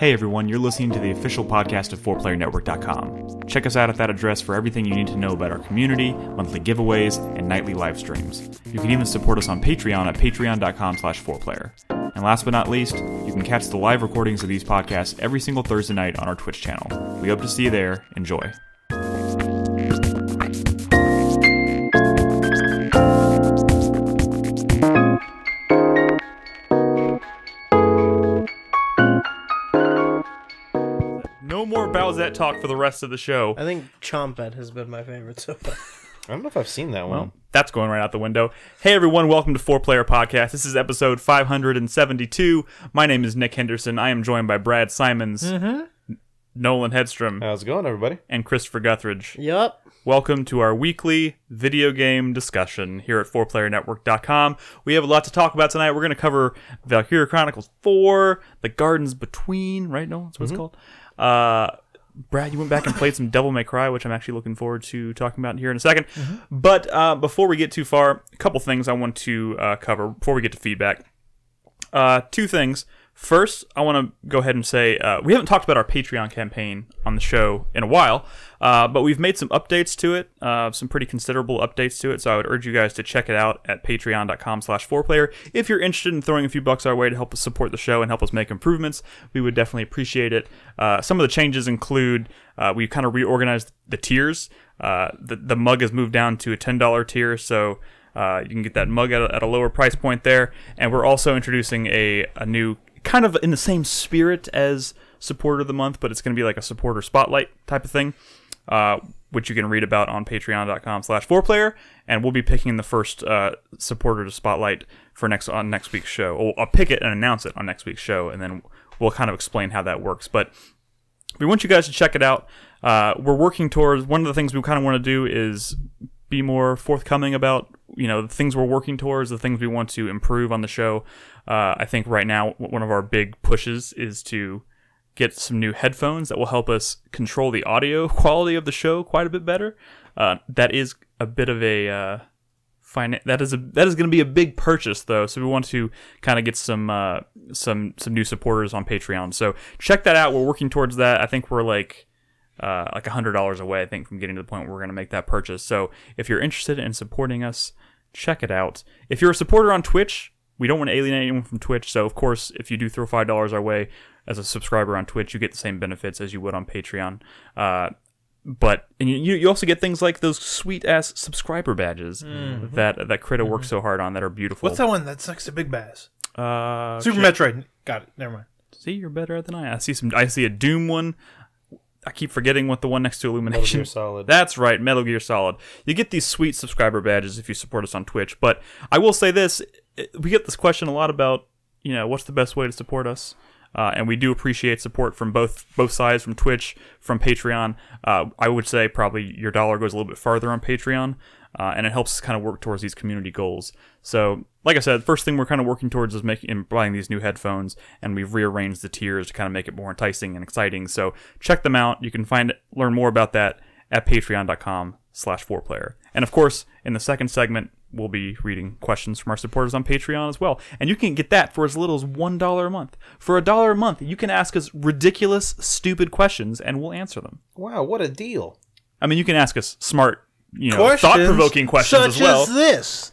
Hey everyone, you're listening to the official podcast of 4PlayerNetwork.com. Check us out at that address for everything you need to know about our community, monthly giveaways, and nightly live streams. You can even support us on Patreon at patreon.com/4Player. And last but not least, you can catch the live recordings of these podcasts every single Thursday night on our Twitch channel. We hope to see you there. Enjoy. No more Bowsette talk for the rest of the show. I think Chompet has been my favorite so far. I don't know if I've seen that one. Well, that's going right out the window. Hey everyone, welcome to 4Player Podcast. This is episode 572. My name is Nick Henderson. I am joined by Brad Simons, Nolan Hedstrom, How's it going, everybody? and Christopher Guthridge. Yup. Welcome to our weekly video game discussion here at 4PlayerNetwork.com. We have a lot to talk about tonight. We're going to cover Valkyria Chronicles 4, The Gardens Between, right, Nolan? That's what it's called. Brad, you went back and played some Devil May Cry, which I'm actually looking forward to talking about here in a second. But before we get too far, a couple things I want to cover before we get to feedback. Two things. First, I want to go ahead and say we haven't talked about our Patreon campaign on the show in a while, but we've made some updates to it, some pretty considerable updates to it, so I would urge you guys to check it out at patreon.com/4player. If you're interested in throwing a few bucks our way to help us support the show and help us make improvements, we would definitely appreciate it. Some of the changes include we kind of reorganized the tiers. The mug has moved down to a $10 tier, so you can get that mug at a lower price point there, and we're also introducing a new, kind of in the same spirit as Supporter of the Month, but it's going to be like a Supporter Spotlight type of thing, which you can read about on patreon.com/4player, and we'll be picking the first Supporter to Spotlight for on next week's show. I'll pick it and announce it on next week's show, and then we'll kind of explain how that works. But we want you guys to check it out. We're working towards, one of the things we kind of want to do is be more forthcoming about, the things we're working towards, the things we want to improve on the show. I think right now one of our big pushes is to get some new headphones that will help us control the audio quality of the show quite a bit better. That is a bit of a that is going to be a big purchase though, so we want to kind of get some new supporters on Patreon. So check that out. We're working towards that. I think we're like $100 away, I think, from getting to the point where we're going to make that purchase. So if you're interested in supporting us, check it out. If you're a supporter on Twitch, we don't want to alienate anyone from Twitch, so of course, if you do throw $5 our way as a subscriber on Twitch, you get the same benefits as you would on Patreon. But you also get things like those sweet-ass subscriber badges that Krita works so hard on that are beautiful. What's that one that's next to Big Bass? Super shit. Metroid. Got it. Never mind. See, you're better than I am. I see a Doom one. I keep forgetting what the one next to Illumination. Metal Gear Solid. That's right, Metal Gear Solid. You get these sweet subscriber badges if you support us on Twitch. But I will say this, we get this question a lot about, what's the best way to support us? And we do appreciate support from both sides, from Twitch, from Patreon. I would say probably your dollar goes a little bit farther on Patreon, and it helps us kind of work towards these community goals. So, like I said, first thing we're kind of working towards is buying these new headphones, and we've rearranged the tiers to kind of make it more enticing and exciting. So check them out. You can learn more about that at patreon.com/4player. And of course, in the second segment, we'll be reading questions from our supporters on Patreon as well. And you can get that for as little as $1 a month. For $1 a month, you can ask us ridiculous, stupid questions, and we'll answer them. Wow, what a deal. I mean, you can ask us smart, thought-provoking questions as well. Such as this.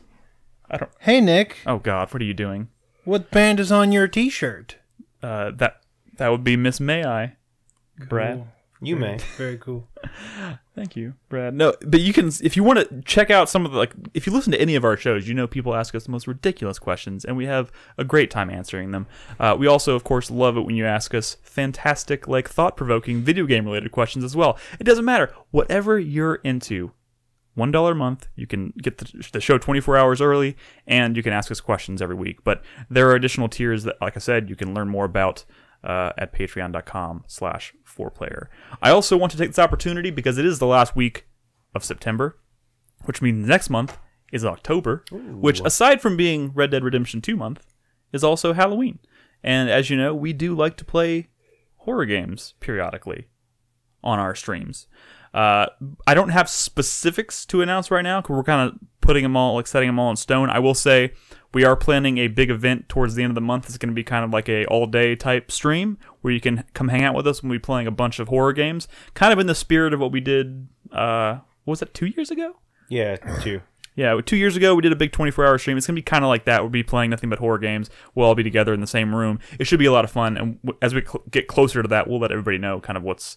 Hey, Nick. Oh, God, what are you doing? What band is on your T-shirt? That would be Miss May I, Brad. Cool. You may. Very cool. Thank you, Brad. No, but you can, if you want to check out some of the, if you listen to any of our shows, people ask us the most ridiculous questions, and we have a great time answering them. We also, of course, love it when you ask us fantastic, thought-provoking video game-related questions as well. It doesn't matter. Whatever you're into, $1 a month, you can get the show 24 hours early, and you can ask us questions every week. But there are additional tiers that, like I said, you can learn more about at patreon.com/4player. I also want to take this opportunity, because it is the last week of September, which means next month is October, which, aside from being Red Dead Redemption 2 month, is also Halloween. And as you know, we do like to play horror games periodically on our streams. I don't have specifics to announce right now because we're kind of putting them all, like setting them all in stone. I will say we are planning a big event towards the end of the month. It's going to be kind of like a all-day type stream where you can come hang out with us when we're playing a bunch of horror games, kind of in the spirit of what we did, what was that, 2 years ago? Yeah, 2. Yeah, 2 years ago we did a big 24-hour stream. It's going to be kind of like that. We'll be playing nothing but horror games. We'll all be together in the same room. It should be a lot of fun, and as we get closer to that, we'll let everybody know kind of what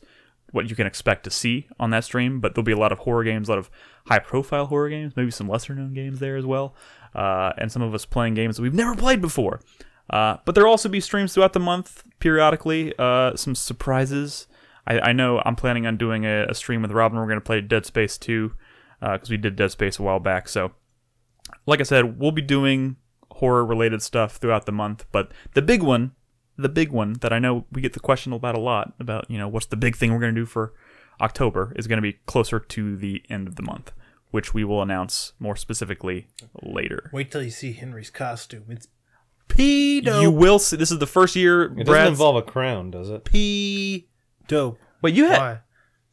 you can expect to see on that stream. But there'll be a lot of horror games, a lot of high-profile horror games, maybe some lesser-known games there as well, and some of us playing games that we've never played before. But there'll also be streams throughout the month, periodically, some surprises. I know I'm planning on doing a stream with Robin. We're going to play Dead Space 2, because we did Dead Space a while back. So, like I said, we'll be doing horror-related stuff throughout the month. But the big one that I know we get the question about a lot, about, what's the big thing we're going to do for October, is going to be closer to the end of the month, which we will announce more specifically later. Wait till you see Henry's costume. It's P-dope. You will see. This is the first year. It doesn't involve a crown, does it? P-dope. Wait, you had Why?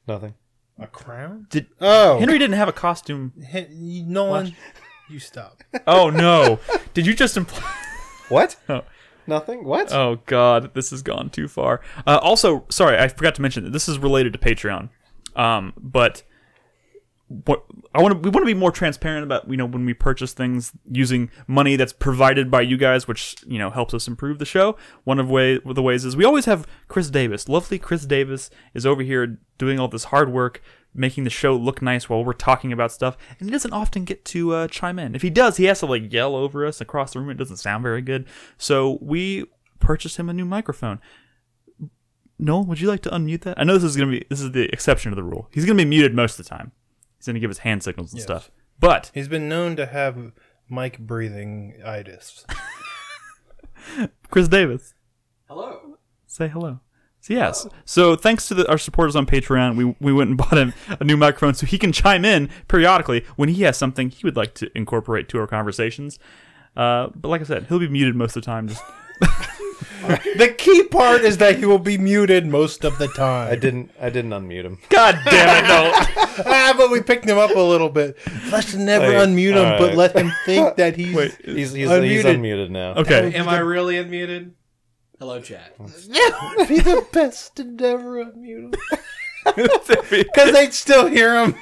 Nothing. A crown? Henry didn't have a costume. Nolan, you stop. Oh no! Did you just imply? What? Oh. Nothing? What? Oh god, this has gone too far. Also, sorry, I forgot to mention that this is related to Patreon. But we want to be more transparent about when we purchase things using money that's provided by you guys, which helps us improve the show. One of the ways is we always have Chris Davis. Lovely Chris Davis is over here doing all this hard work, making the show look nice while we're talking about stuff, and he doesn't often get to chime in. If he does, he has to yell over us across the room. It doesn't sound very good. So we purchased him a new microphone. Noel, would you like to unmute that? I know this is the exception to the rule. He's gonna be muted most of the time. He's going to give us hand signals and stuff. But he's been known to have mic breathing-itis. Chris Davis. Hello. Say hello. So yes. Hello. So thanks to our supporters on Patreon, we went and bought him a new microphone so he can chime in periodically when he has something he would like to incorporate to our conversations. But like I said, he'll be muted most of the time. Just the key part is that he will be muted most of the time. I didn't unmute him. God damn it, no. But we picked him up a little bit. Let's never unmute him, but let him think that he's he's unmuted now. Okay. Am I really unmuted? Hello, chat. That would be the best to never unmute him. Because they'd still hear him.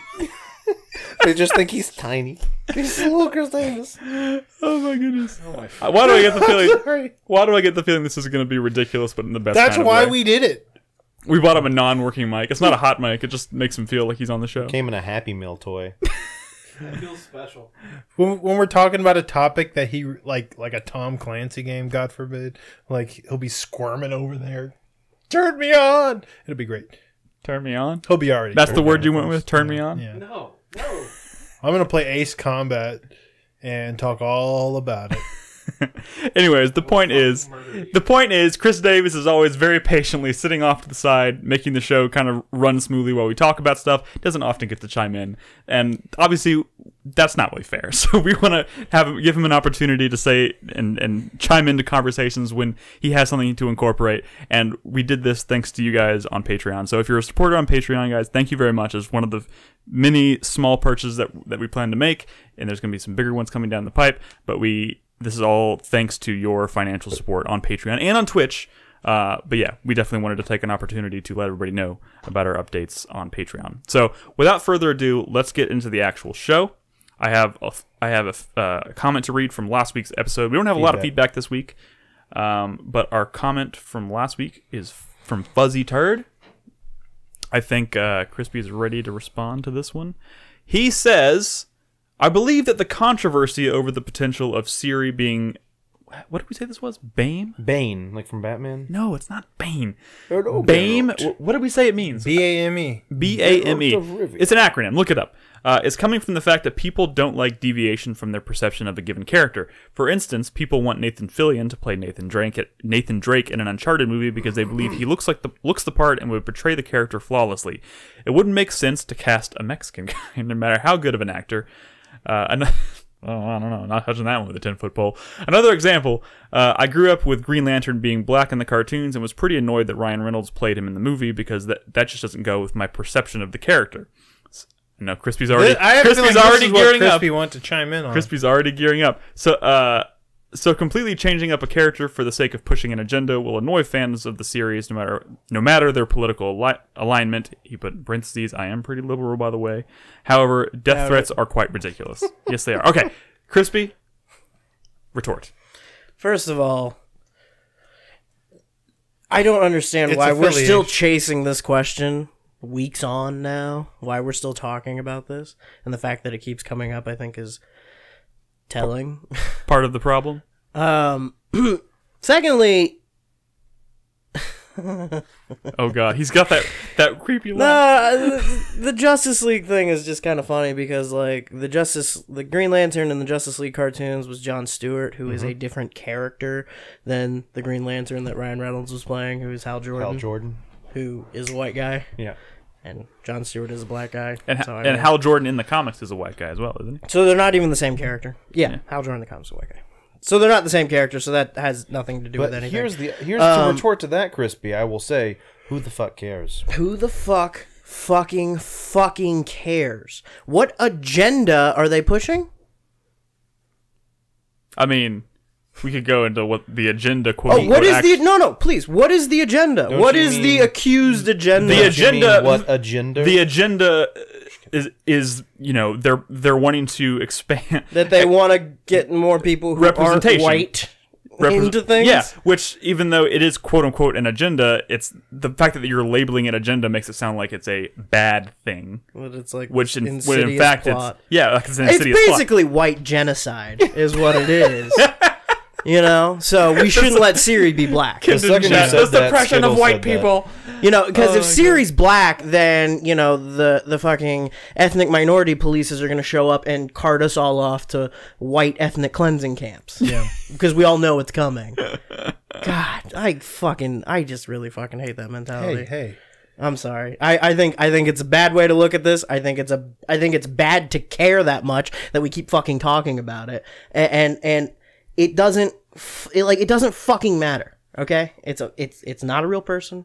They just think he's tiny. He's little Chris Davis. Oh my goodness. Oh my why do I get the feeling? Why do I get the feeling this is going to be ridiculous, but in the best That's kind why of way? we did it. We bought him a non-working mic. It's not a hot mic. It just makes him feel like he's on the show. Came in a Happy Meal toy. That feels special. When we're talking about a topic that he like a Tom Clancy game, God forbid, he'll be squirming over there. Turn me on. It'll be great. Turn me on. He'll be already. That's the word you went with. Turn me on. Yeah. No. I'm gonna play Ace Combat and talk all about it. Anyways, the point is, Chris Davis is always very patiently sitting off to the side, making the show kind of run smoothly while we talk about stuff. Doesn't often get to chime in, and obviously that's not really fair. So we want to give him an opportunity to say and chime into conversations when he has something to incorporate. And we did this thanks to you guys on Patreon. So if you're a supporter on Patreon, guys, thank you very much. It's one of the many small purchases that we plan to make, and there's going to be some bigger ones coming down the pipe. But this is all thanks to your financial support on Patreon and on Twitch. But yeah, we definitely wanted to take an opportunity to let everybody know about our updates on Patreon. So without further ado, let's get into the actual show. I have a comment to read from last week's episode. We don't have a lot of feedback this week, but our comment from last week is from Fuzzy Turd. I think Crispy is ready to respond to this one. He says, I believe that the controversy over the potential of Siri being... What did we say this was? Bane? Bane, like from Batman? No, it's not Bane. No, Bane? What did we say it means? BAME. BAME. It's an acronym. Look it up. It's coming from the fact that people don't like deviation from their perception of a given character. For instance, people want Nathan Fillion to play Nathan Drake in an Uncharted movie because they believe he looks the part and would portray the character flawlessly. It wouldn't make sense to cast a Mexican guy, no matter how good of an actor. Oh, I don't know. Not touching that one with a 10-foot pole. Another example, I grew up with Green Lantern being black in the cartoons and was pretty annoyed that Ryan Reynolds played him in the movie because that just doesn't go with my perception of the character. No, Crispy's already gearing up. Crispy want to chime in on. Crispy's already gearing up. So completely changing up a character for the sake of pushing an agenda will annoy fans of the series no matter their political alignment. He put in parentheses, I am pretty liberal, by the way. However, death threats are quite ridiculous. Yes, they are. Okay, Crispy, retort. First of all, I don't understand why we're still chasing this question weeks on now. Why we're still talking about this. And the fact that it keeps coming up, I think, is telling. Part of the problem. Secondly, oh god, he's got that creepy laugh. the Justice League thing is just kind of funny because like the Green Lantern in the Justice League cartoons was Jon Stewart, who is a different character than the Green Lantern that Ryan Reynolds was playing, who is Hal Jordan, who is a white guy. Yeah. And Jon Stewart is a black guy. And Hal Jordan in the comics is a white guy as well, isn't he? So they're not even the same character. Yeah. Hal Jordan in the comics is a white guy. So they're not the same character, so that has nothing to do with anything. Here's to retort to that, Crispy, I will say, who the fuck cares? Who the fuck fucking cares? What agenda are they pushing? I mean, we could go into what the agenda quote. Oh, what is please. What is the agenda? What is the accused agenda? The agenda. What agenda? The agenda is they're wanting to expand that they want to get more people who aren't white into things. Yeah, which even though it is quote unquote an agenda, it's the fact that you're labeling an agenda makes it sound like it's a bad thing. But it's like when in fact plot. it's an it's insidious basically plot. White genocide is what it is. You know, so we shouldn't let Siri be black. The second you said that, suppression of Skittle white said that. people. You know, because if Siri's black, then, you know, the fucking ethnic minority polices are going to show up and cart us all off to white ethnic cleansing camps. Yeah. Because we all know it's coming. God, I just really fucking hate that mentality. Hey. I'm sorry. I think it's a bad way to look at this. I think it's bad to care that much that we keep fucking talking about it. And it doesn't fucking matter. Okay? It's not a real person.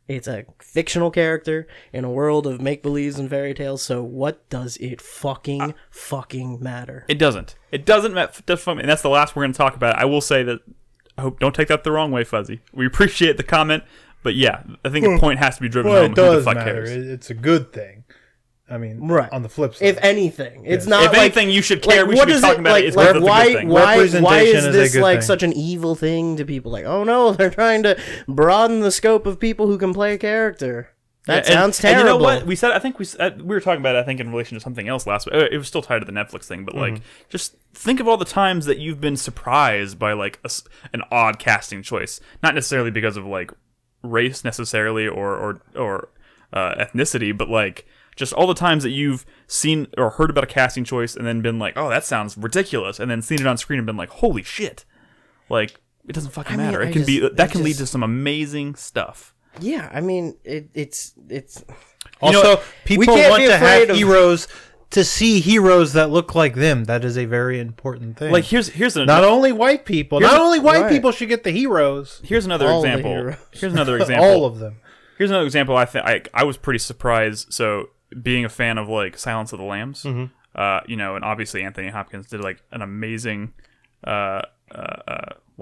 It's a fictional character in a world of make-believes and fairy tales, so what does it fucking matter? It doesn't. It doesn't matter. And that's the last we're going to talk about. I will say that, I hope, don't take that the wrong way, Fuzzy. We appreciate the comment, but yeah, I think the point has to be driven home. It does who the fuck matter. cares. It's a good thing. I mean, right. On the flip side. If anything. It's not if like... anything, you should care. Like, we should be talking about it. It's like, because it's a good thing. Why Representation is is this a good like thing. such an evil thing to people? Like, oh no, they're trying to broaden the scope of people who can play a character. That sounds terrible. And you know what? We were talking about it, I think, in relation to something else last week. It was still tied to the Netflix thing, but like, just think of all the times that you've been surprised by like an odd casting choice. Not necessarily because of like race necessarily or ethnicity, but like just all the times that you've seen or heard about a casting choice and then been like, oh, that sounds ridiculous, and then seen it on screen and been like, holy shit. Like, it doesn't fucking matter. It can lead to some amazing stuff. Yeah, I mean, it's Also, people can't want be to have afraid of- heroes to see heroes that look like them. That is a very important thing. Like, here's not only white people. Here's Not a- only white right. people should get the heroes. Here's another All the example. heroes. Here's another example. All of them. Here's another example. I was pretty surprised. So, being a fan of like Silence of the Lambs, and obviously Anthony Hopkins did like an amazing. Why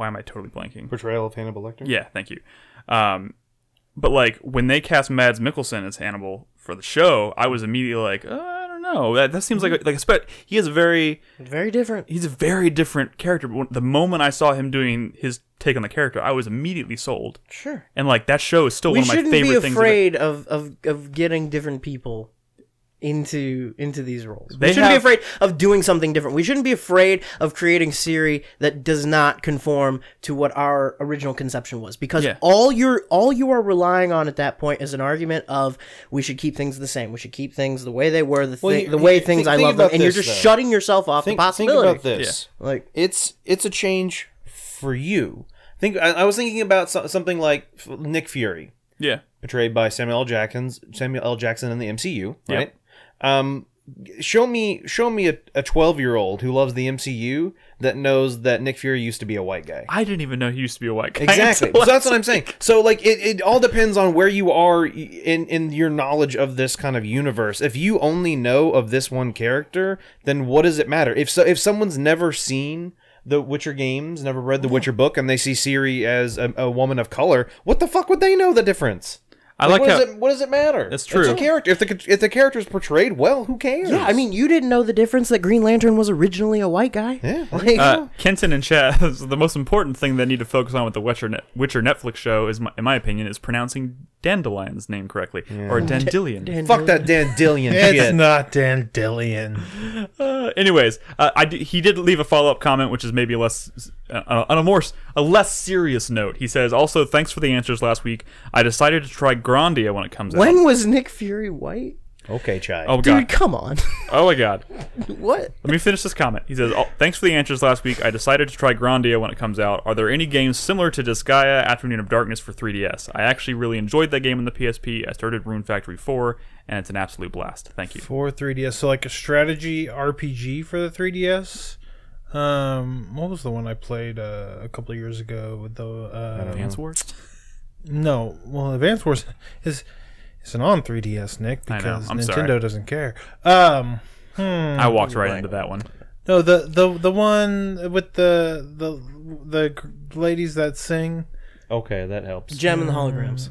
am I totally blanking? Portrayal of Hannibal Lecter? Yeah, thank you. But like when they cast Mads Mikkelsen as Hannibal for the show, I was immediately like, I don't know. That seems like he is very different. He's a very different character. But the moment I saw him doing his take on the character, I was immediately sold. Sure. And like that show is still We one of my shouldn't favorite be things. afraid of getting different people into these roles. They We shouldn't have- be afraid of doing something different. We shouldn't be afraid of creating Siri that does not conform to what our original conception was. Because all you are relying on at that point is an argument of we should keep things the same. We should keep things the way they were, the way things I love them, about and you're this, just though. shutting yourself off the Think possibility. about this. Like It's a change for you. I was thinking about something like Nick Fury, Yeah. portrayed by Samuel L. Jackson in the MCU, right? show me a 12-year-old who loves the MCU that knows that Nick Fury used to be a white guy. I didn't even know he used to be a white guy. Exactly. until So that's last what I'm saying. So like it all depends on where you are in your knowledge of this kind of universe. If you only know of this one character, then what does it matter? If someone's never seen the Witcher games, never read the Witcher book, and they see Ciri as a woman of color, what the fuck would they know the difference? I like how what does it matter? That's true. It's a character. If the character is portrayed well, who cares? Yeah, I mean, you didn't know the difference that Green Lantern was originally a white guy. Yeah. Like, Kenton and Chaz, the most important thing they need to focus on with the Witcher Netflix show is, in my opinion, is pronouncing Dandelion's name correctly, or Dandelion. Fuck that Dandelion It's shit. not Dandelion. Anyways, he did leave a follow-up comment, which is maybe a less serious note. He says, also, thanks for the answers last week. I decided to try Grandia when it comes out. when was Nick Fury white? Okay, Chai. Oh, Dude, God. come on. Oh, my God. What? Let me finish this comment. He says, thanks for the answers last week. I decided to try Grandia when it comes out. Are there any games similar to Disgaea Afternoon of Darkness for 3DS? I actually really enjoyed that game on the PSP. I started Rune Factory 4, and it's an absolute blast. Thank you. For 3DS, so like a strategy RPG for the 3DS. What was the one I played a couple of years ago with the Advance Wars? No, well, Advance Wars is an on 3DS, Nick, I know, because I'm Nintendo sorry. doesn't care. I walked right into that one. No, the one with the ladies that sing. Okay, that helps. Gem and the holograms.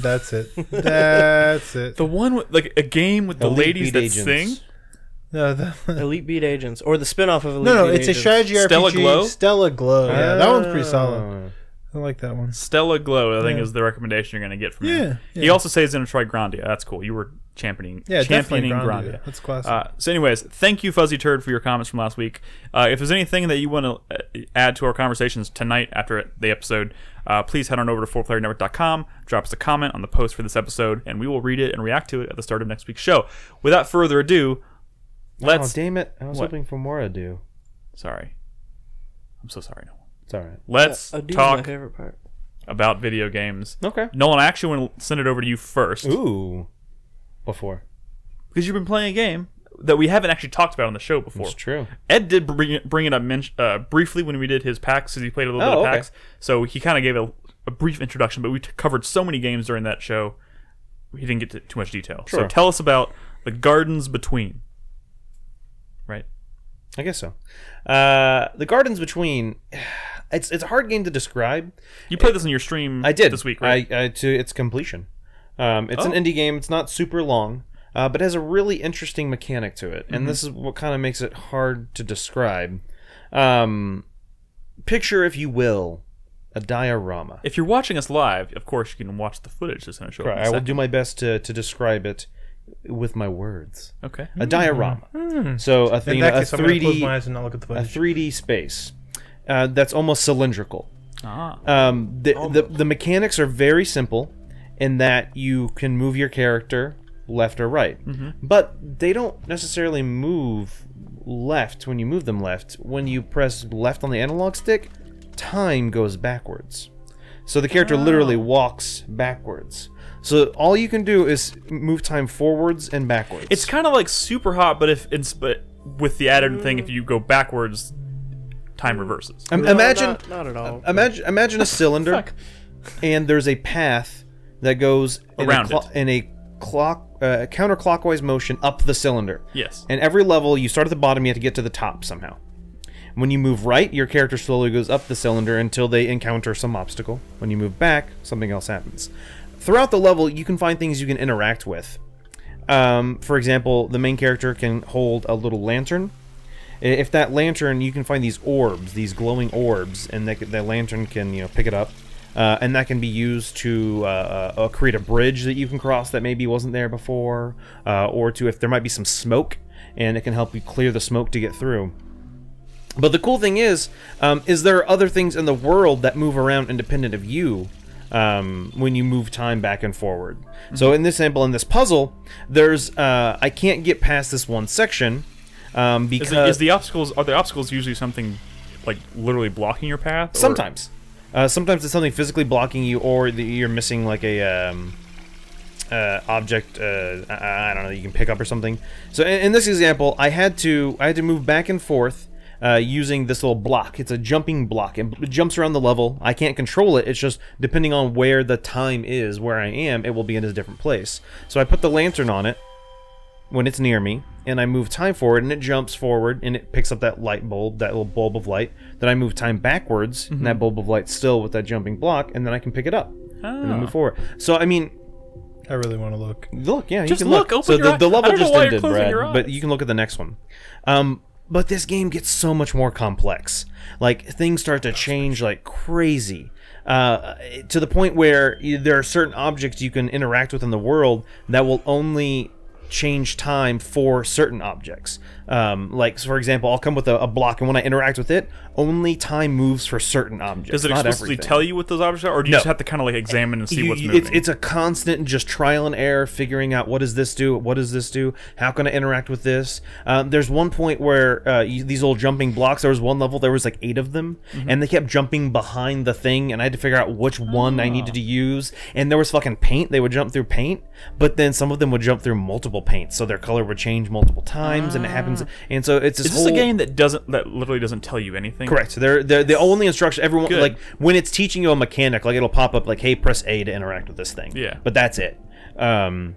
That's it. That's it. The one with, like, a game with the Elite ladies Beat that Agents. sing? No, the, Elite Beat Agents, or the spin-off of Elite no, Beat it's a Agents. strategy Stella RPG. Glow? Stella Glow. Yeah, that one's pretty solid. Oh. I like that one. Stella Glow, I think, Yeah. is the recommendation you're going to get from Yeah, him. He yeah. also says he's going to try Grandia. That's cool. You were championing Definitely Grandia. That's classic. So anyways, thank you, Fuzzy Turd, for your comments from last week. If there's anything that you want to add to our conversations tonight after the episode, please head on over to 4playernetwork.com, drop us a comment on the post for this episode, and we will read it and react to it at the start of next week's show. Without further ado, let's... Oh, damn it. I was What? hoping for more ado. Sorry. I'm so sorry, Nolan. It's all right. Let's Adu's my talk favorite part. about video games. Okay. Nolan, I actually want to send it over to you first. Ooh. Before. Because you've been playing a game that we haven't actually talked about on the show before. It's true. Ed did bring it up briefly when we did his PAX, because he played a little bit of okay. PAX. So he kind of gave a brief introduction, but we covered so many games during that show, he didn't get to too much detail. So Sure. tell us about The Gardens Between. Right? I guess so. The Gardens Between... It's a hard game to describe. You played this in your stream I did this week, right? To its completion. It's an Oh. indie game. It's not super long, but has a really interesting mechanic to it, and this is what kind of makes it hard to describe. Picture, if you will, a diorama. If you're watching us live, of course you can watch the footage that's going to show up in a I will second. do my best to describe it with my words. Okay. A diorama. So a, In you that know, a case, I'm going to close 3D my eyes and not look at the a footage. 3D space that's almost cylindrical. Ah. The mechanics are very simple in that you can move your character left or right, but they don't necessarily move left when you move them left. When you press left on the analog stick, time goes backwards. So the character literally walks backwards. So all you can do is move time forwards and backwards. It's kind of like Super Hot, but but with the added thing, if you go backwards, time reverses. Imagine Not at all. Imagine a cylinder, and there's a path that goes Around in a counterclockwise motion up the cylinder. Yes. And every level, you start at the bottom, you have to get to the top somehow. When you move right, your character slowly goes up the cylinder until they encounter some obstacle. When you move back, something else happens. Throughout the level, you can find things you can interact with. For example, the main character can hold a little lantern. If that lantern, you can find these orbs, these glowing orbs, and that lantern can, pick it up. And that can be used to create a bridge that you can cross that maybe wasn't there before, or if there might be some smoke, and it can help you clear the smoke to get through. But the cool thing is there are other things in the world that move around independent of you when you move time back and forward. So in this example, in this puzzle, there's I can't get past this one section because Are the obstacles usually something like literally blocking your path? Or? sometimes it's something physically blocking you, or you're missing like a object I don't know you can pick up or something. So in this example, I had to move back and forth using this little block. It's a jumping block. It jumps around the level. I can't control it. It's just depending on where the time is, where I am, it will be in a different place. So I put the lantern on it when it's near me, and I move time forward, and it jumps forward, and it picks up that light bulb, that little bulb of light. Then I move time backwards, and that bulb of light's still with that jumping block, and then I can pick it up and then move forward. So, I mean... I really want to look. Look, yeah, Just you can look, look. open So your eye. the I level don't know just why you're ended, closing Brad, your but eyes. you can look at the next one. But this game gets so much more complex. Like, things start to change like crazy. To the point where there are certain objects you can interact with in the world that will only change time for certain objects. Like, for example, I'll come with a block, and when I interact with it, only time moves for certain objects. Does it not explicitly everything. tell you what those objects are, or do you No. just have to kind of like examine and see what's moving? It's a constant just trial and error, figuring out what does this do, what does this do, how can I interact with this. There's one point where these old jumping blocks, there was one level, there was like 8 of them, and they kept jumping behind the thing, and I had to figure out which one I needed to use. And there was fucking paint, they would jump through paint, but then some of them would jump through multiple paints, so their color would change multiple times, and it happens. And so it's this Is this whole a game that literally doesn't tell you anything? Correct. They're the only instruction everyone Good. like when it's teaching you a mechanic, like it'll pop up like, hey, press A to interact with this thing. Yeah. But that's it. And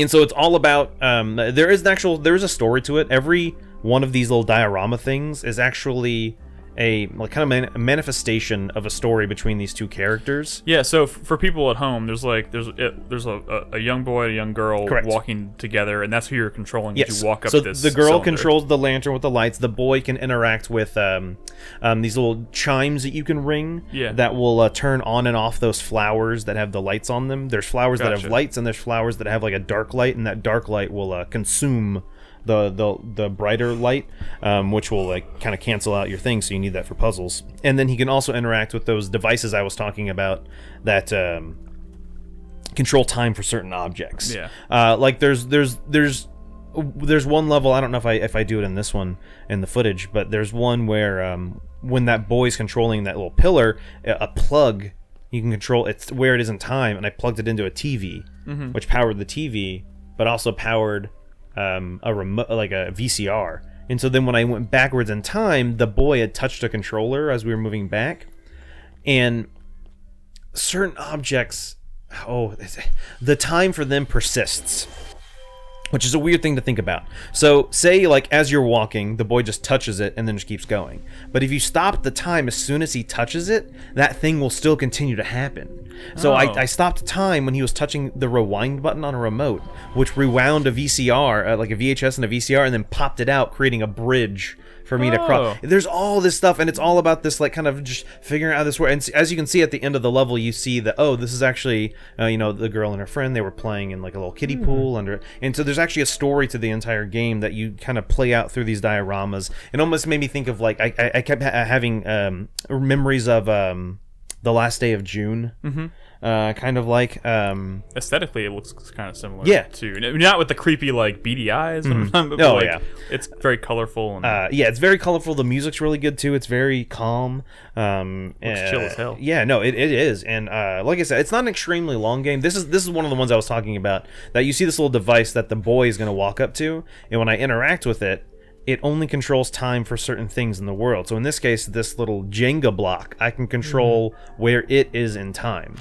so it's all about there is a story to it. Every one of these little diorama things is actually a like kind of a manifestation of a story between these two characters. Yeah, so for people at home, there's a young boy and a young girl Correct. walking together, and that's who you're controlling as Yes. you walk up So this the girl cylinder. controls the lantern with the lights. The boy can interact with these little chimes that you can ring. Yeah. That will turn on and off those flowers that have the lights on them. There's flowers that have Gotcha. lights, and there's flowers that have like a dark light, and that dark light will consume the brighter light, which will like kind of cancel out your thing. So you need that for puzzles. And then he can also interact with those devices I was talking about that control time for certain objects. Yeah. Like there's one level, I don't know if I do it in this one in the footage, but there's one where when that boy's controlling that little pillar, a plug, you can control it's where it is in time, and I plugged it into a TV, which powered the TV, but also powered a remote, like a VCR. And so then when I went backwards in time, the boy had touched a controller as we were moving back, and certain objects, the time for them persists, which is a weird thing to think about. So say like as you're walking, the boy just touches it and then just keeps going. But if you stop the time as soon as he touches it, that thing will still continue to happen. So I stopped time when he was touching the rewind button on a remote, which rewound a VCR, like a VHS and a VCR, and then popped it out, creating a bridge for me to cross. There's all this stuff, and it's all about this like kind of just figuring out how this works. And as you can see at the end of the level, you see that this is actually the girl and her friend, they were playing in like a little kiddie pool under it. And so there's actually a story to the entire game that you kind of play out through these dioramas. It almost made me think of like I kept having memories of The Last Day of June. Kind of like Aesthetically, it looks kind of similar. Yeah. To not with the creepy like beady eyes. But Oh, like, yeah. it's very colorful and yeah, it's very colorful. The music's really good too. It's very calm. Looks chill as hell. Yeah, no, it is. And like I said, it's not an extremely long game. This is one of the ones I was talking about. That you see this little device that the boy is going to walk up to, and when I interact with it, it only controls time for certain things in the world. So in this case, this little Jenga block, I can control where it is in time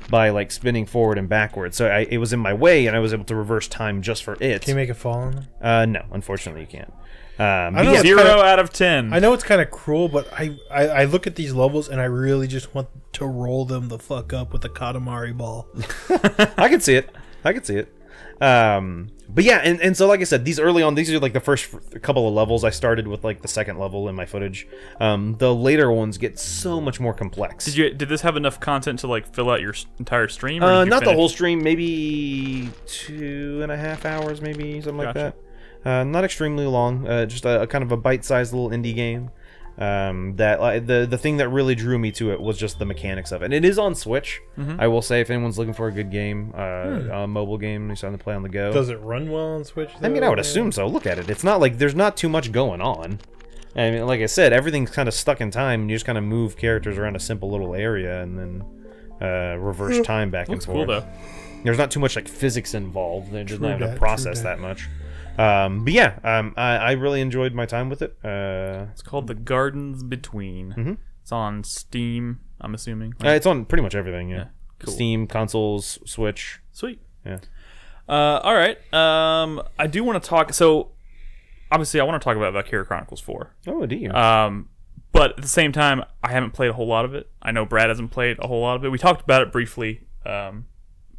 by like spinning forward and backwards. So it was in my way, and I was able to reverse time just for it. Can you make it fall on them? No, unfortunately you can't. I but know yeah, it's 0 kinda- out of 10. I know it's kind of cruel, but I look at these levels and I really just want to roll them the fuck up with a Katamari ball. I can see it. But yeah, and so like I said, these are like the first couple of levels. I started with like the second level in my footage. The later ones get so much more complex. Did this have enough content to like fill out your entire stream? Or did you Not the finish- whole stream, maybe 2.5 hours, maybe something like Gotcha. that. Not extremely long. Just a kind of a bite-sized little indie game. That the thing that really drew me to it was just the mechanics of it. And it is on Switch. I will say, if anyone's looking for a good game, a mobile game, you're starting to play on the go. Does it run well on Switch? I mean, I would assume so. Look at it. It's not like there's not too much going on. I mean, like I said, everything's kind of stuck in time, and you just kind of move characters around a simple little area, and then reverse time back and Looks cool forth. though. There's not too much like physics involved. They're just not having to that, process true that much. But yeah, I really enjoyed my time with it. It's called The Gardens Between. It's on Steam, I'm assuming. It's on pretty much everything. Yeah, cool. Steam, consoles, Switch. Sweet. Yeah. All right. I do want to talk. So, obviously, I want to talk about Valkyria Chronicles 4. Oh, do you? But at the same time, I haven't played a whole lot of it. I know Brad hasn't played a whole lot of it. We talked about it briefly a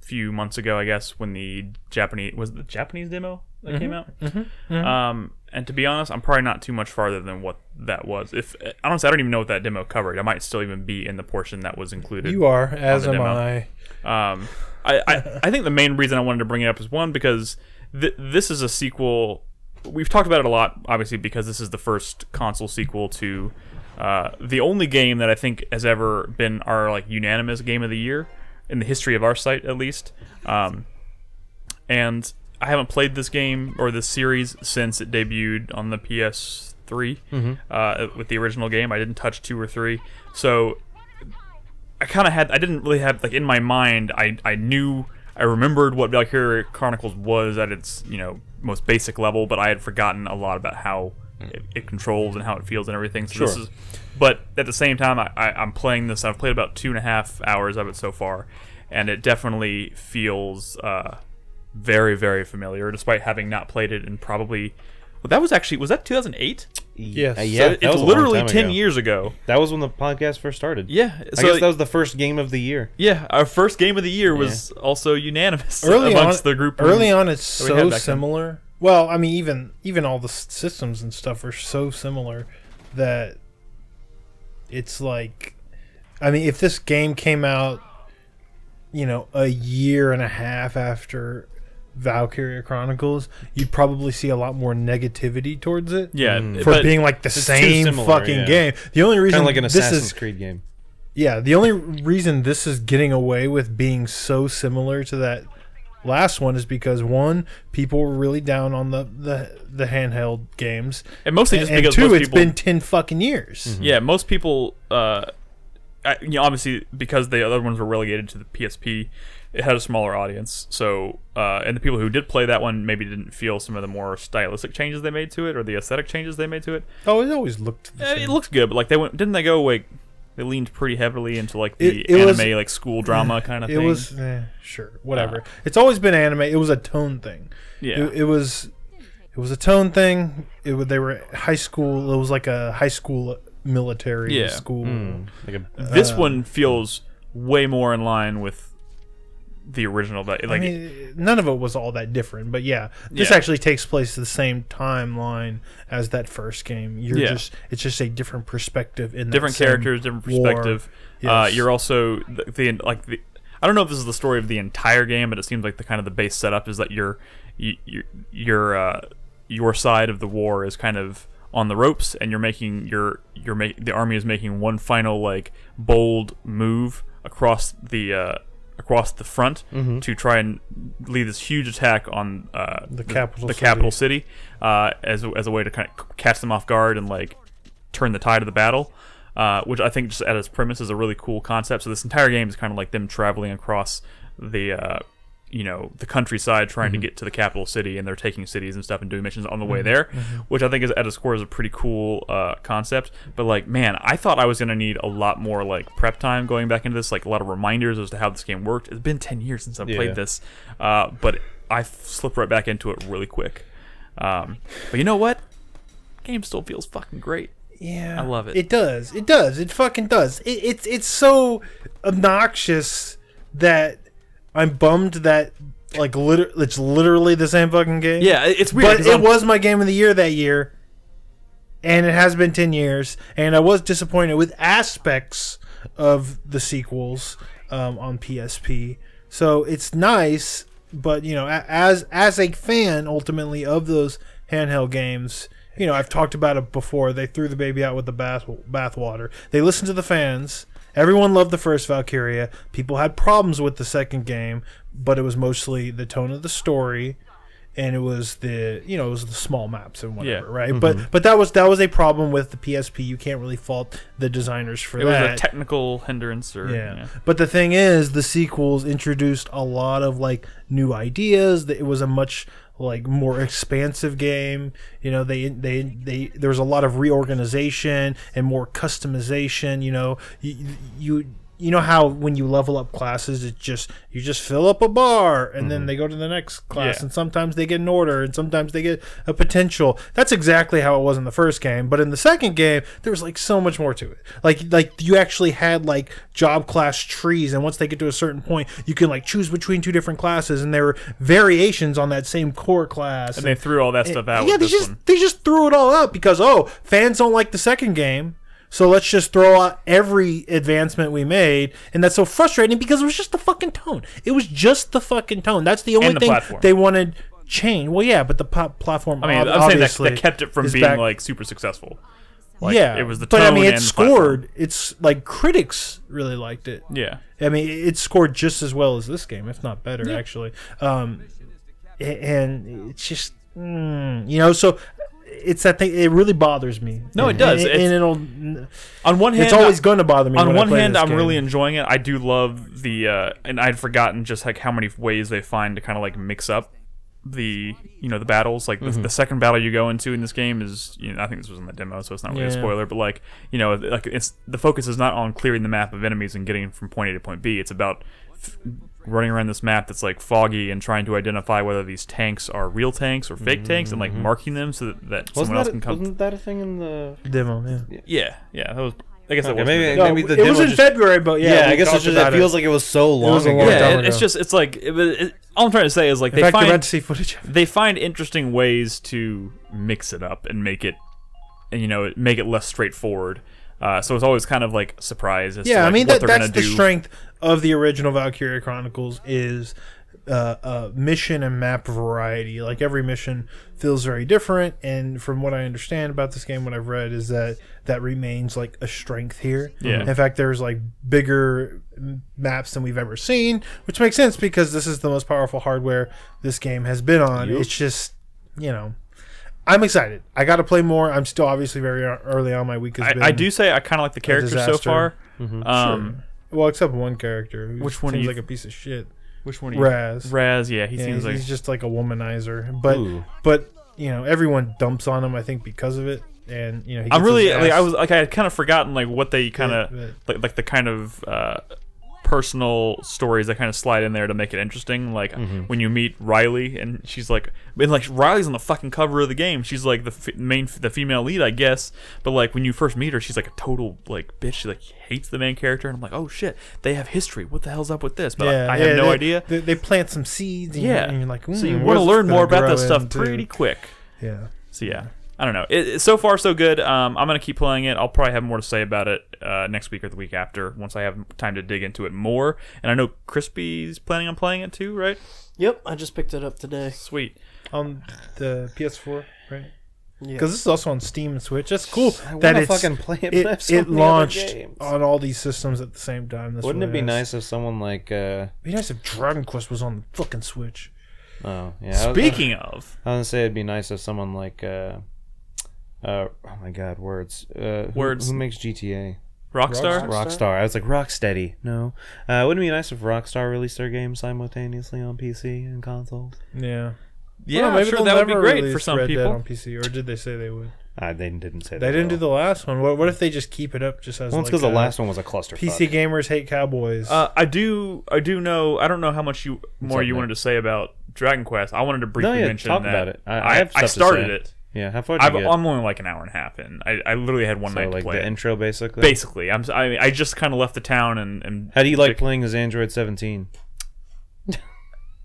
few months ago, I guess, when the Japanese demo that came out. And to be honest, I'm probably not too much farther than what that was. If honestly, I don't even know what that demo covered. I might still even be in the portion that was included. You are, as the am demo. I. I think the main reason I wanted to bring it up is one, because this is a sequel. We've talked about it a lot, obviously, because this is the first console sequel to the only game that I think has ever been our like unanimous game of the year in the history of our site, at least. And I haven't played this game or this series since it debuted on the PS3 with the original game. I didn't touch 2 or 3, so I didn't really have, like, in my mind, I remembered what Valkyria Chronicles was at its, most basic level, but I had forgotten a lot about how it controls and how it feels and everything. So Sure. But at the same time, I'm playing this. I've played about 2.5 hours of it so far, and it definitely feels very, very familiar, despite having not played it in probably. Well, was that 2008? Yes. So Yeah, that it's was a long literally time 10 ago. years ago. That was when the podcast first started. Yeah, I guess that was the first game of the year. Yeah, our first game of the year was also unanimous Early amongst on, the group. Early on, it's that we had so back then. similar. Well, I mean, even all the systems and stuff are so similar that it's like, I mean, if this game came out, a year and a half after Valkyria Chronicles, you'd probably see a lot more negativity towards it. Yeah, For but being like the too same similar, fucking yeah. game. The only reason Kind of like an this Assassin's is Creed game. Yeah, the only reason this is getting away with being so similar to that last one is because, one, people were really down on the handheld games, and mostly just and because two, most it's people, been 10 fucking years. yeah, most people, obviously because the other ones were relegated to the PSP, it had a smaller audience. So, and the people who did play that one maybe didn't feel some of the more stylistic changes they made to it or the aesthetic changes they made to it. Oh, it always looked the same. It looks good, but like didn't they go like? They leaned pretty heavily into like the It was- anime, like school drama kind of It thing. was sure, whatever. It's always been anime. It was a tone thing. Yeah. It was a tone thing. They were high school. It was like a high school military Yeah. school. Like a, This one feels way more in line with the original. Like, I mean, none of it was all that different, but yeah, this Yeah. actually takes place the same timeline as that first game. Yeah. It's just a different perspective in different that same characters, different war. perspective. Yes. You're also the I don't know if this is the story of the entire game, but it seems like the kind of the base setup is that your side of the war is kind of on the ropes, and you're making the army is making one final like bold move across the front to try and lead this huge attack on the capital city as a way to kind of catch them off guard and like turn the tide of the battle, which I think just at its premise is a really cool concept. So this entire game is kind of like them traveling across the countryside trying to get to the capital city, and they're taking cities and stuff and doing missions on the way there, which I think is at its core is a pretty cool concept. But like, man, I thought I was gonna need a lot more like prep time going back into this, like a lot of reminders as to how this game worked. It's been 10 years since I've played this, but I slipped right back into it really quick. But you know what? Game still feels fucking great. Yeah, I love it. It does. It does. It fucking does. It's so obnoxious that I'm bummed that like it's literally the same fucking game. Yeah, it's weird. But 'cause it was my game of the year that year, and it has been 10 years, and I was disappointed with aspects of the sequels on PSP. So it's nice, but as a fan ultimately of those handheld games, I've talked about it before. They threw the baby out with the bathwater. They listened to the fans. Everyone loved the first Valkyria. People had problems with the second game, but it was mostly the tone of the story and it was the small maps and whatever, Yeah. right? But that was a problem with the PSP. You can't really fault the designers for It that. was a technical hindrance, or Yeah. But the thing is, the sequels introduced a lot of like new ideas. It was a much like more expansive game. You know, they there was a lot of reorganization and more customization. You know, you know how when you level up classes, you just fill up a bar and then they go to the next class, and sometimes they get an order and sometimes they get a potential. That's exactly how it was in the first game, but in the second game there was like so much more to it. Like you actually had like job class trees, and once they get to a certain point, you can like choose between two different classes, and there were variations on that same core class. And they threw all that stuff out. Yeah, with this one. they just threw it all out because fans don't like the second game. So let's just throw out every advancement we made, and that's so frustrating because it was just the fucking tone. It was just the fucking tone. That's the only thing platform. they wanted change. Well, yeah, but the platform. I mean, I'm saying that kept it from being like super successful. Like, yeah, it was the tone. But I mean, it and scored. platform. It's like critics really liked it. Yeah, I mean, it scored just as well as this game, if not better, actually. And it's just, so. It's that thing. It really bothers me. No, it does. And it'll. On one hand, it's always going to bother me. On when one I play hand, this I'm game. really enjoying it. I do love the, and I'd forgotten just like how many ways they find to kind of like mix up the the battles. Like the second battle you go into in this game is, I think this was in the demo, so it's not really a spoiler. But like it's the focus is not on clearing the map of enemies and getting from point A to point B. It's about running around this map that's like foggy and trying to identify whether these tanks are real tanks or fake tanks, and like marking them so that someone else can come. Wasn't that a thing in the demo? Yeah. Yeah. That was. I guess that was maybe the it demo was in February, but I guess it's just it feels like it was so long ago. Yeah, it's like all I'm trying to say is like in fact, you're about to see footage. They find interesting ways to mix it up and make it, make it less straightforward. So it's always kind of like a surprise as to like, I mean what they're that's gonna the do. strength of the original Valkyria Chronicles is mission and map variety. Like every mission feels very different, and from what I understand about this game, what I've read is that remains like a strength here. Yeah. In fact, there's like bigger maps than we've ever seen, which makes sense because this is the most powerful hardware this game has been on. It's just I'm excited. I got to play more. I'm still obviously very early on. My week has been. I do say I kind of like the characters so far. Sure. Well, except one character. Who Which one seems you- like a piece of shit. Which one? Raz. Yeah, he seems like he's just like a womanizer. But everyone dumps on him. I think because of it, and he I'm gets really his like ass- I had kind of forgotten like what they kind of like the kind of personal stories that kind of slide in there to make it interesting. Like when you meet Riley, and she's like, Riley's on the fucking cover of the game. She's like the female lead, I guess. But like when you first meet her, she's like a total like bitch. She like hates the main character, and I'm like, oh shit, they have history. What the hell's up with this? But I have no idea. They plant some seeds. And and you're like, so you where's want to this learn gonna more about grow that stuff into? pretty quick. Yeah. So yeah, I don't know. So far so good. I'm gonna keep playing it. I'll probably have more to say about it next week or the week after once I have time to dig into it more. And I know Crispy's planning on playing it too, right? Yep, I just picked it up today. Sweet. On the PS4, right? Yeah. Because this is also on Steam and Switch. That's cool. I that wanna it's fucking play it, but I have so it many other launched games. on all these systems at the same time. That's Wouldn't it really be nice if someone like It'd be nice if Dragon Quest was on the fucking Switch. oh yeah Speaking of, I was gonna say it'd be nice if someone like oh my god, words. Words. Who makes GTA? Rockstar. Rockstar. I was like Rocksteady. No. Wouldn't it be nice if Rockstar released their games simultaneously on PC and consoles? Yeah. Yeah, Well, I'm maybe sure they'll that would be never great for release some Red Dead people. on PC, or did they say they would? They didn't say that. They didn't do the last one. What if they just keep it up just as Well, it's because the last one was a clusterfuck. PC gamers hate cowboys. I do know. I don't know how much more you Nick? wanted to say about Dragon Quest. I wanted to briefly mention talk that about it. I have stuff I to started say. it. Yeah, how far did you get? I'm only like an hour and a half in. I literally had one So, night to like play the it. intro, basically. Basically, I just kind of left the town and. How do you like playing as Android 17?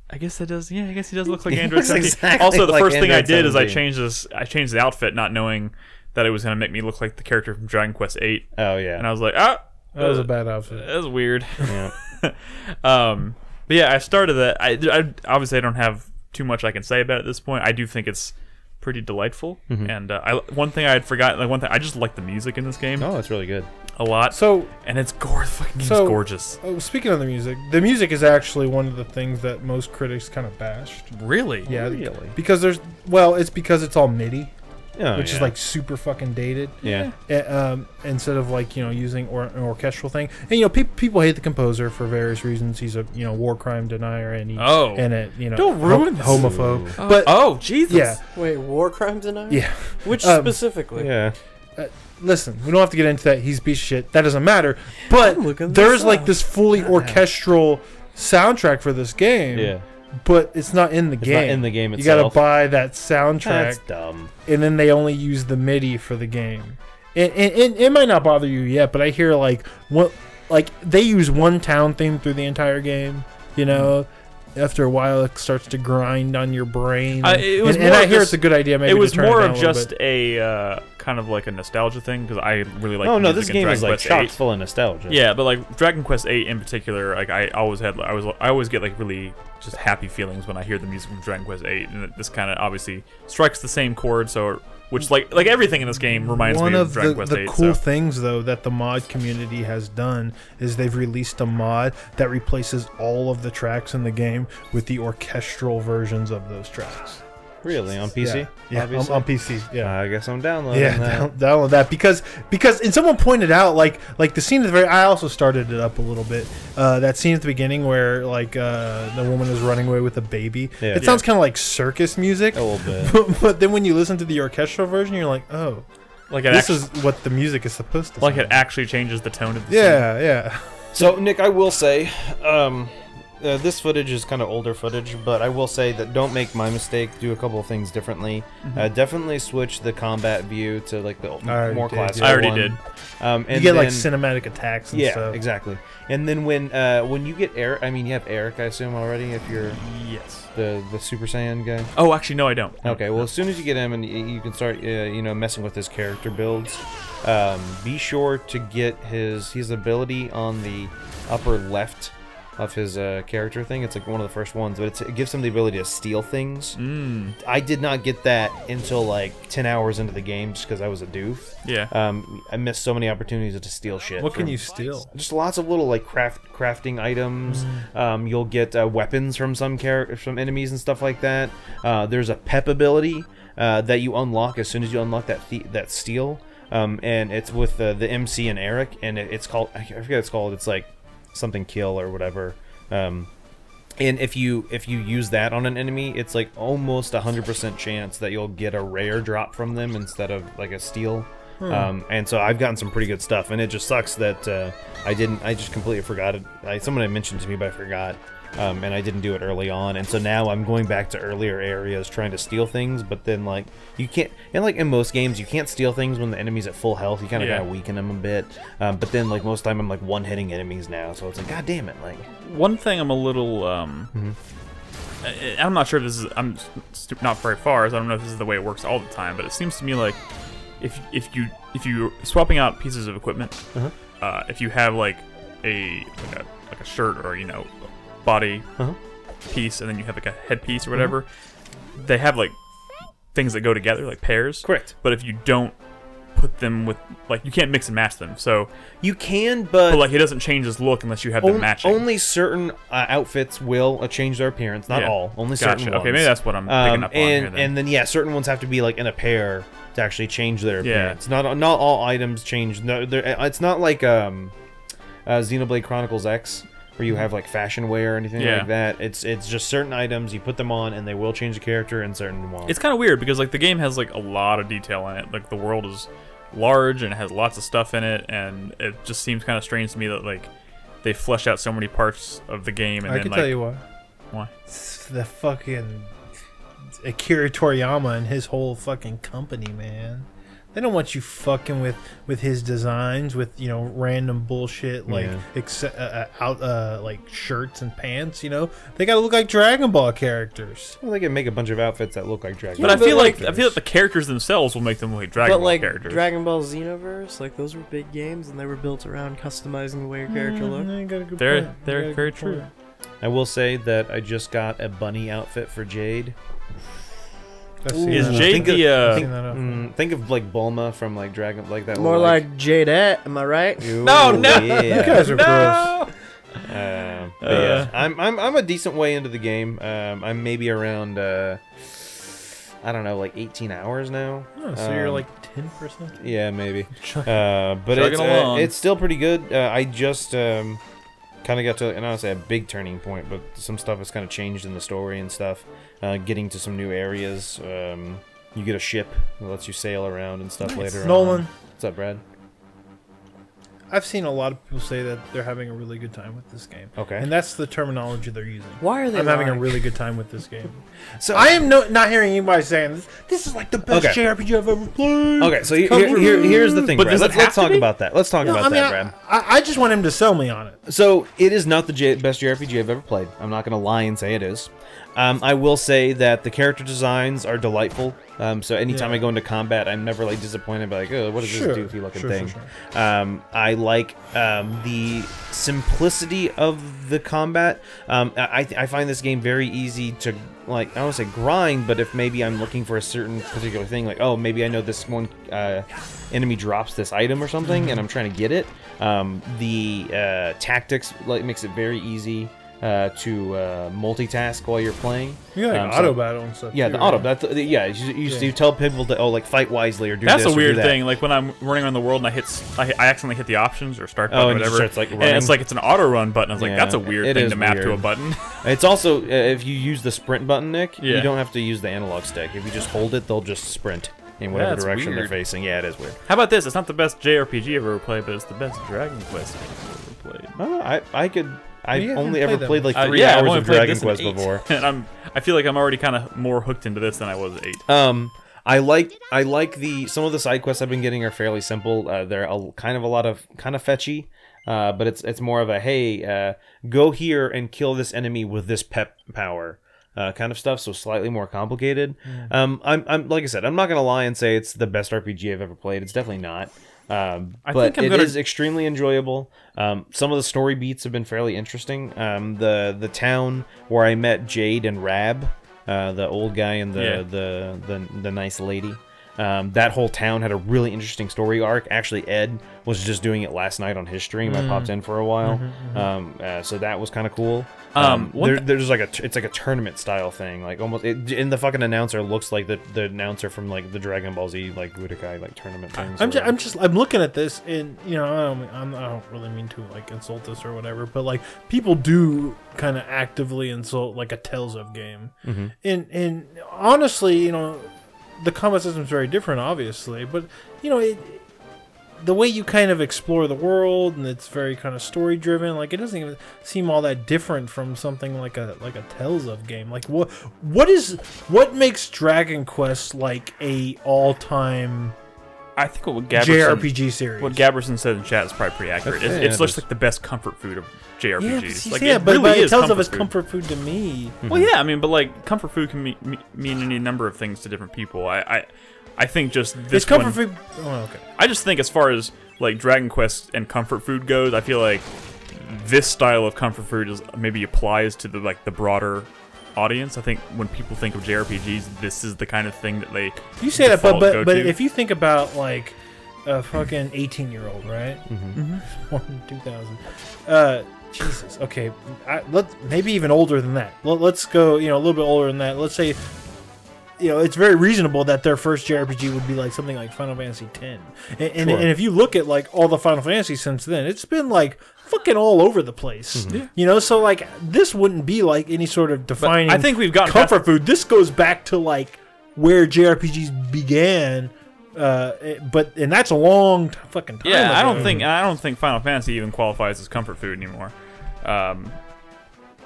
I guess that does. Yeah, I guess he does look like He Android looks 17. exactly Also, the like first thing I Android did is I 17. changed the outfit, not knowing that it was gonna make me look like the character from Dragon Quest 8. Oh yeah. And I was like, that was a bad outfit. That was weird. Yeah. But yeah, I started that. I obviously I don't have too much I can say about it at this point. I do think it's pretty delightful. And one thing I had forgotten, I just like the music in this game Oh, it's really good. a lot. So, And it's gorgeous. speaking of the music is actually one of the things that most critics kind of bashed. Really? Yeah, Really? because it's because it's all MIDI, Oh, which yeah. is like super fucking dated. Yeah. Instead of like using an orchestral thing, and people hate the composer for various reasons. He's a war crime denier, and Don't ruin this. homophobe. Oh. But Oh, Jesus. yeah, Wait, war crimes denied? yeah. Which specifically? Yeah. Listen, we don't have to get into that. He's a piece of shit. That doesn't matter. But I'm looking there's this like up. this fully orchestral soundtrack for this game. Yeah. But it's not in the It's game. not in the game You gotta itself. buy that soundtrack, That's dumb. and then they only use the MIDI for the game. And it might not bother you yet, but I hear like they use one town theme through the entire game. After a while, it starts to grind on your brain. It was and more I of hear just- it's a good idea. Maybe It was to turn more it down of a little just bit. a kind of like a nostalgia thing because I really like. Oh no, music this in game Dragon is like Quest chock 8. full of nostalgia. Yeah, but like Dragon Quest 8 in particular, like I always get like really just happy feelings when I hear the music from Dragon Quest 8, and this kind of obviously strikes the same chord. So, which like everything in this game reminds One me of of Dragon the Quest 8. cool So. things, though, that the mod community has done is they've released a mod that replaces all of the tracks in the game with the orchestral versions of those tracks. Really, on PC? Yeah, Obviously? on PC. Yeah. I guess I'm downloading Yeah, that. download that because and someone pointed out like the scene at the very. I also started it up a little bit. That scene at the beginning where the woman is running away with a baby. Yeah. It sounds kind of like circus music. A little bit. But then when you listen to the orchestral version, you're like, oh, Like it this actually, is what the music is supposed to. like sound it actually changes the tone of the Yeah, yeah. So, Nick, I will say, this footage is kind of older footage, but I will say that don't make my mistake. Do a couple of things differently. Definitely switch the combat view to like the already more did, classic yeah. I already one. did. And You get like then- cinematic attacks and yeah, stuff. exactly. And then when you get Eric, I mean, you have Eric, I assume already, if you're Yes. the Super Saiyan guy. Oh, actually, no, I don't. Okay, well, as soon as you get him and you can start, messing with his character builds, be sure to get his ability on the upper left of his character thing. It's like one of the first ones, but it gives him the ability to steal things. I did not get that until like 10 hours into the game just because I was a doof. Yeah. I missed so many opportunities to steal shit. What can from- you steal? Just lots of little like crafting items. You'll get weapons from some enemies and stuff like that. There's a pep ability that you unlock as soon as you unlock that steal, and it's with the MC and Eric, and it's called, I forget what it's called. It's like something kill or whatever. And if you use that on an enemy, it's like almost 100% chance that you'll get a rare drop from them instead of like a steal. And so I've gotten some pretty good stuff, and it just sucks that I just completely forgot it. Someone had mentioned to me, but I forgot. And I didn't do it early on, and so now I'm going back to earlier areas trying to steal things, but then like you can't, and like in most games you can't steal things when the enemy's at full health. You kind of weaken them a bit, but then like most time I'm like one-hitting enemies now, so it's like, god damn it, like One thing I'm a little I'm not sure if this is, I'm not very far, so I don't know if this is the way it works all the time, but it seems to me like if you swapping out pieces of equipment, if you have like a shirt or body piece, and then you have like a headpiece or whatever, they have like things that go together, like pairs. Correct. But if you don't put them with, like, you can't mix and match them. So, you can, but like, it doesn't change his look unless you have them matching. only certain outfits will change their appearance, not Yeah. all. Only Gotcha. certain ones. Okay, maybe that's what I'm picking up on here. Then. And then yeah, certain ones have to be like in a pair to actually change their Yeah. appearance. Not all items change. No, it's not like Xenoblade Chronicles X, where you have like fashion wear or anything Yeah. like that. It's just certain items, you put them on and they will change the character, and certain won't. It's kind of weird because like the game has like a lot of detail in it. Like the world is large and it has lots of stuff in it, and it just seems kind of strange to me that like they flesh out so many parts of the game. And I then, can like, tell you why. why. It's the fucking Akira Toriyama and his whole fucking company, man. They don't want you fucking with his designs with random bullshit like like shirts and pants. They gotta look like Dragon Ball characters. Well, they can make a bunch of outfits that look like Dragon But Ball. I feel like characters. the characters themselves will make them look like Dragon But Ball like characters. Dragon Ball Xenoverse, like those were big games and they were built around customizing the way your character looked. You got a good They're point. they're You got a very good true. point. I will say that I just got a bunny outfit for Jade. I've seen Is that. Jade Think the of, Seen that up. think of like Bulma from like Dragon, like that. More little, like Jadette, am I right? Ooh, No, no. yeah. You guys are gross. But yeah, I'm a decent way into the game. I'm maybe around I don't know, like 18 hours now. Oh, so you're like 10%? Yeah, maybe. But Chugging along. it's still pretty good. I just kind of got to, and I don't say a big turning point, but some stuff has kind of changed in the story and stuff. Getting to some new areas. You get a ship that lets you sail around and stuff later on. Nolan, What's up, Brad? I've seen a lot of people say that they're having a really good time with this game. Okay. And that's the terminology they're using. Why are they I'm having a lying? really good time with this game. So I am not hearing anybody saying, this is like the best Okay. JRPG I've ever played. Okay, so Comfort here's the thing, But Brad. does it Let's have to talk be? about that. Let's talk No, about I mean, that, Brad. I just want him to sell me on it. So it is not the best JRPG I've ever played. I'm not going to lie and say it is. I will say that the character designs are delightful. So anytime Yeah. I go into combat, I'm never like disappointed by like, oh, what is Sure. this doofy looking Sure, thing? sure, I like the simplicity of the combat. I find this game very easy to like. I don't want to say grind, but if maybe I'm looking for a certain particular thing, like oh maybe I know this one enemy drops this item or something, and I'm trying to get it. The tactics like makes it very easy to multitask while you're playing. You got like So- auto battle and stuff. Yeah, too, the auto. right? That's you tell people to like fight wisely or do That's this a or do weird that. thing. Like when I'm running around the world and I accidentally hit the options or start button Oh, or and it whatever, starts, like, and running? it's like it's an auto run button. I was like, Yeah, that's a weird it thing is to map to a weird. button. It's also if you use the sprint button, Nick, Yeah. you don't have to use the analog stick. If you just hold it, they'll just sprint in whatever That's direction they're weird. facing. Yeah, it is weird. How about this? It's not the best JRPG I've ever played, but it's the best Dragon Quest game I've ever played. I've You haven't only played ever them. played like 3 Yeah, I've hours only of played Dragon this in Quest 8. before. And I feel like I'm already kind of more hooked into this than I was 8. I like the some of the side quests I've been getting are fairly simple. They're kind of fetchy, but it's more of a hey, go here and kill this enemy with this pep power. Kind of stuff, so slightly more complicated. I'm like I said, I'm not gonna lie and say it's the best RPG I've ever played. It's definitely not. But think I'm it gonna- is extremely enjoyable. Some of the story beats have been fairly interesting. The town where I met Jade and Rab, the old guy and the nice lady. That whole town had a really interesting story arc. Actually, Ed was just doing it last night on his stream. I popped in for a while, so that was kind of cool. There's like it's like a tournament style thing, like almost. And the fucking announcer looks like the announcer from like the Dragon Ball Z like Budokai like tournament things. I'm looking at this, and you know, I don't really mean to like insult this or whatever, but like people do kind of actively insult like a Tales of game, and honestly, you know, the combat system is very different, obviously, but you know, the way you kind of explore the world, and it's very kind of story driven. Like it doesn't even seem all that different from something like a Tales of game. Like what makes Dragon Quest like a all time I think what Gaberson, JRPG series? what Gaberson said in chat is probably pretty accurate. Yeah, It's it just is. like the best comfort food of Yeah, JRPGs. but, Like, yeah, it but really is Tales of is food. comfort food to me. Well, yeah, I mean, but like comfort food can mean any number of things to different people. I think just this It's comfort one, food. Oh, okay. I just think as far as like Dragon Quest and comfort food goes, I feel like this style of comfort food is maybe applies to the broader audience. I think when people think of JRPGs, this is the kind of thing that they You say that, default but go-to. if you think about like a fucking 18-year-old, right? Born in 2000. Jesus. Okay. Maybe even older than that. Let's go. You know, a little bit older than that. Let's say. You know, it's very reasonable that their first JRPG would be like something like Final Fantasy X. And if you look at like all the Final Fantasy since then, it's been like fucking all over the place. You know, so like this wouldn't be like any sort of defining. I think we've gotten comfort food. This goes back to like where JRPGs began. And that's a long fucking time. Yeah, ago. I don't think Final Fantasy even qualifies as comfort food anymore.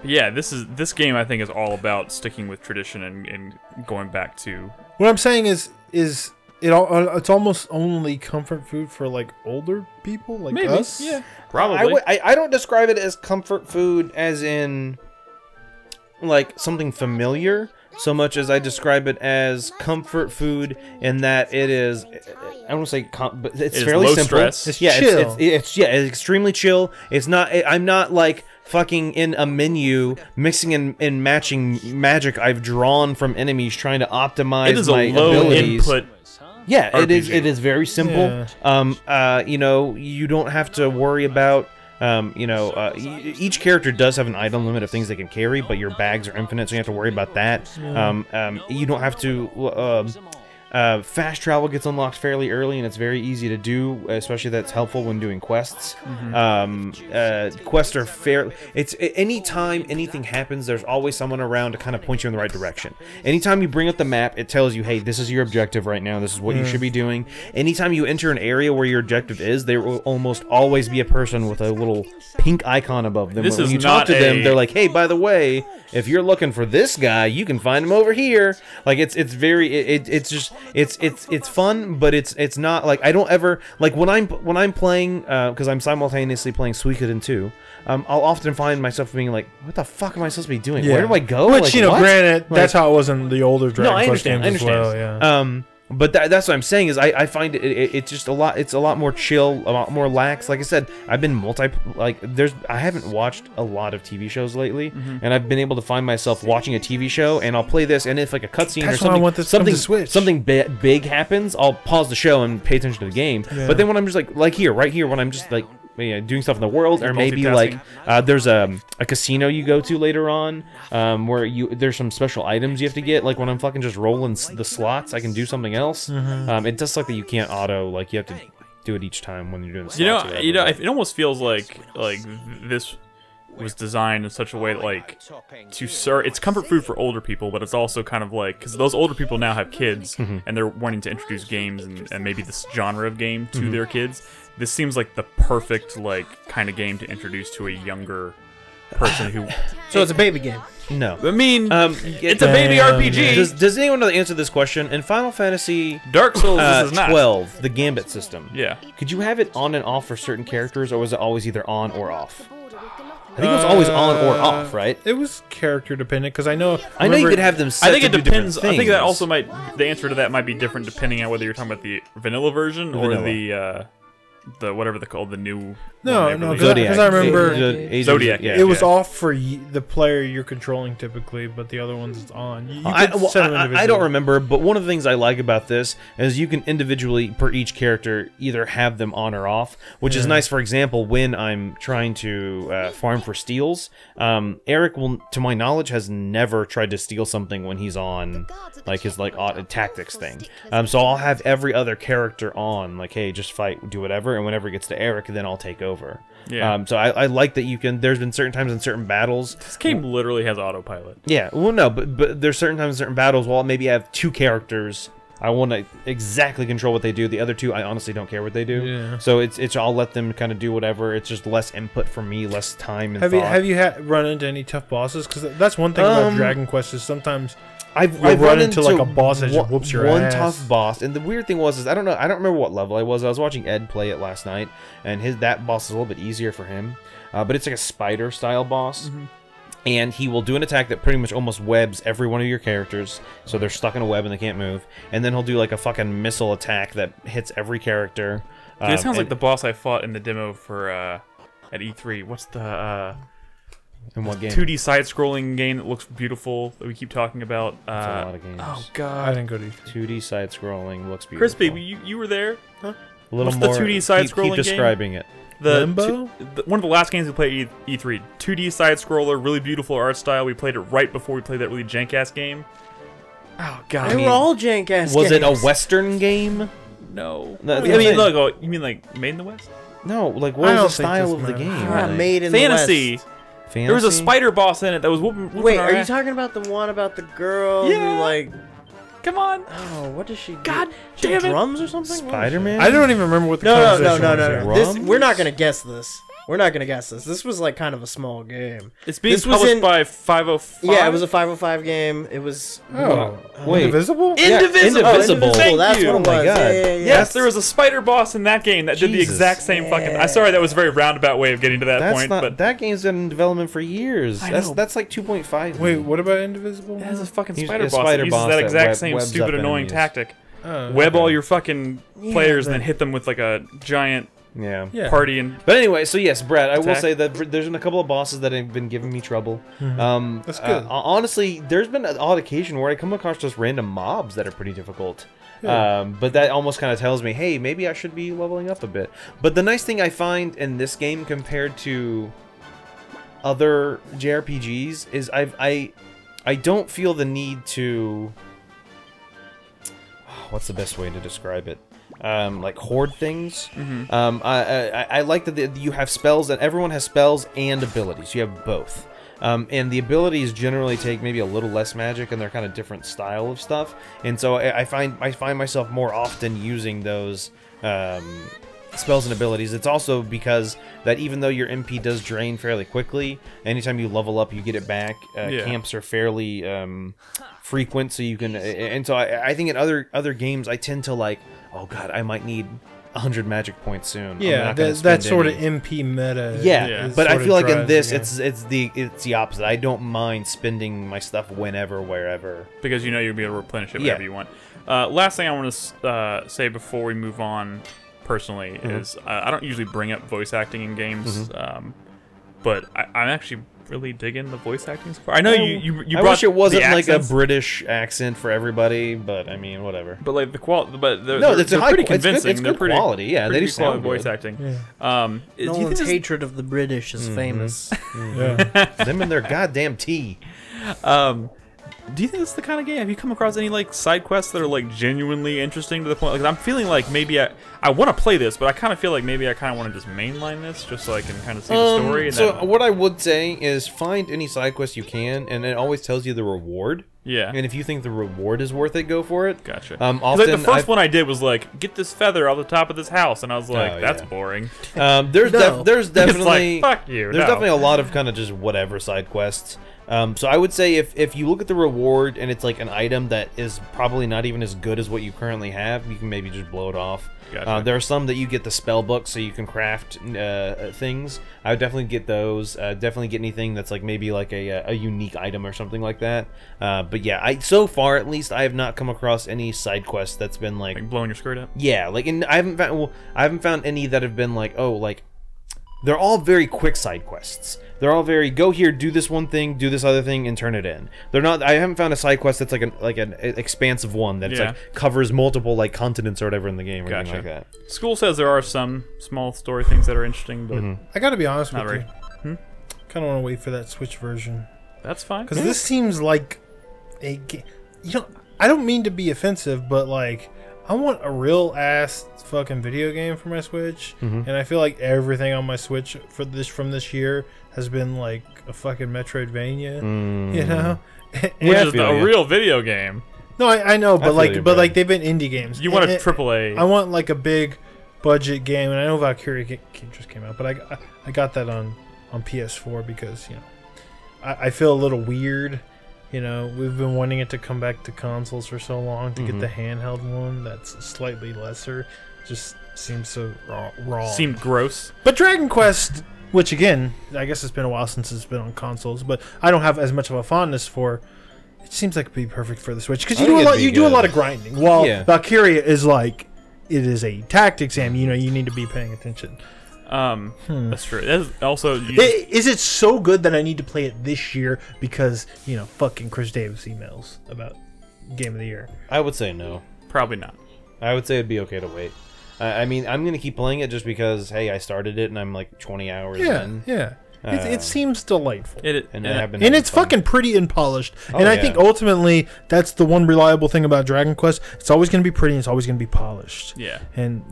Yeah, this game I think is all about sticking with tradition and going back to. What I'm saying is it's almost only comfort food for like older people like Maybe, us. yeah, probably. I don't describe it as comfort food as in like something familiar so much as I describe it as comfort food in that it is, I don't want to say but it's It is fairly low simple. stress. It's Yeah, chill. it's extremely chill. It's not. I'm not like fucking in a menu, mixing and matching magic I've drawn from enemies, trying to optimize It is my a low abilities. input. Yeah, it is. RPG. It is very simple. You know, you don't have to worry about. Each character does have an item limit of things they can carry, but your bags are infinite, so you have to worry about that. You don't have to. Fast travel gets unlocked fairly early, and it's very easy to do, especially that's helpful when doing quests. Quests are fair. It's anytime anything happens, there's always someone around to kind of point you in the right direction. Anytime you bring up the map, it tells you, hey, this is your objective right now. This is what you should be doing. Anytime you enter an area where your objective is, there will almost always be a person with a little pink icon above them. This When is you talk not to them, a- they're like, hey, by the way, if you're looking for this guy, you can find him over here. Like it's very it's just it's fun, but it's not like I don't ever like when I'm playing because I'm simultaneously playing Suikoden 2. I'll often find myself being like, what the fuck am I supposed to be doing? Yeah. Where do I go? Which, Like, you know, what? granted, Like- that's how it was in the older Dragon I Quest understand. games I understand. as well. Yeah. But that's what I'm saying is I find it's just a lot. It's a lot more chill, a lot more lax. Like I said, I've been I haven't watched a lot of TV shows lately, and I've been able to find myself watching a TV show, and I'll play this, and if like a cutscene or That's why I something, want this to come to Switch. something big happens, I'll pause the show and pay attention to the game. Yeah. But then when I'm just like here, right here, when I'm just like doing stuff in the world, or maybe multitasking. like there's a casino you go to later on where there's some special items you have to get. Like when I'm fucking just rolling the slots, I can do something else. It does like that you can't auto, like you have to do it each time when you're doing the slots. or whatever. It almost feels like this was designed in such a way that like to serve. It's comfort food for older people, but it's also kind of like because those older people now have kids and they're wanting to introduce games and maybe this genre of game to their kids. This seems like the perfect like kind of game to introduce to a younger person who. So it's a baby game. No. I mean, it's a baby Damn, RPG. Does anyone know the answer to this question? In Final Fantasy Dark Souls, this is not. 12, the Gambit system. Yeah. Could you have it on and off for certain characters, or was it always either on or off? I think it was always on or off, right? It was character dependent because I know you could have them set I think it to do different depends. I think that things. also might. The answer to that might be different depending on whether you're talking about the vanilla version or the whatever they call the new. No, one they no, released. Zodiac. because I remember Zodiac, Yeah. it was yeah. off for the player you're controlling typically, but the other ones it's on. You I could set them don't individually. remember, but one of the things I like about this is you can individually, per each character, either have them on or off, which is nice. For example, when I'm trying to farm for steals, Eric will, to my knowledge, has never tried to steal something when he's on like his tactics thing. So I'll have every other character on, like, hey, just fight, do whatever, and whenever it gets to Eric, then I'll take over. Yeah. So I like that you can. There's been certain times in certain battles. This game literally has autopilot. Yeah, well, no, but there's certain times in certain battles. Well, maybe I have two characters. I want to exactly control what they do. The other two, I honestly don't care what they do. Yeah. So it's I'll let them kind of do whatever. It's just less input for me, less time and Have thought. you run into any tough bosses? Because that's one thing about Dragon Quest is sometimes I've run run into, like, a boss that just one- whoops your one ass. tough boss, and the weird thing was I don't remember what level I was. I was watching Ed play it last night, and that boss is a little bit easier for him, but it's like a spider style boss. And he will do an attack that pretty much almost webs every one of your characters, so they're stuck in a web and they can't move. And then he'll do like a fucking missile attack that hits every character. Dude, it sounds like the boss I fought in the demo for at E3. What's the in what game? 2D side-scrolling game that looks beautiful that we keep talking about? That's a lot of games. Oh I god, didn't go to. 2D side scrolling looks beautiful. Crispy, you were there. A little what's the more. 2D keep side-scrolling game? describing it. Limbo? One of the last games we played at E3. 2D side-scroller, really beautiful art style. We played it right before we played that really jank-ass game. Oh god, They were all jank ass. Was it a Western game? no. No, I that's the mean, thing. look, oh, you mean like Made in the West? No, like I what don't is the think style this of the matters. game? Yeah, really? made in Fantasy. the West. Fantasy? There was a spider boss in it that was whooping Wait, our are you ass. talking about the one about the girl Yeah. who like? Come on. Oh, what does she do? God She damn it. drums or something? What was Spider-Man? I don't even remember what the No, conversation was no. here. This, Drums? we're not gonna guess this. We're not gonna guess this. This was like kind of a small game. It's being This was published in- by 505. Yeah, it was a 505 game. It was. Oh, Wait. Indivisible? Yeah, Indivisible. Indivisible. Thank That's you. what it was. Oh my God. Yeah. Yes, there was a spider boss in that game that did the Jesus. exact same fucking. I'm sorry, that was a very roundabout way of getting to that That's point, not. but That game's been in development for years. I That's know. that's like 2.5. Wait, what about Indivisible? it has a fucking He's spider a boss spider that uses boss that that exact same webs stupid up annoying enemies. tactic. Oh, Web okay. all your fucking players and but- then hit them with like a giant Yeah. Yeah. party and But anyway, so yes, Brad, I will Attack. say that there's been a couple of bosses that have been giving me trouble. That's good. Honestly, there's been an odd occasion where I come across just random mobs that are pretty difficult. But that almost kind of tells me, hey, maybe I should be leveling up a bit. But the nice thing I find in this game compared to other JRPGs is I don't feel the need to... What's the best way to describe it? Like hoard things. I like that you have spells, and everyone has spells and abilities. You have both. And the abilities generally take maybe a little less magic, and they're kind of different style of stuff. And so I find myself more often using those spells and abilities. It's also because that even though your MP does drain fairly quickly, anytime you level up, you get it back. Camps are fairly frequent, so you can. And so I think in other games, I tend to like, oh god, I might need 100 magic points soon. Yeah, that sort of MP meta. Yeah, but I sort of feel like in drives this, the game. it's the opposite. I don't mind spending my stuff whenever, wherever. because you know you'll be able to replenish it Yeah. whenever you want. Last thing I want to say before we move on, personally, is I don't usually bring up voice acting in games, but I'm actually really digging the voice acting so far. I know you I brought wish it wasn't the like a accents, British accent for everybody, but I mean, whatever. but like the quality, but they're, No, they're, it's they're high, pretty it's good, convincing. it's They're good pretty quality. Yeah, they pretty do sound quality voice good. acting. Yeah. Do you think Nolan's this is- hatred of the British is famous. Them and their goddamn tea. Do you think this is the kind of game? Have you come across any like side quests that are like genuinely interesting to the point? Like I'm feeling like maybe I want to play this, but I kind of feel like maybe I kind of want to just mainline this, just so I can kind of see the story. And So then, what I would say is find any side quest you can, and it always tells you the reward. yeah, And if you think the reward is worth it, go for it. gotcha. 'Cause, Often like, the 1st one I did was like get this feather off the top of this house, and I was like, Oh, that's yeah. boring. There's No. there's definitely it's like fuck you. There's no. definitely a lot of kind of just whatever side quests. So I would say if you look at the reward and it's like an item that is probably not even as good as what you currently have, you can maybe just blow it off. Gotcha. There are some that you get the spell book so you can craft things. I would definitely get those. Definitely get anything that's like maybe like a unique item or something like that. But yeah, so far at least I have not come across any side quest that's been like blowing your skirt up. yeah, like I haven't found any that have been like, oh, like they're all very quick side quests. They're all very go here, do this one thing, do this other thing, and turn it in. They're not. I haven't found a side quest that's like an expansive one that's Yeah. like covers multiple like continents or whatever in the game or anything Gotcha. like that. School says there are some small story things that are interesting, but I gotta be honest with not you. very. Kind of want to wait for that Switch version That's fine. because this seems like a game. You know, I don't mean to be offensive, but like I want a real ass fucking video game for my Switch, and I feel like everything on my Switch from this year has been like a fucking Metroidvania. You know, Which Yeah, I is feel a ya. real video game. No, I know, but feel like, you, but bro. like they've been indie games. You want a And- AAA. I want like a big budget game, and I know Valkyria just came out, but I got that on PS4 because I feel a little weird. You know, we've been wanting it to come back to consoles for so long to get the handheld one that's slightly lesser. Just seems so wrong. Seemed gross. But Dragon Quest, which again, I guess it's been a while since it's been on consoles, but I don't have as much of a fondness for. It seems like it'd be perfect for the Switch because I you do think a it'd lot. be You do a good. lot of grinding. While Yeah. Valkyria is like, it is a tactics game. You know, you need to be paying attention. That's true. That's also, Is it so good that I need to play it this year because fucking Chris Davis emails about Game of the Year? I would say no. probably not. I would say it'd be okay to wait. I mean, I'm gonna keep playing it just because hey, I started it and I'm like 20 hours Yeah, in. yeah. It seems delightful. And I have been And having it's fun. fucking pretty and polished. Oh, and I yeah. think ultimately that's the one reliable thing about Dragon Quest. It's always going to be pretty and it's always going to be polished. Yeah. And,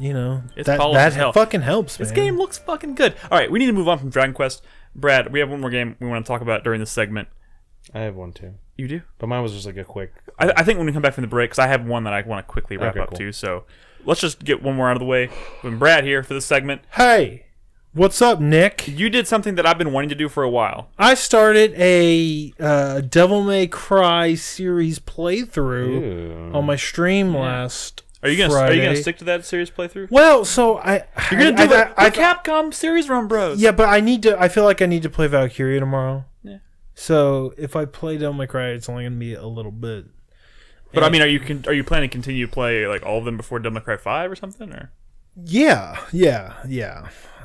It's that, polished as hell. fucking helps, man. This game looks fucking good. All right, we need to move on from Dragon Quest. Brad, we have one more game we want to talk about during this segment. I have one too, You do? but mine was just like a quick. I think when we come back from the break, because I have one that I want to quickly wrap Okay, up cool. to. So let's just get one more out of the way. When Brad here for this segment, Hey, what's up, Nick? you did something that I've been wanting to do for a while. I started a Devil May Cry series playthrough Ooh. on my stream last Are you gonna Friday. stick to that series playthrough? Well, so You're gonna do the I Capcom series run, bros. Yeah, but I feel like I need to play Valkyria tomorrow. Yeah. So if I play Devil May Cry, it's only gonna be a little bit. But I mean, are you planning to continue to play like all of them before Devil May Cry 5 or something? Or Yeah.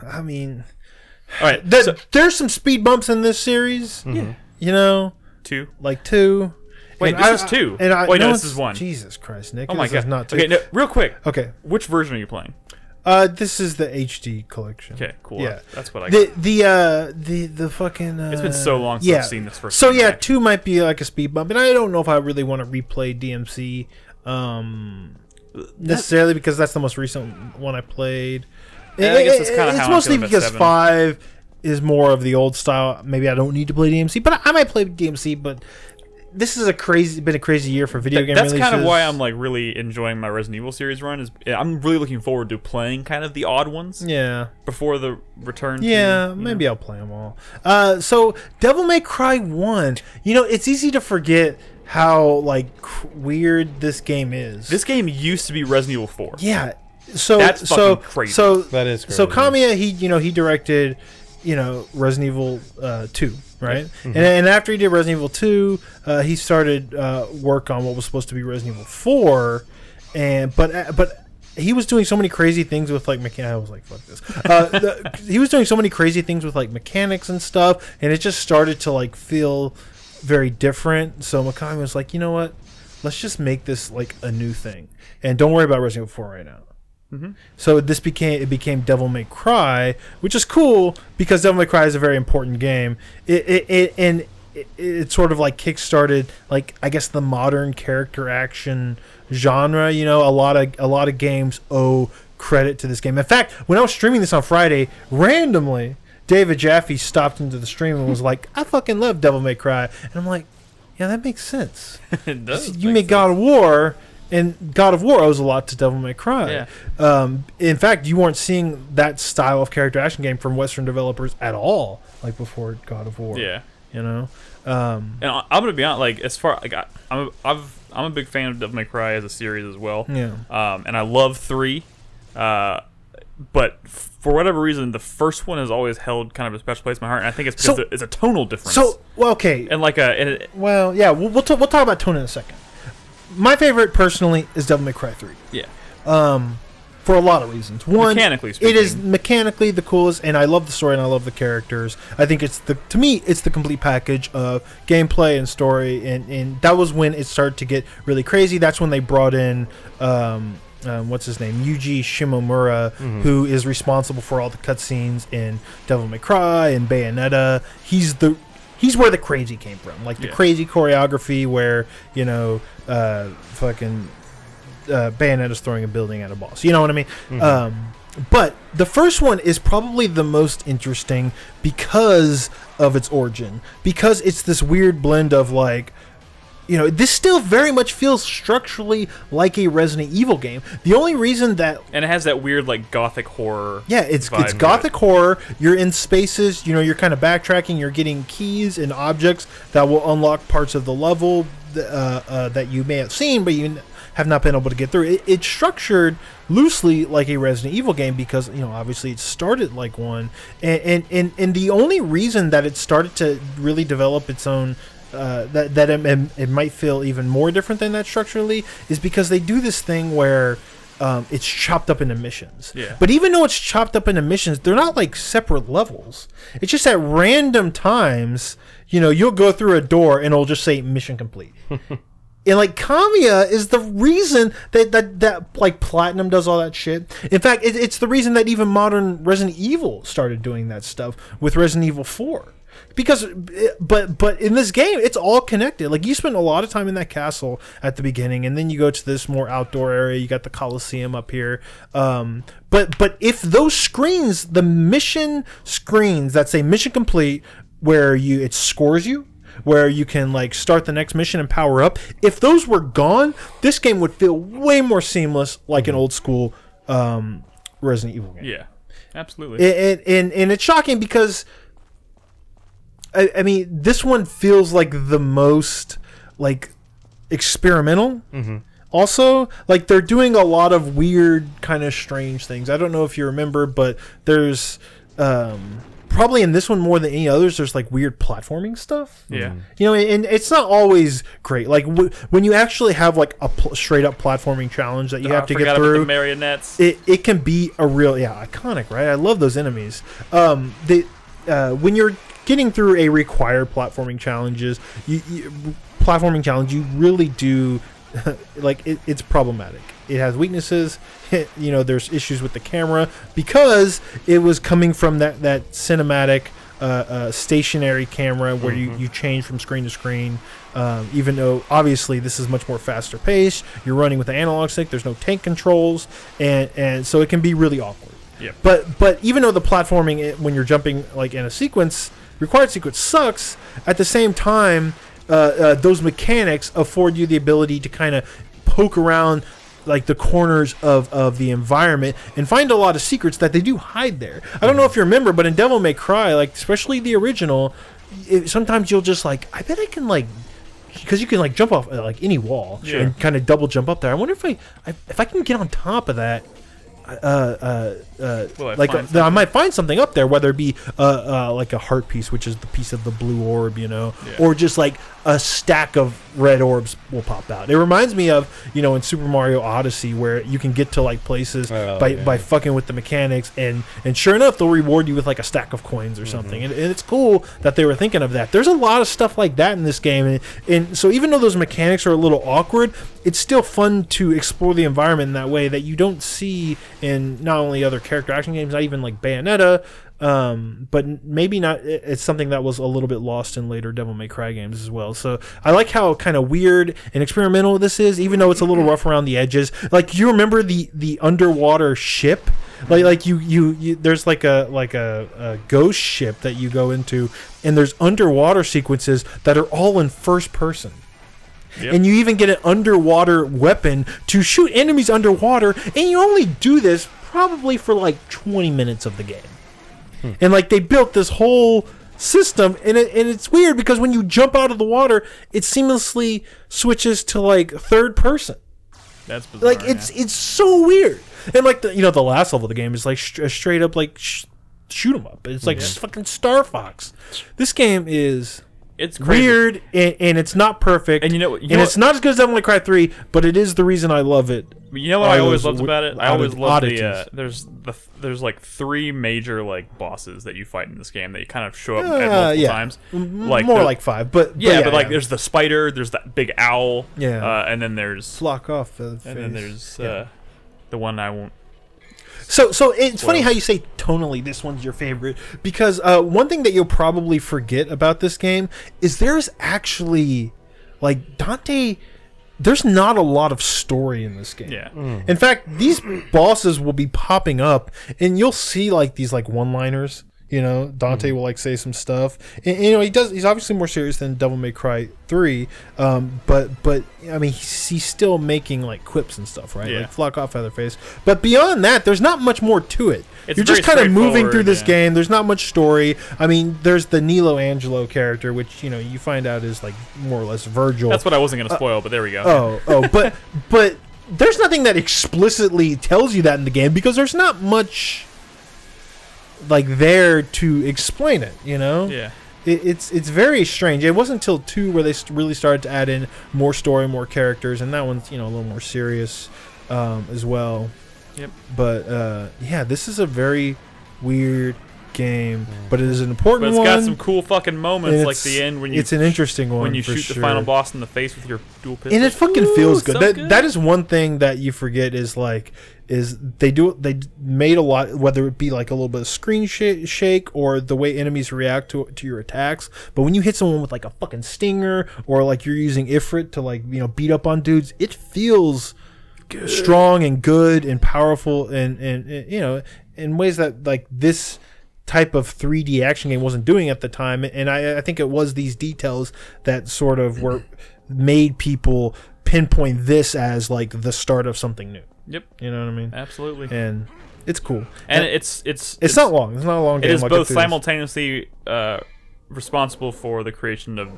I mean, All right, there's some speed bumps in this series. yeah, You know, 2. like 2. Wait, And this is 2. And I, Wait, no, no, this is 1. Jesus Christ, Nick. Oh my this god. is not 2. Okay, no, real quick. Okay. Which version are you playing? This is the HD collection. Okay, cool. Yeah. That's what I got. The fucking. It's been so long since I've seen this first. So game yeah, back. 2 might be like a speed bump, and I don't know if I really want to replay DMC necessarily because that's the most recent one I played. Yeah, I guess that's kinda how it's I mostly feel about because 7. 5 is more of the old style. Maybe I don't need to play DMC, but I might play DMC. But this is been a crazy year for video game That's releases. kind of why I'm like really enjoying my Resident Evil series run. Is I'm really looking forward to playing kind of the odd ones Yeah. before the return. Yeah, to, maybe I'll play them all. So Devil May Cry 1. You know, it's easy to forget how like weird this game is. This game used to be Resident Evil 4. Yeah. So That's fucking crazy. So That is crazy. So Kamiya, he directed, Resident Evil 2, right? And after he did Resident Evil 2, he started work on what was supposed to be Resident Evil 4, but he was doing so many crazy things with like I was like, fuck this. He was doing so many crazy things with like mechanics and stuff, and it just started to like feel very different. So Mikami was like, you know what? Let's just make this like a new thing, and don't worry about Resident Evil 4 right now. So it became Devil May Cry, which is cool because Devil May Cry is a very important game. It sort of like kickstarted like I guess the modern character action genre. You know, a lot of games owe credit to this game. In fact, when I was streaming this on Friday, randomly David Jaffe stopped into the stream and was like, "I fucking love Devil May Cry," and I'm like, "Yeah, that makes sense." It does You make make sense. God of War. And God of War owes a lot to Devil May Cry. Yeah. In fact, you weren't seeing that style of character action game from Western developers at all, like before God of War. Yeah. You know. And I'm gonna be honest, like as far like I'm a big fan of Devil May Cry as a series as well. Yeah. And I love 3, but for whatever reason, the first one has always held kind of a special place in my heart. And I think it's because it's a tonal difference. So well, okay. and like Well, yeah, we'll talk about tone in a second. My favorite, personally, is Devil May Cry 3. yeah, For a lot of reasons. One, Mechanically it is speaking. mechanically the coolest, and I love the story and I love the characters. I think to me, it's the complete package of gameplay and story, and that was when it started to get really crazy. That's when they brought in, what's his name? Yuji Shimomura, who is responsible for all the cutscenes in Devil May Cry and Bayonetta. He's where the crazy came from, like the crazy choreography where Bayonetta's throwing a building at a boss. You know what I mean? But the first one is probably the most interesting because of its origin, because it's this weird blend of like. This still very much feels structurally like a Resident Evil game. The only reason that and it has that weird like gothic horror. yeah, it's vibe to gothic it. horror. You're in spaces. You're kind of backtracking. You're getting keys and objects that will unlock parts of the level that you may have seen, but you have not been able to get through. It's structured loosely like a Resident Evil game because obviously it started like one, and the only reason that it started to really develop its own. It might feel even more different than that structurally is because they do this thing where it's chopped up into missions. Yeah. But even though it's chopped up into missions, they're not like separate levels. It's just at random times, you'll go through a door and it'll just say mission complete. And like Kamiya is the reason that like Platinum does all that shit. In fact, it's the reason that even modern Resident Evil started doing that stuff with Resident Evil 4. Because, but in this game, it's all connected. Like you spend a lot of time in that castle at the beginning, and then you go to this more outdoor area. You got the Coliseum up here. But if those screens, the mission screens that say mission complete, where it scores you, where you can like start the next mission and power up. If those were gone, this game would feel way more seamless, like an old school Resident Evil game. Yeah, absolutely. And it's shocking because. I mean, this one feels like the most like experimental. Also, like they're doing a lot of weird, kind of strange things. I don't know if you remember, but there's probably in this one more than any others, there's like weird platforming stuff. Yeah. You know, and it's not always great. Like when you actually have like a straight up platforming challenge that you have to get About through, the marionettes. it can be a real iconic, right? I love those enemies. When you're getting through a required platforming challenges, you really do like it's problematic. It has weaknesses. You know, there's issues with the camera because it was coming from that cinematic stationary camera where you change from screen to screen. Even though obviously this is much more faster paced, you're running with the analog stick. There's no tank controls, and so it can be really awkward. Yep. But even though the platforming when you're jumping like in a required sequence sucks, at the same time those mechanics afford you the ability to kind of poke around like the corners of the environment and find a lot of secrets that they do hide there. I don't know if you remember, but in Devil May Cry, like especially the original, sometimes you'll just like, I bet I can like, because you can like jump off like any wall and kind of double jump up there. I wonder if I can get on top of that. I might find something up there, whether it be like a heart piece, which is the piece of the blue orb, you know, or just like a stack of red orbs will pop out. It reminds me of, you know, in Super Mario Odyssey where you can get to like places by fucking with the mechanics, and sure enough they'll reward you with like a stack of coins or something, and it's cool that they were thinking of that. There's a lot of stuff like that in this game, and so even though those mechanics are a little awkward, it's still fun to explore the environment in that way that you don't see in not only other character action games, not even like Bayonetta, but maybe not. It's something that was a little bit lost in later Devil May Cry games as well. So I like how kind of weird and experimental this is, even though it's a little rough around the edges. Like, you remember the underwater ship? Like you there's like a ghost ship that you go into, and there's underwater sequences that are all in first person. Yep. And you even get an underwater weapon to shoot enemies underwater, and you only do this probably for like 20 minutes of the game. And like they built this whole system, and it's weird because when you jump out of the water, it seamlessly switches to like third person. That's bizarre. Like it's so weird. And like the last level of the game is like straight up like shoot 'em up. It's like fucking Star Fox. This game is. It's crazy. Weird, and it's not perfect, and it's not as good as Devil May Cry 3, but it is the reason I love it. You know what I always loved about it? I always loved oddities. there's like 3 major like bosses that you fight in this game that you kind of show up at multiple times. Like more like 5, but like there's the spider, there's that big owl, and then there's flock off, and then there's the one I won't. So it's funny how you say tonally this one's your favorite, because one thing that you'll probably forget about this game is there's actually, like, Dante, there's not a lot of story in this game. Yeah. In fact, these bosses will be popping up, and you'll see like these like one-liners. You know, Dante will like say some stuff, and you know he's obviously more serious than Devil May Cry 3, but I mean he's still making like quips and stuff, right? Like flock off Featherface. But beyond that, there's not much more to it. You're just kind of moving through this game. There's not much story. I mean, there's the Nilo Angelo character, which you know you find out is like more or less Virgil. That's what I wasn't going to spoil, but there we go. But there's nothing that explicitly tells you that in the game because there's not much like there to explain it, you know. It's very strange. It wasn't until 2 where they really started to add in more story, more characters, and that one's, you know, a little more serious as well. But this is a very weird game, but it is an important one. But it's got some cool fucking moments, like the end when you. It's an interesting one when you shoot the final boss in the face with your dual pistol, and it fucking feels good. So good. That is one thing that you forget is they made a lot, whether it be like a little bit of screen shake or the way enemies react to your attacks. But when you hit someone with like a fucking stinger, or like you're using Ifrit to like, you know, beat up on dudes, it feels good. Strong and good and powerful, and you know, in ways that like this type of 3D action game wasn't doing at the time. And I think it was these details that sort of made people pinpoint this as like the start of something new. Yep. You know what I mean? Absolutely. And it's cool. And it's not long. It's not a long game. It is both simultaneously responsible for the creation of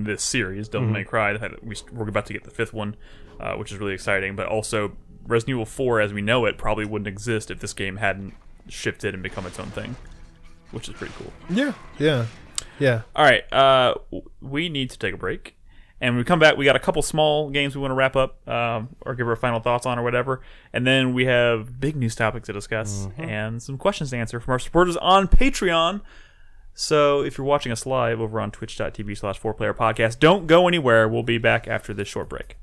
this series, Devil May Cry. We're about to get the 5th one, which is really exciting. But also, Resident Evil 4, as we know it, probably wouldn't exist if this game hadn't shifted and become its own thing. which is pretty cool. Yeah. All right, we need to take a break. And when we come back, we got a couple small games we want to wrap up or give our final thoughts on or whatever. And then we have big news topics to discuss and some questions to answer from our supporters on Patreon. So if you're watching us live over on twitch.tv/4Player Podcast, don't go anywhere. We'll be back after this short break.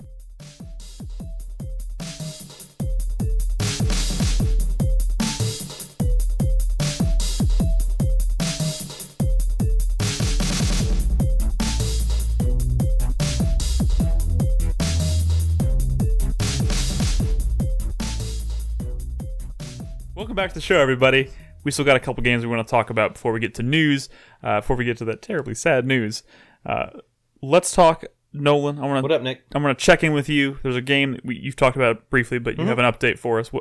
Welcome back to the show, everybody. We still got a couple games we want to talk about before we get to news. Before we get to that terribly sad news, let's talk Nolan. What up, Nick? I'm gonna check in with you. There's a game that you've talked about briefly, but you have an update for us.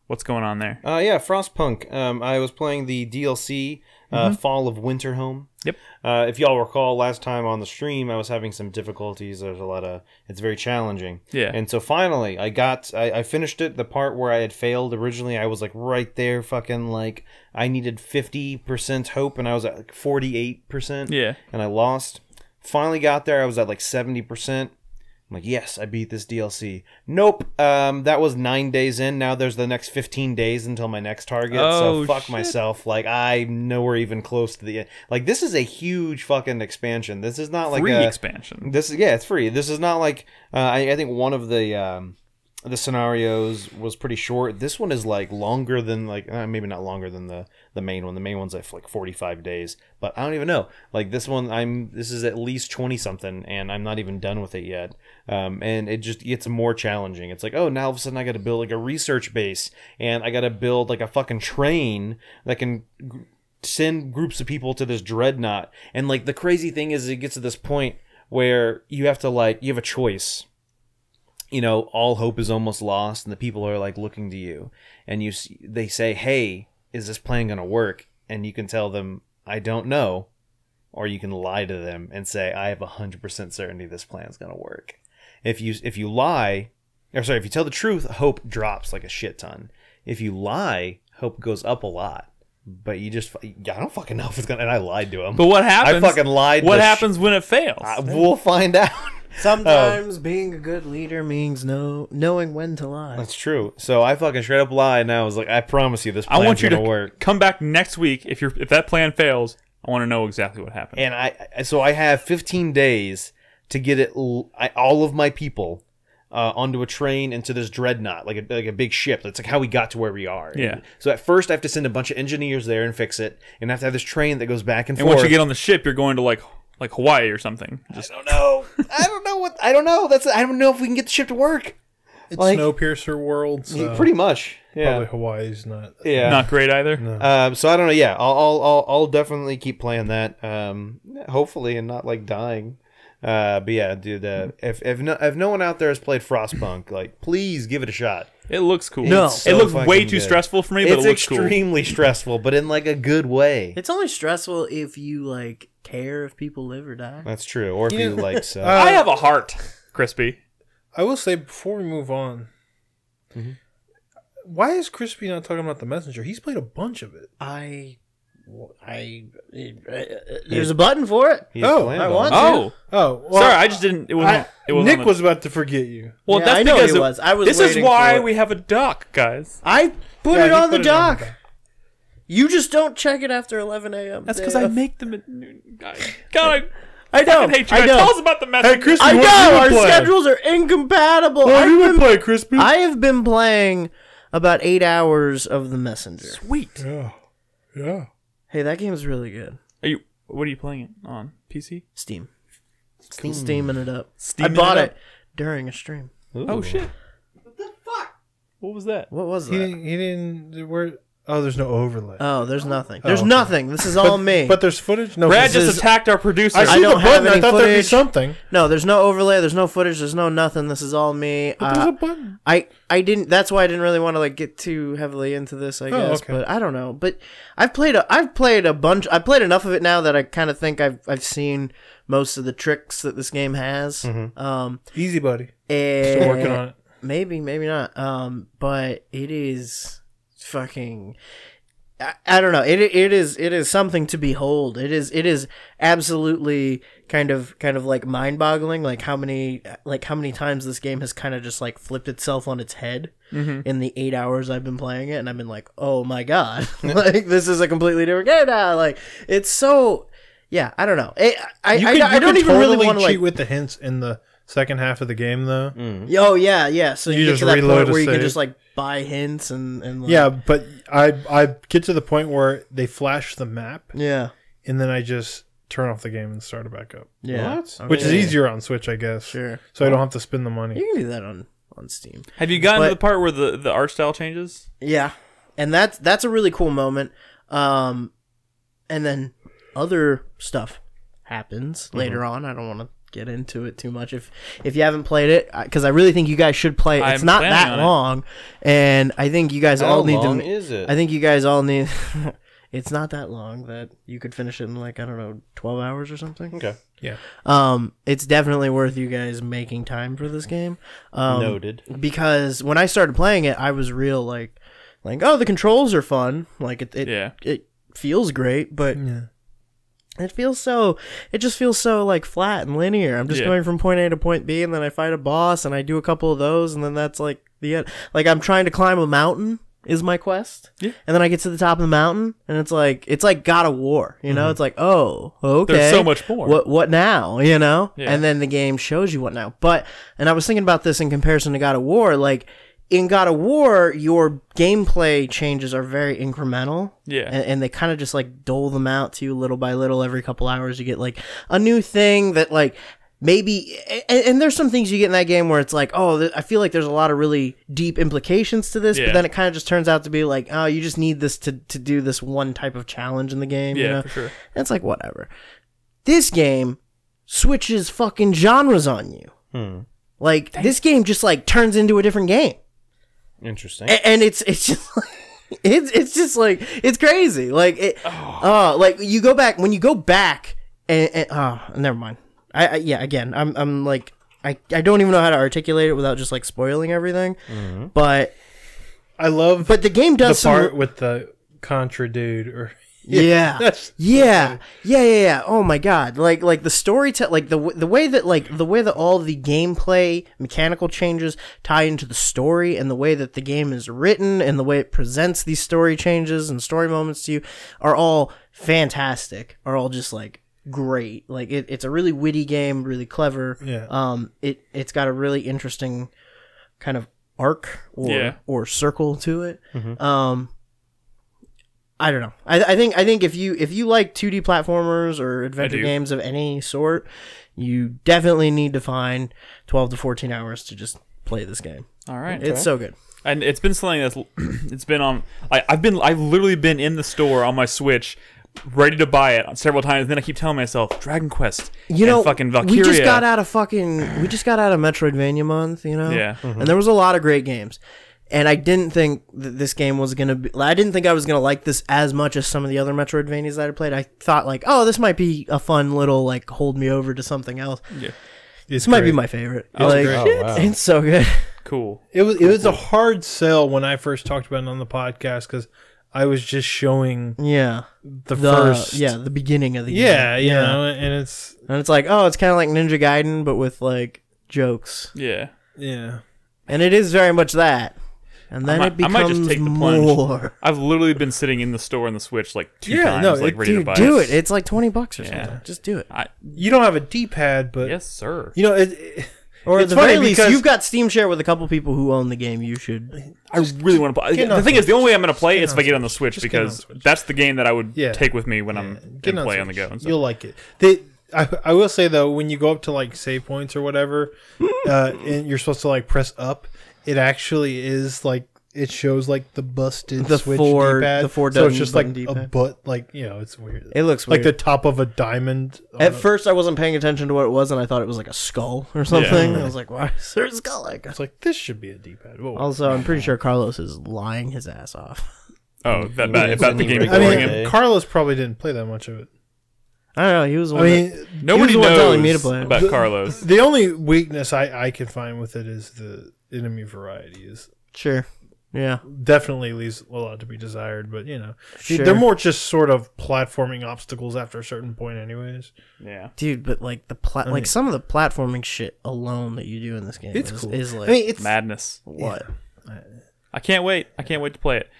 What's going on there? Yeah, Frostpunk. I was playing the DLC, Fall of Winterhome. Yep. If y'all recall, last time on the stream, I was having some difficulties. There's a lot of... It's very challenging. Yeah. And so finally, I finished it. The part where I had failed originally, I was like right there fucking like... I needed 50% hope, and I was at like 48%. Yeah. And I lost. Finally got there. I was at like 70%. I'm like, yes, I beat this DLC. Nope. That was 9 days in. Now there's the next 15 days until my next target. Oh, so fuck shit. myself. Like, I'm nowhere even close to the end. Like, this is a huge fucking expansion. This is not like Free a expansion. Yeah, it's free. This is not like I think one of the scenarios was pretty short. This one is like longer than like maybe not longer than the main one. The main one's like 45 days, but I don't even know. Like this one, this is at least 20 something, and I'm not even done with it yet. And it just gets more challenging. It's like, oh, now all of a sudden I got to build like a research base, and I got to build like a fucking train that can send groups of people to this dreadnought. And like the crazy thing is, it gets to this point where you have to you have a choice. You know, all hope is almost lost, and the people are like looking to you, and they say, "Hey, is this plan gonna work?" And you can tell them, "I don't know," or you can lie to them and say, "I have 100% certainty this plan's gonna work." If you lie, if you tell the truth, hope drops like a shit ton. If you lie, hope goes up a lot. But I don't fucking know if it's gonna. And I lied to him. But what happens? I fucking lied. What happens when it fails? We'll find out. Sometimes being a good leader means knowing when to lie. That's true. So I fucking straight up lied, and I was like, I promise you this plan's I want you to work. come back next week. If that plan fails, I want to know exactly what happened. And I have 15 days to get all of my people onto a train into this dreadnought, like a big ship. That's like how we got to where we are. Yeah. So at first I have to send a bunch of engineers there and fix it, and I have to have this train that goes back and And forth. once you get on the ship, you're going to like Hawaii or something. I don't know. I don't know. I don't know if we can get the ship to work. It's Like- Snowpiercer world, so Pretty much. Yeah. probably Hawaii's not. Yeah. Not great either. So I don't know. Yeah, I'll definitely keep playing that. Hopefully, and not like dying. But yeah, dude. If no one out there has played Frostpunk, like please give it a shot. It looks cool. No. It's It so looks way fucking too good. stressful for me, but It's it looks cool. extremely stressful, but in like a good way. It's only stressful if you like care if people live or die. That's true. Or if you like so. I have a heart, Crispy. I will say before we move on, why is Crispy not talking about the Messenger? He's played a bunch of it. There's a button for it. He's Oh, planned I on want it. to. Oh, Oh, well, sorry, I just didn't. It wasn't. It wasn't Nick on the- was about to forget you. Well, Yeah, that's I know because he was. I was This is waiting why for it. we have a dock, guys. I put Yeah, it he on the put it dock. dock. You just don't check it after 11 a.m. That's because I make them at noon, guys. God, I know. I hate you. I guys. know. Tell us about the message. Hey, Crispy, I what know. have you Our been playing? schedules are incompatible. What have you been playing, Crispy? I have been playing about 8 hours of The Messenger. Sweet. Yeah. Hey, that game's really good. What are you playing it on? PC? Steam. Steaming it up. Steaming I bought it up? it during a stream. Oh shit! What the fuck? What was that? What was He that? didn't. Where? Oh, there's no overlay. Oh, there's nothing. There's okay. nothing. This is all me. But there's footage. No, Brad this just is- attacked our producer. I see don't the have button. I any thought there'd be footage. something. No, there's no overlay. There's no footage. There's no nothing. This is all me. But there's a button. I didn't. That's why I didn't really want to like get too heavily into this. I guess, okay. but I don't know. But I've played a bunch. I played enough of it now that I kind of think I've seen most of the tricks that this game has. Easy, buddy. Still Working on it. Maybe not. But it is fucking. I don't know. It is something to behold. It is absolutely kind of like mind-boggling. Like how many times this game has kind of just like flipped itself on its head in the 8 hours I've been playing it, and I've been like, oh my god, like this is a completely different game now. Like it's so, yeah. I don't know. I don't even really want to cheat like with the hints in the second half of the game though. Oh yeah. So you get just to that reload point a where you can save. just like buy hints and like, Yeah, but I get to the point where they flash the map, yeah. and then I just turn off the game and start it back up. Yeah. What? Okay. Which is easier on Switch, I guess. Sure. So I don't have to spend the money. You can do that on Steam. Have you gotten But- to the part where the art style changes? Yeah. And that's a really cool moment. And then other stuff happens later on. I don't want to get into it too much if you haven't played it, because I really think you guys should play it. It's I'm not planning that on it. long, and I think you guys How all need long to. is it? I think you guys all need. It's not that long that you could finish it in like, I don't know, 12 hours or something. Okay. Yeah. It's definitely worth you guys making time for this game. Noted. Because when I started playing it, I was real like, oh, the controls are fun. Like it feels great, but Yeah. it just feels so like flat and linear. I'm just Yeah. going from point A to point B, and then I fight a boss, and I do a couple of those, and then that's like the end. Like I'm trying to climb a mountain is my quest, Yeah. and then I get to the top of the mountain, and it's like God of War, you know? It's like, oh, okay, There's so much more. What now, you know? Yeah. And then the game shows you what now. And I was thinking about this in comparison to God of War, like. In God of War, your gameplay changes are very incremental. Yeah. And they kind of just like dole them out to you little by little. Every couple hours, you get like a new thing that like maybe. And there's some things you get in that game where it's like, oh, I feel like there's a lot of really deep implications to this. Yeah. But then it kind of just turns out to be like, oh, you just need this to do this one type of challenge in the game. Yeah, you know? for sure. And it's like, whatever. This game switches fucking genres on you. Like, this game just like turns into a different game. Interesting. And it's just like, it's just like it's crazy. Like like you go back and never mind. I'm like I don't even know how to articulate it without just like spoiling everything. But the game does the part some, with the Contra dude or yeah. that's Yeah. Oh my god. Like the story like the way that all the gameplay mechanical changes tie into the story, and the way that the game is written and the way it presents these story changes and story moments to you are all fantastic. Are all just like great. Like it's a really witty game, really clever. Yeah. It's got a really interesting kind of arc or circle to it. I don't know. I think if you like 2D platformers or adventure games of any sort, you definitely need to find 12 to 14 hours to just play this game. All right. It's so good. And it's been something that's it's been on. I've literally been in the store on my Switch, ready to buy it several times. And then I keep telling myself, Dragon Quest, and fucking Valkyria. we just got out of Metroidvania month, you know. Yeah. And there was a lot of great games. And I didn't think that this game was going to be... I didn't think I was going to like this as much as some of the other Metroidvanias that I played. I thought, like, oh, this might be a fun little, like, hold me over to something else. Yeah. This might be my favorite. Like, great. Oh, wow. it's so good. Cool. It was a hard sell when I first talked about it on the podcast because I was just showing Yeah. the first the beginning of the game. yeah, you know, and it's like, oh, it's kind of like Ninja Gaiden, but with, like, jokes. Yeah. yeah. And it is very much that. And then it I might becomes just take the plunge. more. I've literally been sitting in the store on the Switch like two Yeah, times, no, like ready to Dude, buy do it. it. It's like $20 or Yeah. something. Just do it. You don't have a D-pad, but Yes, sir. you know Or at it's the funny very least, because- you've got Steam Share with a couple people who own the game. You should. I really want to play. get The on thing is, the only way I'm going to play get is if on I get on the Switch. Switch Just get on because Switch. that's the game that I would Yeah. take with me when I'm get in on play on the Switch. go. And stuff. You'll like it. I will say though, when you go up to like save points or whatever, and you're supposed to like press up, it actually is like it shows like the busted The Switch four- D-pad. the four so it's just like button a D-pad. butt, like you know, it's weird. It looks like weird. the top of a diamond. At first, I wasn't paying attention to what it was, and I thought it was like a skull or something. Yeah. I was like, "Why is there a skull like?" it's like this should be a D-pad. Whoa. Also, I'm pretty sure Carlos is lying his ass off. Oh, about the game I I boring mean, him. Carlos probably didn't play that much of it. I don't know. He was. The I one mean, Nobody the one knows telling me to play it. about Carlos. the only weakness I can find with it is the enemy variety is sure. Yeah. definitely leaves a lot to be desired. But Sure. they're more just sort of platforming obstacles after a certain point, anyways. Yeah. Dude, but like like some of the platforming shit alone that you do in this game It's is, cool. is like it's Madness. what? I can't wait. I can't wait to play it.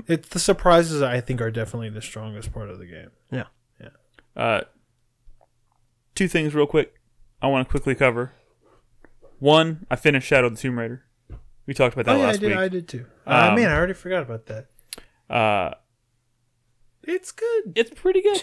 it's the surprises I think are definitely the strongest part of the game. Yeah. Two things real quick I want to quickly cover. One, I finished Shadow of the Tomb Raider. We talked about that last week. I did too. Um, Man, I already forgot about that. It's good. It's pretty good.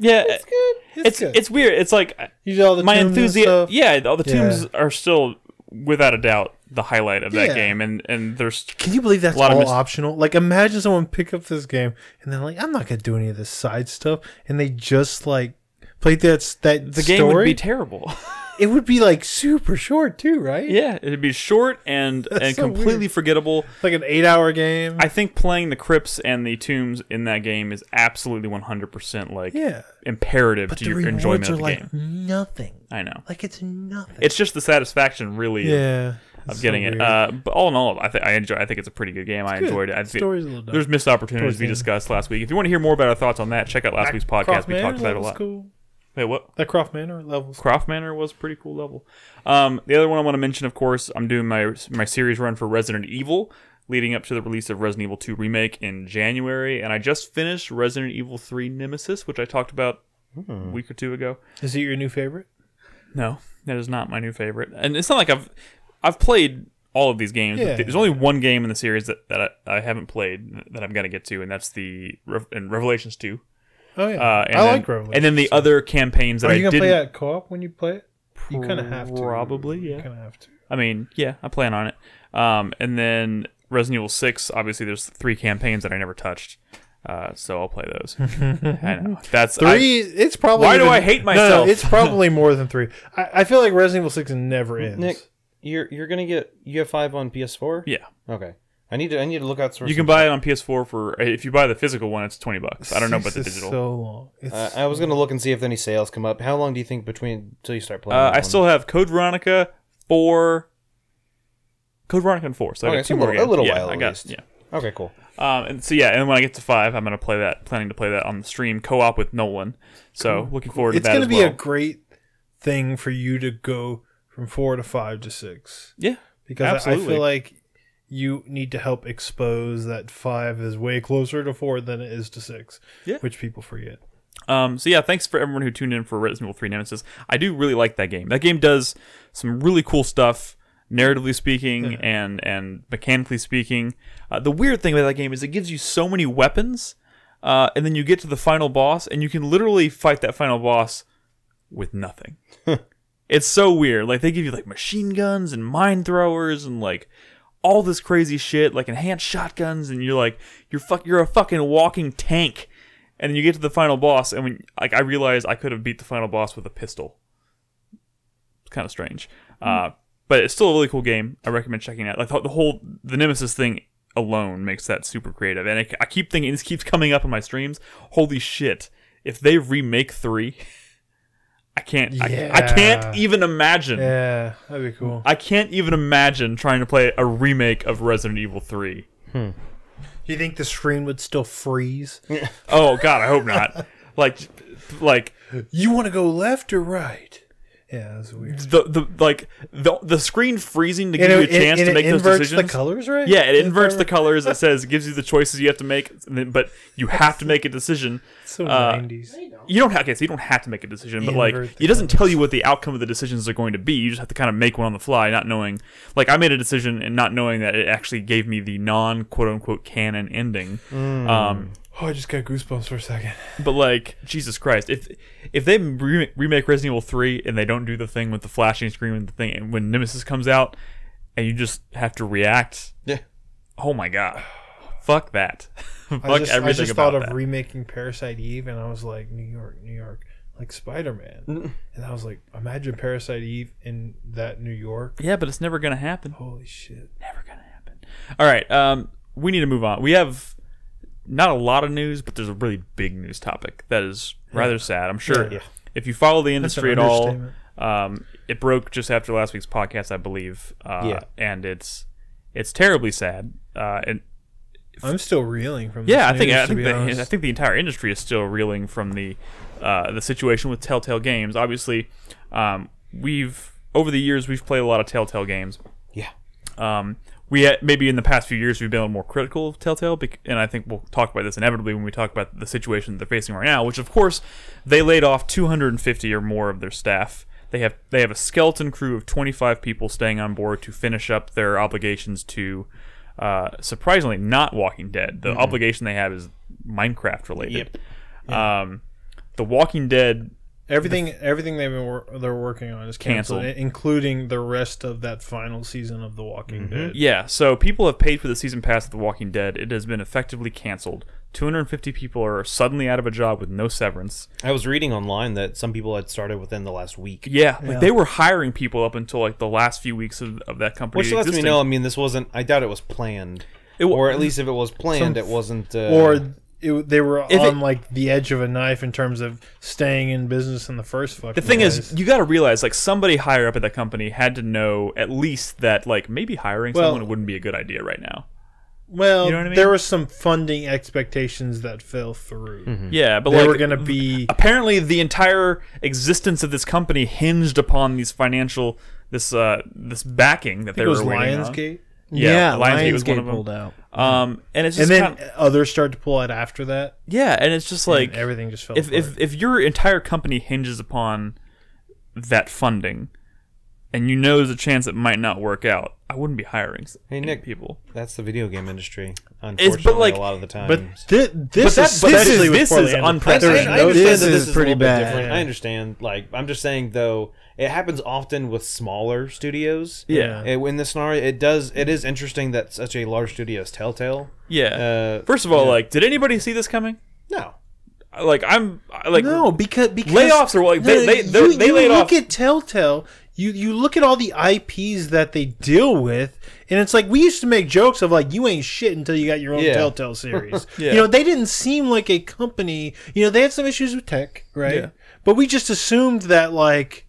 Yeah, It's good. It's good. it's weird. It's like You do all the my tombs and enthusiasm. stuff. Yeah, all the Yeah. tombs are still without a doubt the highlight of that Yeah. game, and there's Can you believe that's A lot of all mis- optional? Like, imagine someone pick up this game and they're like, "I'm not gonna do any of this side stuff," and they just like played that the game story. would be terrible. It would be like super short too, right? Yeah, it'd be short and so completely weird. forgettable. Like an 8-hour game. I think playing the crypts and the tombs in that game is absolutely 100% like Yeah. imperative But to the your rewards enjoyment are of the like game. nothing. I know. Like it's nothing. It's just the satisfaction, really, yeah. of getting it. But all in all, I think it's a pretty good game. I enjoyed it. I think Story's a little dumb. there's missed opportunities Towards the we end. discussed last week. If you want to hear more about our thoughts on that, check out last week's podcast. We talked about it a lot. Cool. Wait, what? That Croft Manor levels. Croft Manor was a pretty cool level. The other one I want to mention, of course, I'm doing my series run for Resident Evil, leading up to the release of Resident Evil 2 Remake in January, and I just finished Resident Evil 3 Nemesis, which I talked about a week or two ago. Is it your new favorite? No, that is not my new favorite, and it's not like I've played all of these games. Yeah. There's only one game in the series that I haven't played that I'm gonna get to, and that's in Revelations 2. Oh yeah, And I then, like Revelation. and then the other campaigns that Are I you gonna didn't. play that co-op when you play it? You kind of have to. Probably, yeah. You kind of have to. I mean, yeah, I plan on it. And then Resident Evil 6, obviously there's 3 campaigns that I never touched. So I'll play those. I know. That's 3. It's probably. Why do I hate myself? No, it's probably more than 3. I feel like Resident Evil 6 never ends. Nick, you're gonna get you have 5 on PS4. Yeah. Okay. I need to look out. You can buy it on PS4 for, if you buy the physical one, it's $20. I don't know about the 6 is digital. So long. I was gonna look and see if any sales come up. How long do you think between till you start playing? I still have Code Veronica 4. Code Veronica and 4. So I Okay, got 2 so more a games. little Yeah, while I at got, least. yeah. Okay, cool. And so yeah, and when I get to 5, I'm gonna planning to play that on the stream co-op with Nolan. So looking forward to It's that going as to be well. a great thing for you to go from 4 to 5 to 6. Yeah, Because I absolutely. feel like you need to help expose that 5 is way closer to 4 than it is to 6. Yeah. Which people forget. So yeah, thanks for everyone who tuned in for Resident Evil 3 Nemesis. I do really like that game. That game does some really cool stuff, narratively speaking and mechanically speaking. The weird thing about that game is it gives you so many weapons, and then you get to the final boss, and you can literally fight that final boss with nothing. It's so weird. Like, they give you like machine guns and mine throwers and like all this crazy shit, like enhanced shotguns, and you're like you're a fucking walking tank. And then you get to the final boss, and when I realized I could have beat the final boss with a pistol. It's kind of strange, but it's still a really cool game. I recommend checking it out. Like the Nemesis thing alone makes that super creative, and I keep thinking, this keeps coming up in my streams. Holy shit! If they remake 3, I can't. I can't even imagine. Yeah, that'd be cool. I can't even imagine trying to play a remake of Resident Evil 3. Do you think the screen would still freeze? Oh God, I hope not. Like You want to go left or right? Yeah, that's weird. the screen freezing to give you a chance to make those inverts decisions. the colors, right? Yeah, it inverts the colors. It gives you the choices you have to make, but you have to make a decision. So 90s. You don't have so you don't have to make a decision, but like Invert the it doesn't tell you what the outcome of the decisions are going to be. You just have to kind of make one on the fly, not knowing. Like, I made a decision and not knowing that it actually gave me the non quote unquote canon ending. Oh, I just got goosebumps for a second. But like, Jesus Christ, if they remake Resident Evil 3 and they don't do the thing with the flashing screen and the thing, and when Nemesis comes out and you just have to react, oh my God, fuck that. Fuck everything I just about thought that. of remaking Parasite Eve, and I was like, New York, like Spider-Man. And I was like, imagine Parasite Eve in that New York. Yeah, but it's never gonna happen. Holy shit. Never gonna happen. All right, we need to move on. We have not a lot of news, but there's a really big news topic that is rather sad. I'm sure if you follow the industry at all, it broke just after last week's podcast, I believe. And it's It's terribly sad. And I'm still reeling from this yeah, news, I to be honest. think the entire industry is still reeling from the situation with Telltale games. Obviously, over the years we've played a lot of Telltale games. Yeah. Maybe in the past few years we've been a little more critical of Telltale, and I think we'll talk about this inevitably when we talk about the situation they're facing right now. Which, of course, they laid off 250 or more of their staff. They have a skeleton crew of 25 people staying on board to finish up their obligations to, surprisingly, not Walking Dead. The obligation they have is Minecraft related. Yep. The Walking Dead. Everything they're working on is canceled, Canceled. including the rest of that final season of The Walking Dead. Yeah, so people have paid for the season pass of The Walking Dead. It has been effectively canceled. 250 people are suddenly out of a job with no severance. I was reading online that some people had started within the last week. Yeah, like they were hiring people up until like the last few weeks of that company Which lets me existing. know, I mean, this wasn't... I doubt it was planned. Or at least if it was planned, it wasn't... They were on like the edge of a knife in terms of staying in business in the first fucking The thing place. is, you got to realize, like, somebody higher up at that company had to know at least that, like, maybe hiring someone wouldn't be a good idea right now. Well, You know what I mean? there were some funding expectations that fell through. Yeah, but They like, were going to be... apparently the entire existence of this company hinged upon these financial this backing that I think they it were was waiting on. Lionsgate. Yeah, Lionsgate was one of them. pulled out. And it's just And then kind of, others started to pull out after that. yeah, and it's just like And everything just fell if apart. if your entire company hinges upon that funding, and you know there's a chance it might not work out, I wouldn't be hiring Hey, Nick, people. that's the video game industry, unfortunately, like- a lot of the time. But this this is unprecedented. I understand This that is this is pretty a little bit bad. different. I understand. Like, I'm just saying, though, it happens often with smaller studios. Yeah. In this scenario, it is interesting that such a large studio as Telltale. Yeah. First of all, like, did anybody see this coming? No. Like, No, because layoffs are like they you laid look off. at Telltale. You look at all the IPs that they deal with, and it's like we used to make jokes of like you ain't shit until you got your own Yeah. Telltale series. Yeah. You know, they didn't seem like a company. You know, they had some issues with tech, right? Yeah. But we just assumed that like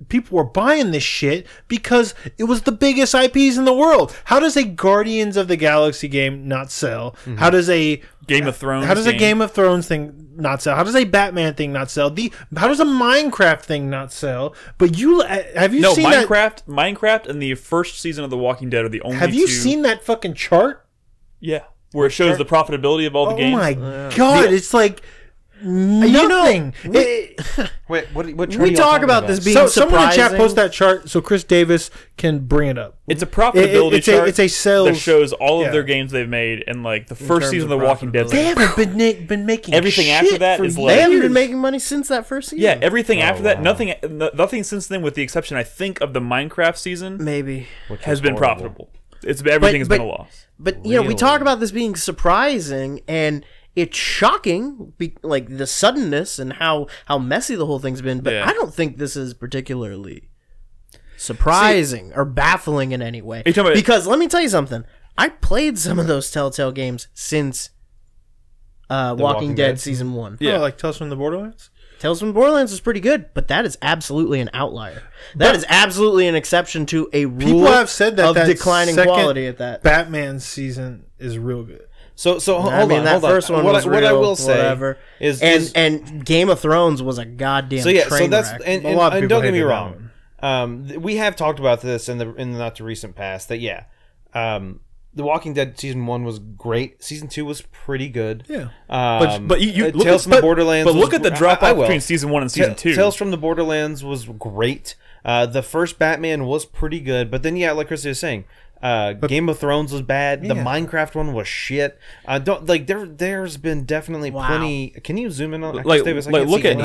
people were buying this shit because it was the biggest IPs in the world. How does a Guardians of the Galaxy game not sell? How does a Game of Thrones. How does a Game of Thrones thing not sell? How does a Batman thing not sell? How does a Minecraft thing not sell? But have you seen that? Minecraft and the first season of The Walking Dead are the only. Have you two, seen that fucking chart? Yeah, where it shows the profitability of all the Oh games. my god! It's like nothing. Wait, what chart are We y'all talk talking about this being So someone in surprising. chat post that chart so Chris Davis can bring it up. It's a profitability chart. It's a sales. that shows all yeah. of their games they've made, and like the first terms season of of The Walking Dead. They haven't been making Everything shit after that for is years. like- They haven't been making money since that first season. Yeah, everything after that, wow. nothing since then, with the exception, I think, of the Minecraft season, Maybe. has been profitable. Everything has been a loss. But you know, we Really? talk about this being surprising, and it's shocking, like the suddenness and how messy the whole thing's been. But Yeah. I don't think this is particularly surprising or baffling in any way. you talking about- Because let me tell you something. I played some of those Telltale games since Walking Walking Dead Dead? season 1. Yeah. Oh, like Tales from the Borderlands. Tales from Borderlands is pretty good, but that is absolutely an outlier. That is absolutely an exception to a rule People have said that of that declining second quality at that. Batman season is real good. So hold I mean, on, that hold on. first one what was I, real, what I will say whatever. is And Game of Thrones was a goddamn so yeah. train So that's wreck. and A lot of people don't get me hated that wrong. We have talked about this in the not too recent past. That The Walking Dead season 1 was great. Season 2 was pretty good. Yeah. But you look Tales at, from the Borderlands. But look was- at the drop I off will. between season 1 and season 2. Tales from the Borderlands was great. The first Batman was pretty good, but then like Chris was saying, Game of Thrones was bad. The Yeah. Minecraft one was shit. Don't like there's been definitely plenty. Can you zoom in on like, Davis? I like can't look see at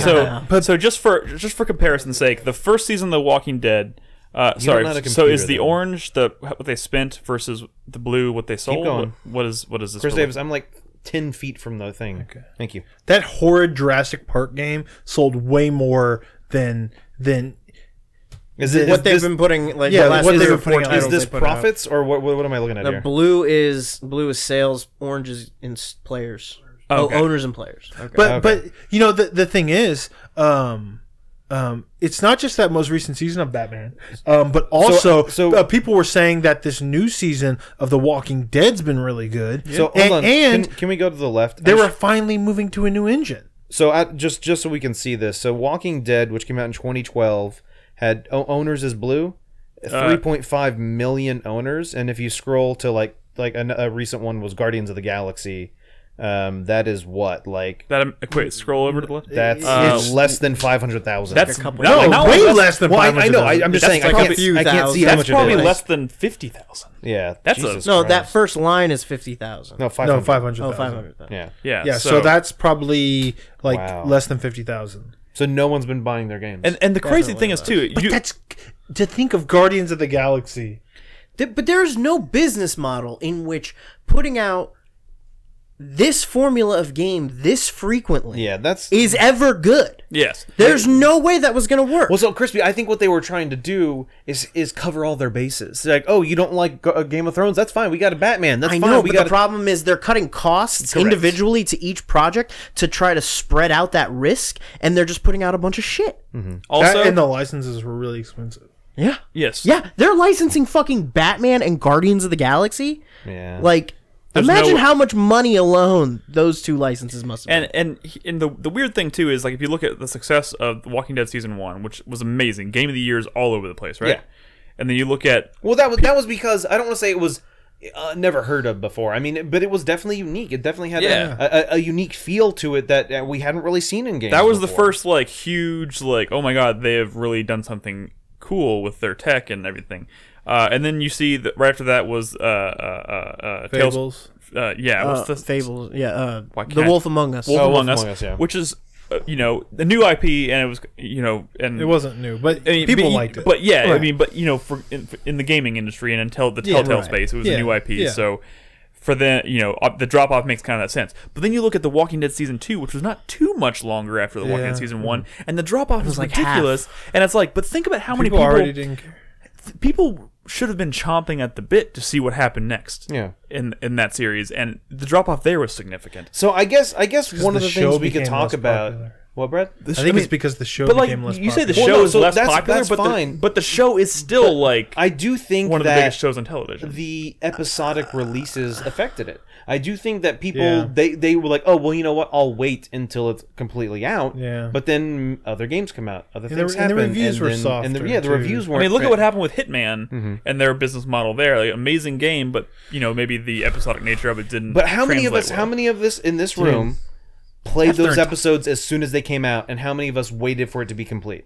anything. so just for comparison's sake, the first season of The Walking Dead. Sorry. know how to So is computer the them. orange what they spent versus the blue what they sold? going. What is this? Chris for? Davis, I'm like 10 feet from the thing. Okay. Thank you. That horrid Jurassic Park game sold way more than Is it what they've been putting, like Yeah, the last what they've three or been putting four out. titles is this they put out. profits or what am I looking at The here? blue is sales, orange is in players, Okay. owners and players. Okay. But you know the thing is, it's not just that most recent season of Batman, but also people were saying that this new season of The Walking Dead's been really good. So hold on. Can we go to the left? They were finally moving to a new engine. So just so we can see this. So Walking Dead, which came out in 2012, had owners as blue, 3.5 million owners, and if you scroll to like a recent one was Guardians of the Galaxy. That is what scroll over to the left. That's less than 500,000. That's way less than. Well, 500,000. I know. I'm just saying. I can't see how that's much probably it is. less than 50,000. Yeah, that's Jesus no. Christ. That first line is 50,000. No, 500. 500,000. Oh, 500,000. Yeah. Yeah. So that's probably Wow. less than 50,000. So no one's been buying their games. And the crazy thing is too, But that's to think of Guardians of the Galaxy. But there's no business model in which putting out this formula of game this frequently is ever good. yes. There's no way that was going to work. Well, so Crispy, I think what they were trying to do is cover all their bases. Like, oh, you don't like Game of Thrones? That's fine. We got a Batman. That's fine. I know, but the problem is they're cutting costs individually to each project to try to spread out that risk, and they're just putting out a bunch of shit. Mm-hmm. Also, And the licenses were really expensive. Yeah. yes. Yeah, they're licensing fucking Batman and Guardians of the Galaxy. Yeah. Like, There's imagine no- how much money alone those two licenses must have been. And the weird thing too is like if you look at the success of The Walking Dead season 1, which was amazing, Game of the Years all over the place, right? Yeah. And then you look at Well, that was because I don't want to say it was never heard of before. I mean, but it was definitely unique. It definitely had a unique feel to it that we hadn't really seen in games. that was before. the first like huge like, oh my god, they have really done something cool with their tech and everything. And then you see that right after that was Fables. what's the Fables, yeah. Why can't The I- Wolf Among Us. Wolf Among Us, Among Us, yeah. which is the new IP, and it was and It wasn't new, but I mean, people liked it. But yeah, I Right. mean, but for in the gaming industry and until the Telltale right. space, it was Yeah, a new IP. yeah. So for the the drop off makes kind of that sense. But then you look at The Walking Dead season 2, which was not too much longer after The Walking Dead Yeah. season 1, and the drop off was like ridiculous. And it's like, but think about how many people people already didn't care. people should have been chomping at the bit to see what happened next. Yeah. In that series, and the drop off there was significant. So I guess one of the the show things we could became talk less about. popular. What, Brett? I think it's because the show But like became less you say, the popular. show Well, no, is so less that's popular, but fine. but the show is still like I do think one of the that biggest shows on television. the episodic releases affected it. I do think that people Yeah. they were like, oh well, you know what? I'll wait until it's completely out. Yeah. But then other games come out, other And things the- and the happen, reviews were then, and the softer, too. reviews I weren't. mean, look at great. what happened with Hitman and their business model there. Like, amazing game, but maybe the episodic nature of it didn't. But how many of us? translate How well. many of this in this room played After those a episodes as soon as they came out, and how many of us waited for it to be complete?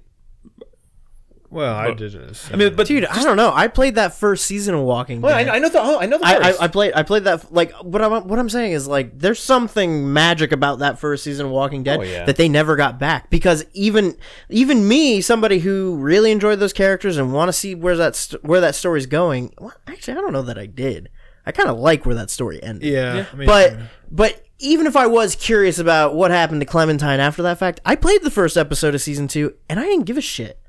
Well, I did this. I mean, but Dude, I don't know. I played that first season of Walking Well, Dead. I know the. I know the first. I played that like what I'm saying is like there's something magic about that first season of Walking Dead Oh, yeah. that they never got back because even me, somebody who really enjoyed those characters and want to see where that story's going. Well, actually, I don't know that I did. I kind of like where that story ended. yeah. I mean, But even if I was curious about what happened to Clementine after that fact, I played the first episode of season 2 and I didn't give a shit.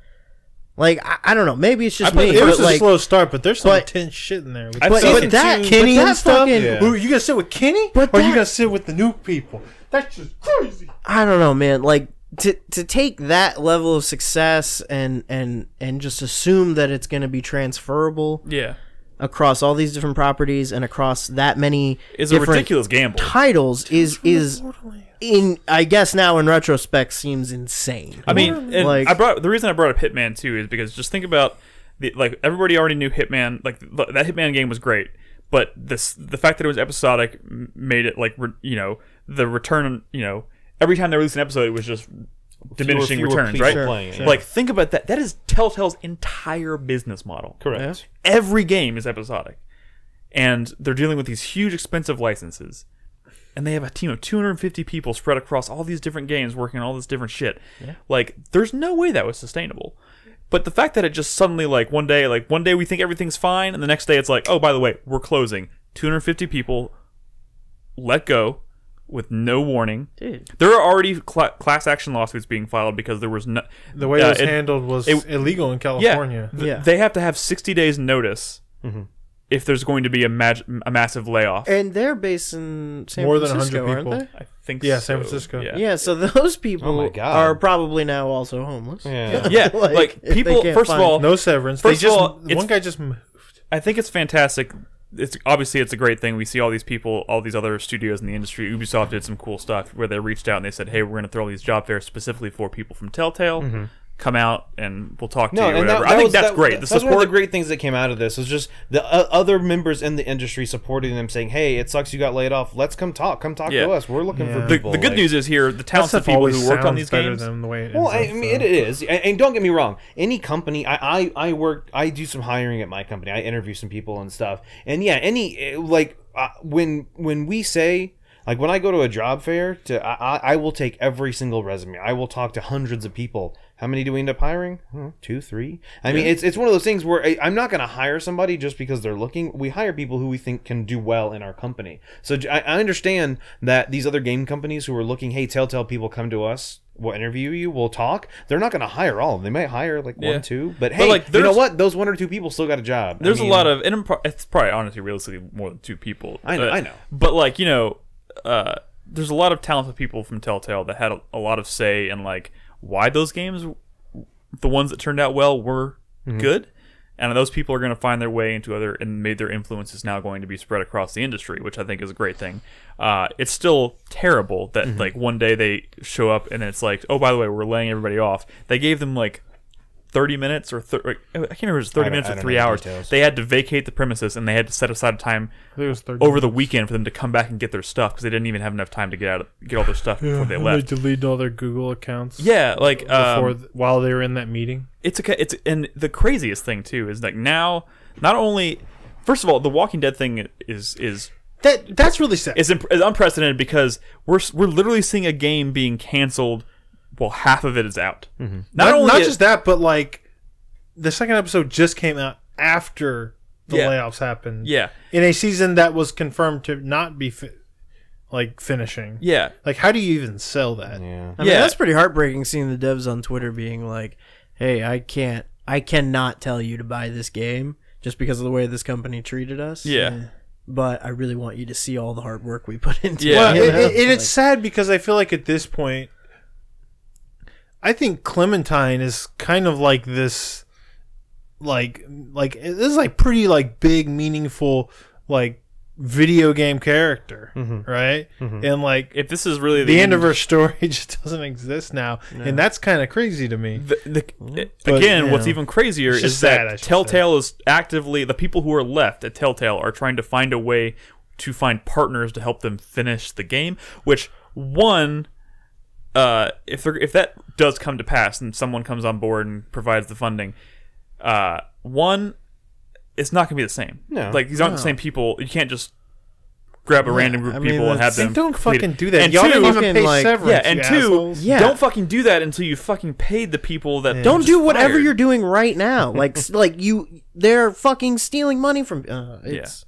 Like I don't know, maybe it's just me. it was but, a like, slow start, but there's some but- intense shit in there. I've but, seen but that Kenny but and that stuff. fucking, Yeah. Ooh, you gonna sit with Kenny, But or you that- gonna sit with the new people? That's just crazy. I don't know, man. Like to take that level of success and just assume that it's going to be transferable yeah, across all these different properties and across that many it's a different ridiculous gamble. titles is in I guess now in retrospect seems insane. I mean, and Like- the reason I brought up Hitman too is because just think about everybody already knew Hitman. Like that Hitman game was great, but the fact that it was episodic made it like the return. Every time they released an episode, it was just diminishing fewer returns, people right? playing it, yeah. Like think about that. That is Telltale's entire business model. Correct. Every game is episodic, and they're dealing with these huge, expensive licenses. And they have a team of 250 people spread across all these different games working on all this different shit. Yeah. Like, there's no way that was sustainable. But the fact that it just suddenly, one day we think everything's fine, and the next day it's like, oh, by the way, we're closing. 250 people let go with no warning. Dude. There are already class action lawsuits being filed because there was no... The way it was handled was illegal in California. Yeah. They have to have 60 days notice if there's going to be a massive layoff. And they're based in San More than Francisco, 100 aren't people. they? I think Yeah, so. San Francisco. Yeah, so those people Oh my God. are probably now also homeless. Yeah. Yeah, like, if they people. can't First of find- all, No severance. First they just of all, it's- one guy just moved. I think it's fantastic. It's obviously it's a great thing. We see all these people, all these other studios in the industry. Ubisoft did some cool stuff where they reached out and they said, "Hey, we're going to throw these job fairs specifically for people from Telltale. Come out and we'll talk to you." and Whatever. I think that's great. The That's one of the support. great things that came out of this was just the other members in the industry supporting them, saying, "Hey, it sucks you got laid off. Let's come talk. Come talk Yeah. to us. We're looking for Yeah. people." The good Like- news is here the That talented stuff people always who worked on sounds these better games. than the way it Well, ends I up, mean, though. it is, and don't get me wrong. Any company, I do some hiring at my company. I interview some people and stuff, and yeah, when we say. Like when I go to a job fair, I will take every single resume. I will talk to hundreds of people. How many do we end up hiring? 2, 3. I mean, it's one of those things where I'm not going to hire somebody just because they're looking. We hire people who we think can do well in our company. So I understand that these other game companies who are looking, hey, Telltale people come to us. We'll interview you. We'll talk. They're not going to hire all of them. They might hire like Yeah. 1, 2. But hey, like, you know there's- what? Those 1 or 2 people still got a job. There's I mean, a lot of, and it's probably honestly realistically more than 2 people. I know. But like there's a lot of talented people from Telltale that had a lot of say in like why those games, the ones that turned out well, were good, and those people are going to find their way into other, and made their influence is now going to be spread across the industry, which I think is a great thing. It's still terrible that like one day they show up and it's like, oh, by the way, we're laying everybody off. They gave them like 30 minutes or I can't remember if it was 30 minutes I or don't 3 know the hours. details. They had to vacate the premises and they had to set aside a time I think it was 30 over the minutes. weekend for them to come back and get their stuff because they didn't even have enough time to get all their stuff before they And left. They deleted all their Google accounts. Yeah, like While they were in that meeting. it's and the craziest thing too is like now not only first of all the Walking Dead thing is That's really sad. is unprecedented because we're literally seeing a game being canceled. Well, half of it is out. Not just that, but like the second episode just came out after the Yeah. layoffs happened. Yeah, In a season that was confirmed to not be finishing. yeah. Like, how do you even sell that? Yeah. I mean, Yeah. that's pretty heartbreaking seeing the devs on Twitter being like, "Hey, I cannot tell you to buy this game just because of the way this company treated us. Yeah. But I really want you to see all the hard work we put into Yeah. it." Well, you know? it's sad because I feel like at this point, I think Clementine is kind of like this, like this is like pretty like big, meaningful like video game character, right? And like If this is really the end of her story just doesn't exist now, and that's kind of crazy to me. again, yeah. what's even crazier It's is just sad, I that should Telltale is actively the people who are left at Telltale are trying to find a way to find partners to help them finish the game. Which one, if that does come to pass and someone comes on board and provides the funding, one, it's not going to be the same. No. Like these aren't the same people. You can't just grab a random group of I mean, people and have them. And don't complete it. fucking do that. And Y'all two, didn't even fucking, pay like- severance. yeah, and you two, assholes. Yeah. don't fucking do that until you fucking paid the people that Don't just do whatever fired. you're doing right now. Like they're fucking stealing money from. It's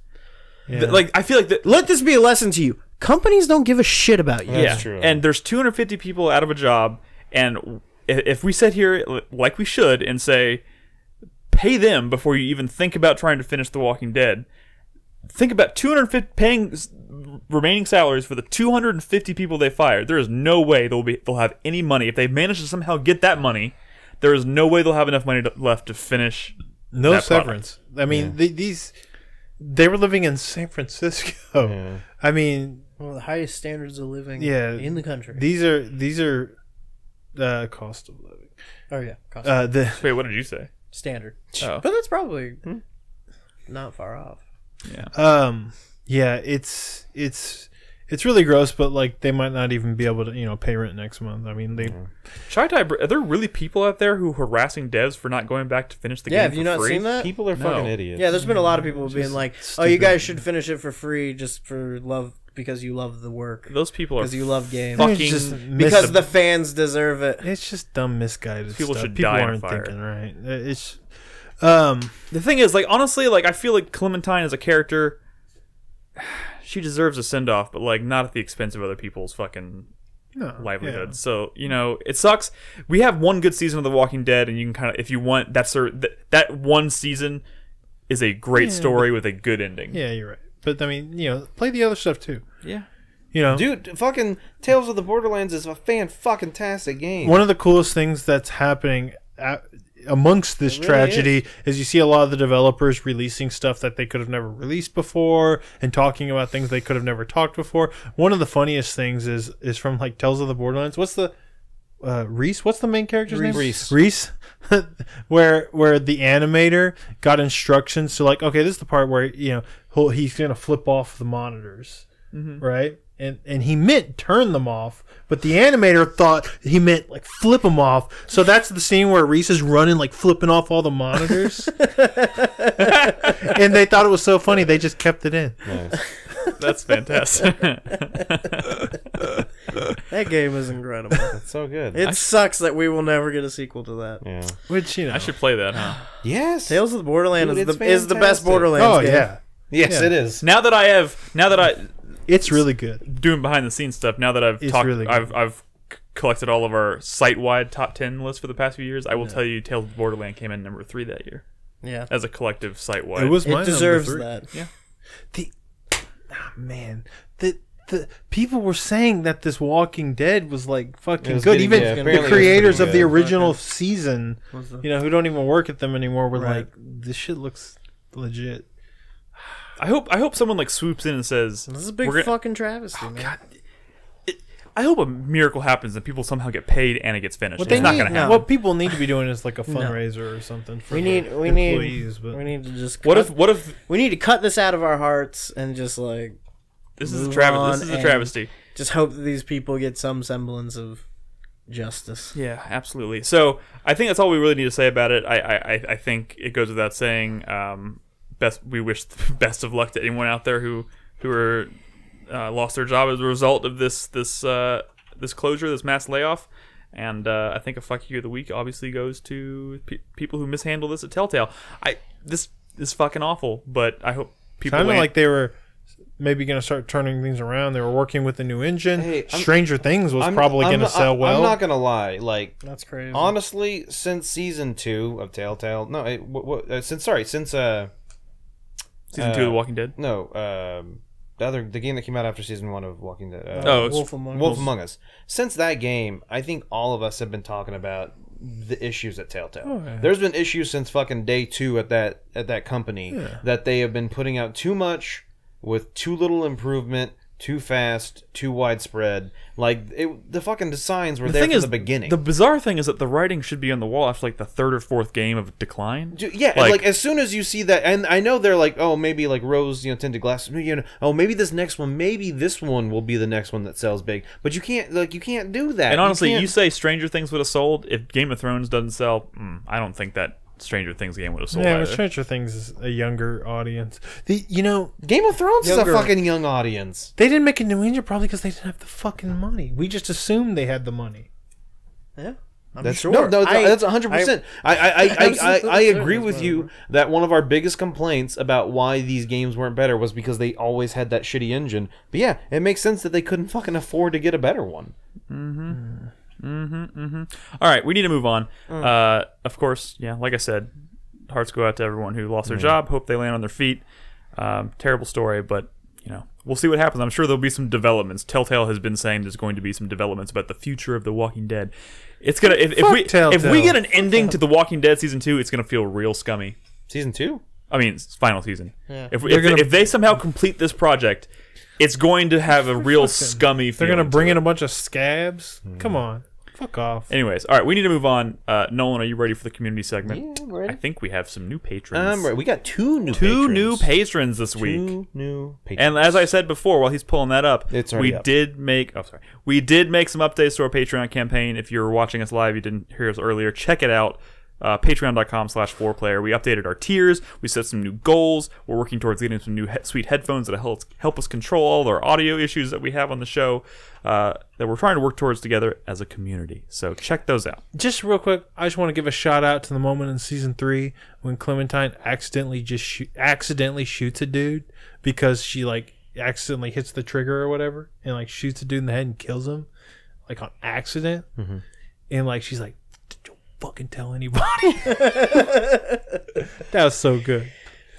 Yeah. Like I feel like that. Let this be a lesson to you. Companies don't give a shit about you. That's true. And there's 250 people out of a job, and if we sit here like we should and say, pay them before you even think about trying to finish The Walking Dead. Think about 250 paying remaining salaries for the 250 people they fired. There is no way they'll have any money if they manage to somehow get that money. There is no way they'll have enough money left to finish. No that product. severance. I mean, they were living in San Francisco. I mean, One of the highest standards of living Yeah. in the country. these are cost of living. Oh yeah, cost Wait, what did you say? standard. Oh. But that's probably not far off. Yeah. It's really gross, but like they might not even be able to pay rent next month. I mean, they Are there really people out there who are harassing devs for not going back to finish the game? Have you for not free? seen that? People are fucking idiots. Yeah, there's been a lot of people being like, "Oh, you guys should finish it for free just for love because you love the work Those people are because you love games fucking just because the fans deserve it." it's just dumb, misguided People stuff. should People die in aren't fire. thinking right. It's The thing is, like, honestly, like, I feel like Clementine as a character, she deserves a send off, but like not at the expense of other people's fucking livelihoods. So it sucks. We have one good season of The Walking Dead, and you can kind of, if you want, that one season is a great story with a good ending. Yeah, you're right. But I mean, play the other stuff too. Yeah. Dude, fucking Tales of the Borderlands is a fan-fucking-tastic game. One of the coolest things that's happening amongst this tragedy is you see a lot of the developers releasing stuff that they could have never released before and talking about things they could have never talked before. One of the funniest things is from like Tales of the Borderlands. What's the Reese? What's the main character's name? Reese. where the animator got instructions to like, okay, this is the part where he's gonna flip off the monitors, right? And he meant turn them off, but the animator thought he meant like flip them off. So that's the scene where Reese is running like flipping off all the monitors. And they thought it was so funny they just kept it in. Nice. That's fantastic. That game is incredible. That's so good. It sucks that we will never get a sequel to that. Yeah. Which I should play that, huh? Yes. Tales of the Borderlands Dude, is the best fantastic. Borderlands Oh game. yeah, Yes, Yeah. it is. Now that I it's really good. doing behind the scenes stuff, now that I've It's talked, really good. I've collected all of our site-wide top 10 lists for the past few years. I will tell you, Tales of the Borderland came in number 3 that year Yeah. as a collective site-wide. It was my It deserves number that. three. Man, the people were saying that this Walking Dead was like fucking It was good. getting- Even yeah, the apparently it was creators pretty of the good. original season, What's the- who don't even work at them anymore, were Right. like, this shit looks legit. I hope someone like swoops in and says, This is a big "We're gonna- fucking travesty, man. God, I hope a miracle happens and people somehow get paid and it gets finished. What It's they not need, going to happen. what people need to be doing is like a fundraiser or something for We the need employees. But we need to just What cut- if we need to cut this out of our hearts and just like this is a move travesty? on This is a and- travesty. just hope that these people get some semblance of justice. Yeah, absolutely. So I think that's all we really need to say about it. I think it goes without saying. We wish the best of luck to anyone out there who are lost their job as a result of this closure, this mass layoff. And I think a fuck you of the week obviously goes to people who mishandle this at Telltale. This is fucking awful, but I hope people sounded ain't- like they were maybe going to start turning things around. They were working with a new engine. Hey, Stranger Things was probably going to sell well. I'm not gonna lie. Like, That's crazy. honestly, since season 2 of Telltale, since season 2 of The Walking Dead. no, the game that came out after season 1 of Walking Dead. It's Wolf Among Wolf Us. Among Us. Since that game, I think all of us have been talking about the issues at Telltale. Oh, yeah. There's been issues since fucking day 2 at that company that they have been putting out too much with too little improvement, too fast, too widespread. Like the fucking designs were there from the beginning. The bizarre thing is that the writing should be on the wall after like the 3rd or 4th game of decline. Yeah, and like as soon as you see that, and I know they're like, oh, maybe like rose, tinted glass, oh, maybe this next one, maybe this one will be the next one that sells big. But you can't do that. And honestly, can't- you say Stranger Things would have sold if Game of Thrones doesn't sell. I don't think that Stranger Things game would have sold. Yeah, either. but Stranger Things is a younger audience. Game of Thrones is a fucking young audience. They didn't make a new engine probably because they didn't have the fucking money. We just assumed they had the money. Yeah. I'm That's sure. that's 100%. I Absolutely agree certain with as you well. that one of our biggest complaints about why these games weren't better was because they always had that shitty engine. But yeah, it makes sense that they couldn't fucking afford to get a better one. All right, we need to move on. Of course, yeah, like I said, hearts go out to everyone who lost their job. Hope they land on their feet. Terrible story, but we'll see what happens. I'm sure there'll be some developments. Telltale has been saying there's going to be some developments about the future of The Walking Dead. It's gonna if we Telltale. get an ending to The Walking Dead season 2, it's gonna feel real scummy. Season 2? I mean, it's final season. Yeah. If they somehow complete this project, it's going to have a real scummy They're feeling. gonna bring to in it. a bunch of scabs. Come on, fuck off. Anyways, all right, we need to move on. Nolan, are you ready for the community segment? Yeah, I'm ready. I think we have some new patrons. Right. We got two new patrons this week. Two new patrons. And as I said before, while he's pulling that up, It's already we up. did make some updates to our Patreon campaign. If you're watching us live, you didn't hear us earlier, check it out. Patreon.com/4Player. We updated our tiers. We set some new goals. We're working towards getting some new sweet headphones that help us control all our audio issues that we have on the show that we're trying to work towards together as a community. So check those out. Just real quick, I just want to give a shout out to the moment in season 3 when Clementine accidentally shoots a dude because she accidentally hits the trigger or whatever and shoots a dude in the head and kills him on accident. Mm-hmm. And she's like, "Don't fucking tell anybody." That was so good.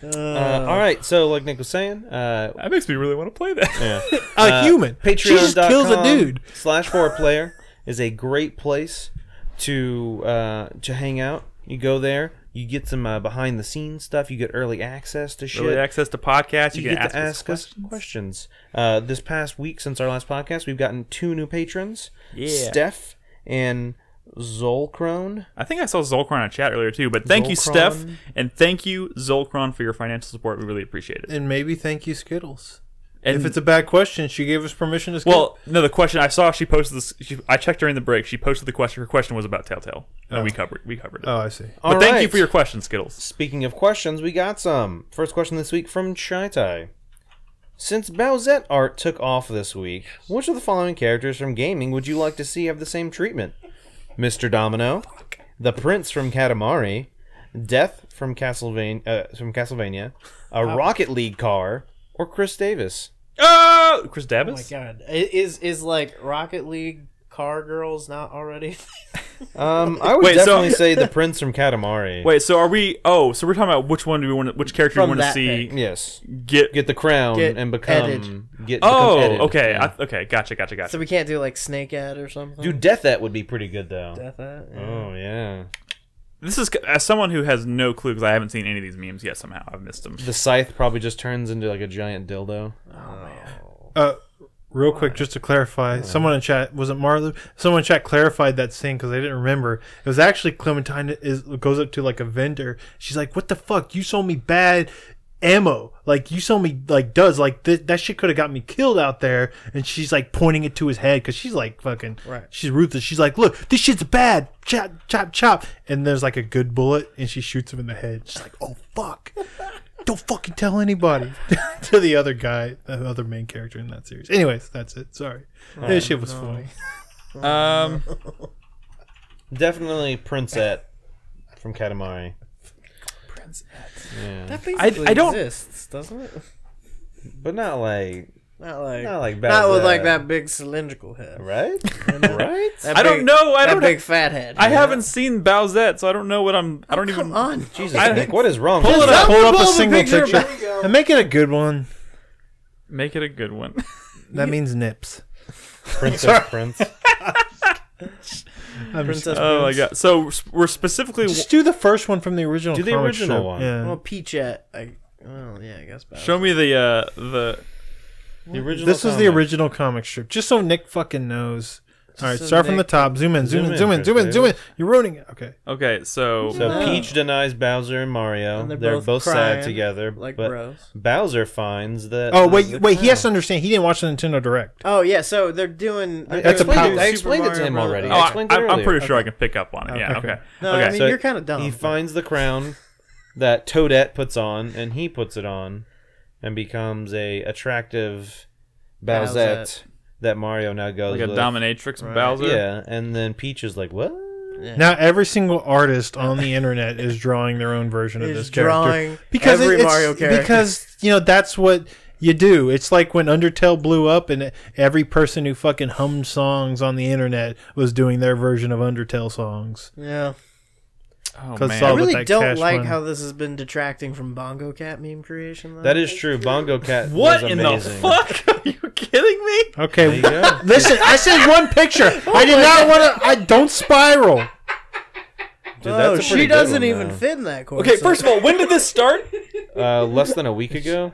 All right, so like Nick was saying, That makes me really want to play that. A human. She just kills a dude. /4Player is a great place to hang out. You go there, you get some behind the scenes stuff. You get early access to shit. Early access to podcasts. You get can to ask us questions. This past week, since our last podcast, we've gotten 2 new patrons. Yeah. Steph and Zolcron. I think I saw Zolcron in chat earlier too, but thank you, Steph, and thank you, Zolcron, for your financial support. We really appreciate it. And maybe thank you, Skittles. And if it's a bad question, she gave us permission to skip. well, no, the question I saw, she posted this. I checked during the break. She posted the question. Her question was about Telltale, and we covered it. Oh, I see. But thank you for your question, Skittles. Speaking of questions, we got some. First question this week from Chai. Since Bowsette art took off this week, which of the following characters from gaming would you like to see have the same treatment? Mr. Domino, the Prince from Katamari, Death from Castlevania, a Rocket League car, or Chris Davis? Oh, Chris Oh my Davis. god, is like Rocket League car girls not already? I would Wait, so- definitely say the Prince from Katamari. Wait, so are we? Oh, so we're talking about which one do we want? Which character do we From want to that see pick. Yes. get? Get the crown Get and become... edited. Oh, become edited. okay, Yeah. okay, gotcha. So we can't do like Snake Ad or something. Dude, Deathette would be pretty good, though. Death Ad. Yeah. Oh, yeah. This is as someone who has no clue because I haven't seen any of these memes yet. Somehow I've missed them. The scythe probably just turns into like a giant dildo. Real quick, just to clarify, someone in chat, was it Marlu? Someone in chat clarified that scene because they didn't remember. It was actually Clementine goes up to like a vendor. She's like, "What the fuck? You sold me bad ammo. Like you sold me like that shit could have got me killed out there." And she's like pointing it to his head because she's like fucking. Right. She's ruthless. She's like, "Look, this shit's bad. Chop, chop, chop." And there's like a good bullet, and she shoots him in the head. She's like, "Oh fuck." Don't fucking tell anybody. To the other guy, the other main character in that series. Anyways, that's it. Sorry. This shit was funny. Definitely Princette from Katamari. Yeah. That basically I don't- exists, doesn't it? But not like Not like not with Bowsette. Like that big cylindrical head. Right? Right? That I don't know. I that don't. big fat head. I haven't seen Bowsette, so I don't know what I'm. I don't Come even. on. Jesus, I- Nick, what is wrong Pull with it you? up. Pull up a Pull the single picture picture. back. And make it a good one. Make it a good one. That means nips. Princess Prince. Princess Oh my Prince. god! So we're specifically. Just do the first one from the original. Do the comic original strip. one. Yeah. Well, Peachette. I guess. Bowsette. Show me the The original This was the comic. original comic strip. Just so Nick fucking knows. All right, so start from the Nick- top. Zoom in. Zoom in. Zoom in. Zoom in. Zoom in. You're ruining it. Okay. Okay, so So No. Peach denies Bowser and Mario. And They're they're both, both sad crying together. like but bros. Bowser finds that. Oh wait. He has to understand. He didn't watch the Nintendo Direct. Oh yeah, so they're doing. I That's a explained, power- it, I explained it to him already. oh, I explained it I'm earlier. pretty sure I can pick up on it. Yeah. Okay. Okay. No, Okay. I mean So you're kind of dumb. He finds the crown that Toadette puts on, and he puts it on, and becomes a attractive Bowsette that Mario now goes Like a with. dominatrix Right. Bowser. Yeah, and then Peach is like, "What?" Yeah. Now every single artist on the internet is drawing their own version of Is this character drawing because every it's, Mario character. Because that's what you do. It's like when Undertale blew up and every person who fucking hummed songs on the internet was doing their version of Undertale songs. Yeah. Oh 'Cause man. all I with really that don't cash like money. how this has been detracting from Bongo Cat meme creation. Though. That is true. Bongo Cat. What was in the amazing. fuck? Are you kidding me? Okay, There you go. listen. I said one picture. Oh I did not want to. I don't spiral. Dude, Oh, that's a pretty she good doesn't one, even though. fit in that corset. Okay, first of all, when did this start? Less than a week ago.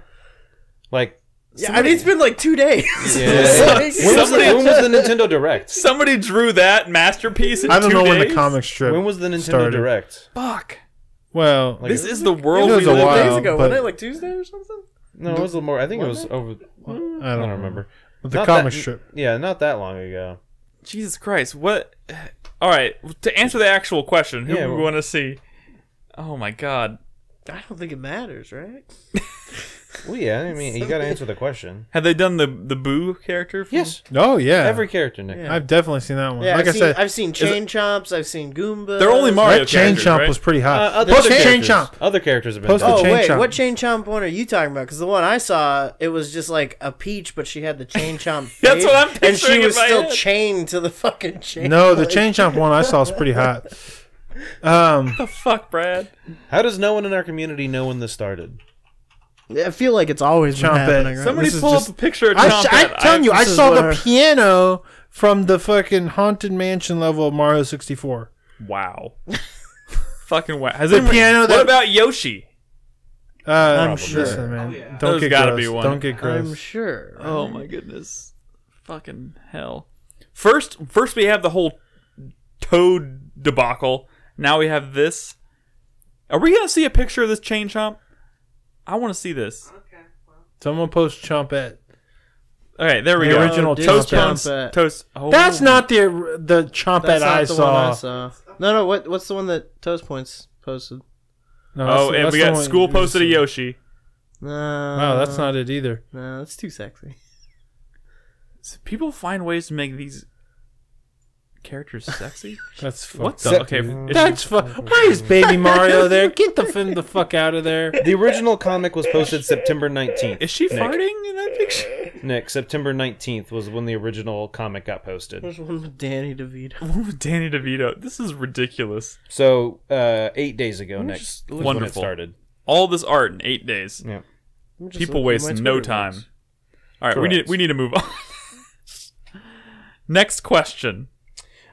Like, yeah, I mean it's been like 2 days. yeah. Like- when was the Nintendo Direct? Somebody drew that masterpiece in I don't 2 know when the days? comic strip. When was the Nintendo started. Direct? Fuck. Well, Like, This is the world It we was a live in. while. days ago, but- wasn't it? Like Tuesday or something? No, it was a little more. I think it was over. I I don't don't remember. But the Not comic that- strip. Yeah, not that long ago. Jesus Christ. What? All right. To answer the actual question, who Yeah, do we well- want to see? Oh my god. I don't think it matters, right? Well, yeah. I mean, you got to answer the question. Have they done the Boo character? From... Yes, Oh yeah, every character, Nick. Yeah. I've definitely seen that one. Yeah, like I said, I've seen Chain Chomps, I've seen Goomba. They're only Mario that Chain characters, Chomp right? was pretty hot. Other Post the Chain characters- Chomp. Other characters have been Post the done. Oh Chain wait, Chomp. what Chain Chomp one are you talking about? Because the one I saw, it was just like a peach, but she had the Chain Chomp face, That's what I'm and picturing she in was my still head. chained to the fucking chain. No, the Like- Chain Chomp one I saw was pretty hot. The fuck, Brad? How does no one in our community know when this started? I feel like it's always been Chompette. happening. Right? Somebody This is pull just- up a picture of I'm Chompette. telling you, I this is saw what the I- piano from the fucking Haunted Mansion level of Mario 64. Wow. Fucking wow. Has The it, piano what that- about Yoshi? I'm sure. Listen, man. yeah. Don't There's get gotta gross. be one. Don't get gross. I'm sure. Oh my goodness. Fucking hell. First we have the whole Toad debacle. Now we have this. Are we gonna see a picture of this chain chomp? I want to see this. Someone post Chompette. Okay, there we The go. original Toast Chompette. Punks. Toast. Oh. That's not the Chompette That's not I the saw. one I saw. No. What's the one that Toast Points posted? No, Oh, and that's we the got one- school posted a Yoshi. No. Wow, that's not it either. No, that's too sexy. People find ways to make these characters sexy. That's fucked What up. the? Okay, Dude. That's Why is Baby Mario there? Get the fuck out of there. The original comic was posted September 19th. is she Nick. farting in that picture? Nick, September 19th was when the original comic got posted. There's one with Danny DeVito. Danny DeVito. This is ridiculous. So, 8 days ago, Nick, just- was when it Wonderful. started. All this art in 8 days. Yeah. People waste no time. All right, Correct. we need to move on. Next question.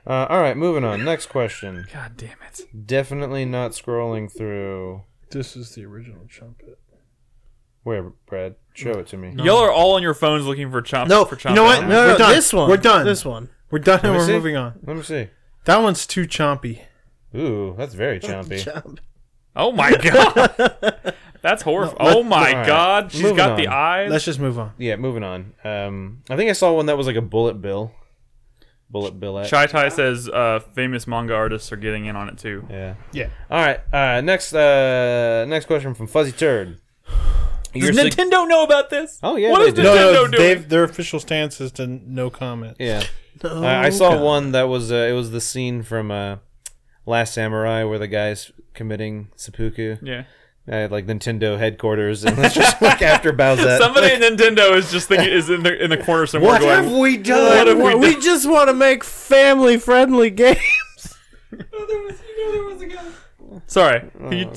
All right, moving on. Next question. God damn it. Definitely not scrolling through. This is the original Chompette. Where, Brad? Show it to me. Y'all are all on your phones looking for Chomp. No, for Chomp you know what? Out. No, we're done. This one. We're done. This one. We're done and me we're see. moving on. Let me see. That one's too chompy. Ooh, that's very chompy. Chomp. Oh my god. That's horrible. Oh my All right. god. She's Moving got the on. eyes. Let's just move on. Yeah, moving on. I think I saw one that was like a bullet bill. Bullet billet. Shy Tai says famous manga artists are getting in on it too. Yeah. Yeah. All right. Next question from Fuzzy Turd. Does Your sig- Nintendo know about this? Oh, yeah, What they is do. Nintendo doing? Their official stance is to no comment. Yeah. No I saw comment. one that was it was the scene from Last Samurai where the guy's committing seppuku. Yeah. Like Nintendo headquarters, and it's just like after Bowsette. Somebody at Nintendo is just thinking is in the corner somewhere What going. have we What done? have we We done? just want to make family-friendly games. There was a guy. Sorry. Can you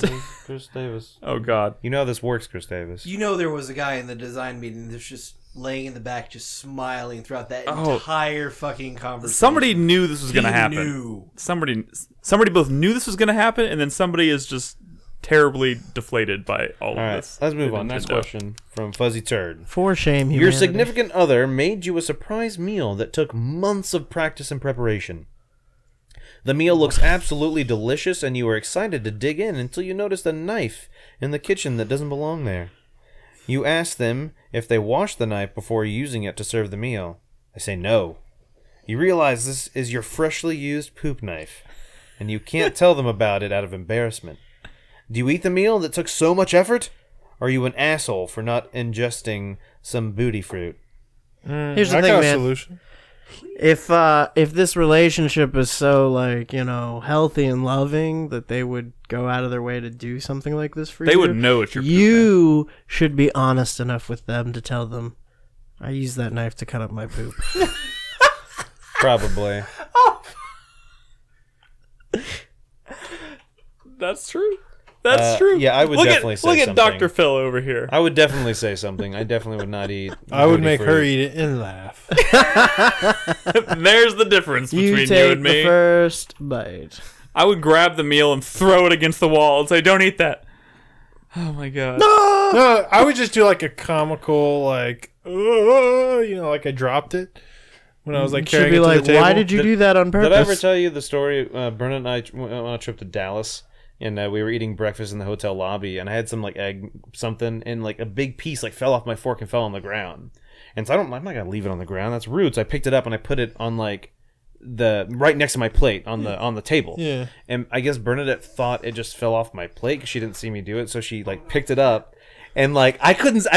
Chris Davis. oh god. You know how this works, Chris Davis. You know there was a guy in the design meeting that's just laying in the back, just smiling throughout that Oh. entire fucking conversation. Somebody knew this was going to He happen. knew. Somebody both knew this was going to happen, and then somebody is just terribly deflated by all of All right, this. let's move on. Nintendo. Next question from Fuzzy Turd. For shame, humanity. Your significant other made you a surprise meal that took months of practice and preparation. The meal looks absolutely delicious, and you are excited to dig in until you notice a knife in the kitchen that doesn't belong there. You ask them if they washed the knife before using it to serve the meal. They say no. You realize this is your freshly used poop knife, and you can't tell them about it out of embarrassment. Do you eat the meal that took so much effort? Or are you an asshole for not ingesting some booty fruit? Here's the I thing, got a man. solution. If this relationship is so like healthy and loving that they would go out of their way to do something like this for you, They would know it's your poop You should be honest enough with them to tell them, I use that knife to cut up my poop. Probably. That's true. That's true. yeah, I would look definitely at, say Look at something. Dr. Phil over here. I would definitely say something. I definitely would not eat. I would booty make fruit. her eat it and laugh. There's the difference You between take you and the me. first bite. I would grab the meal and throw it against the wall and say, "Don't eat that." Oh my god. No, I would just do like a comical, like, like I dropped it when I was like Should carrying be it to like, the table. why did you do that on purpose? Did I ever tell you the story? Bernard and I went on a trip to Dallas, and we were eating breakfast in the hotel lobby, and I had some like egg something, and like a big piece like fell off my fork and fell on the ground. And so I'm not gonna leave it on the ground. That's rude. So I picked it up and I put it on like the right next to my plate on the table. Yeah. And I guess Bernadette thought it just fell off my plate because she didn't see me do it, so she like picked it up. And like I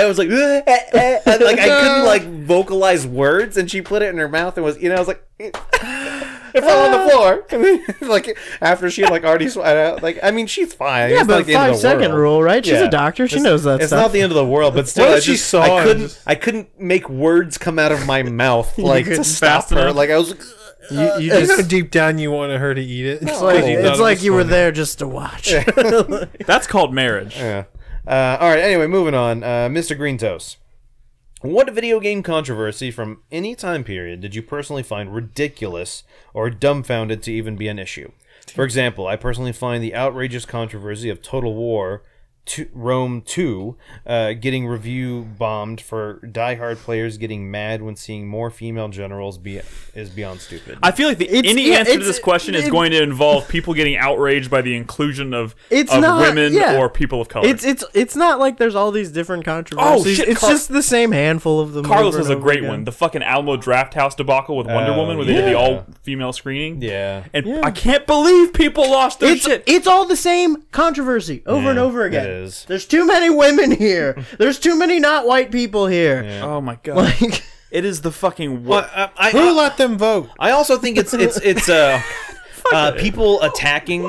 was like, and, like I couldn't like vocalize words, and she put it in her mouth and was, I was like, it fell on the floor. And then, like after she had like already like, I mean, she's fine. Yeah, It's but not the end of the 5-second world. rule, right? She's Yeah. a doctor. She It's- knows that It's stuff. not the end of the world, but still, What if she saw I it couldn't, and just- I couldn't make words come out of my mouth like to couldn't stop fast her. enough? Like I was. You just deep down you wanted her to eat it. It's like, You thought it's it like was you were funny. there just to watch. That's called marriage. Yeah. All right. Anyway, moving on. Mr. Green Toast. What video game controversy from any time period did you personally find ridiculous or dumbfounded to even be an issue? For example, I personally find the outrageous controversy of Total War Rome 2 getting review bombed for diehard players getting mad when seeing more female generals is beyond stupid. I feel like any answer to this question is going to involve people getting outraged by the inclusion of women or people of color. It's not like there's all these different controversies. Oh, shit, it's just the same handful of them. Carlos has a great one. The fucking Alamo Draft House debacle with Wonder Woman where they did the all-female screening. Yeah. And I can't believe people lost their shit. It's all the same controversy over and over again. It is. There's too many women here. There's too many not white people here. Yeah. Oh my god! Like, it is the fucking. Who let them vote? I also think it's people attacking.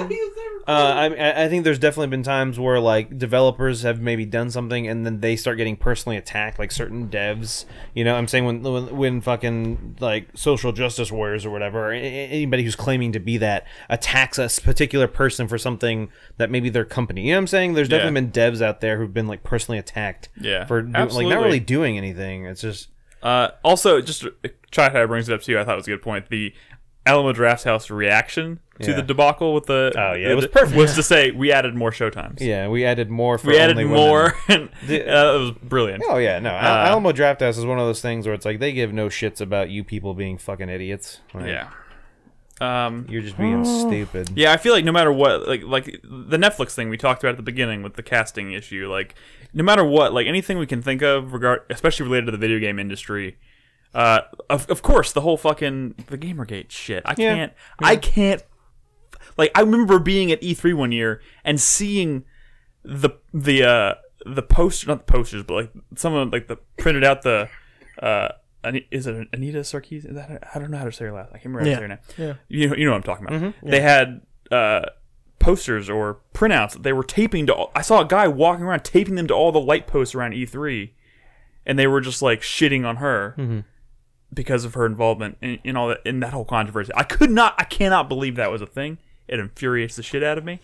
I think there's definitely been times where like developers have maybe done something and then they start getting personally attacked, like certain devs. You know, I'm saying when fucking like social justice warriors or whatever, or anybody who's claiming to be that attacks a particular person for something that maybe their company. You know what I'm saying? There's definitely been devs out there who've been like personally attacked. Yeah, for like not really doing anything. It's just also just Chai brings it up too. I thought it was a good point. The Alamo Draft House reaction to the debacle with the it was perfect. Was to say we added more showtimes. Yeah, we added more. We added more, and it was brilliant. Oh yeah, no, Alamo Draft House is one of those things where it's like they give no shits about you people being fucking idiots. Like, you're just being stupid. Yeah, I feel like no matter what, like the Netflix thing we talked about at the beginning with the casting issue, like no matter what, like anything we can think of, especially related to the video game industry. Of course, the whole fucking the Gamergate shit. I can't. Like I remember being at E3 one year and seeing the poster, not the posters, but like someone like printed out the is it Anita Sarkeesian? Is that I don't know how to say her last. I can't remember how to say her name. Yeah, you know what I'm talking about. Mm-hmm. They had posters or printouts that they were taping to. I saw a guy walking around taping them to all the light posts around E3, and they were just like shitting on her. Mm-hmm. Because of her involvement in all that, in that whole controversy. I cannot believe that was a thing. It infuriates the shit out of me.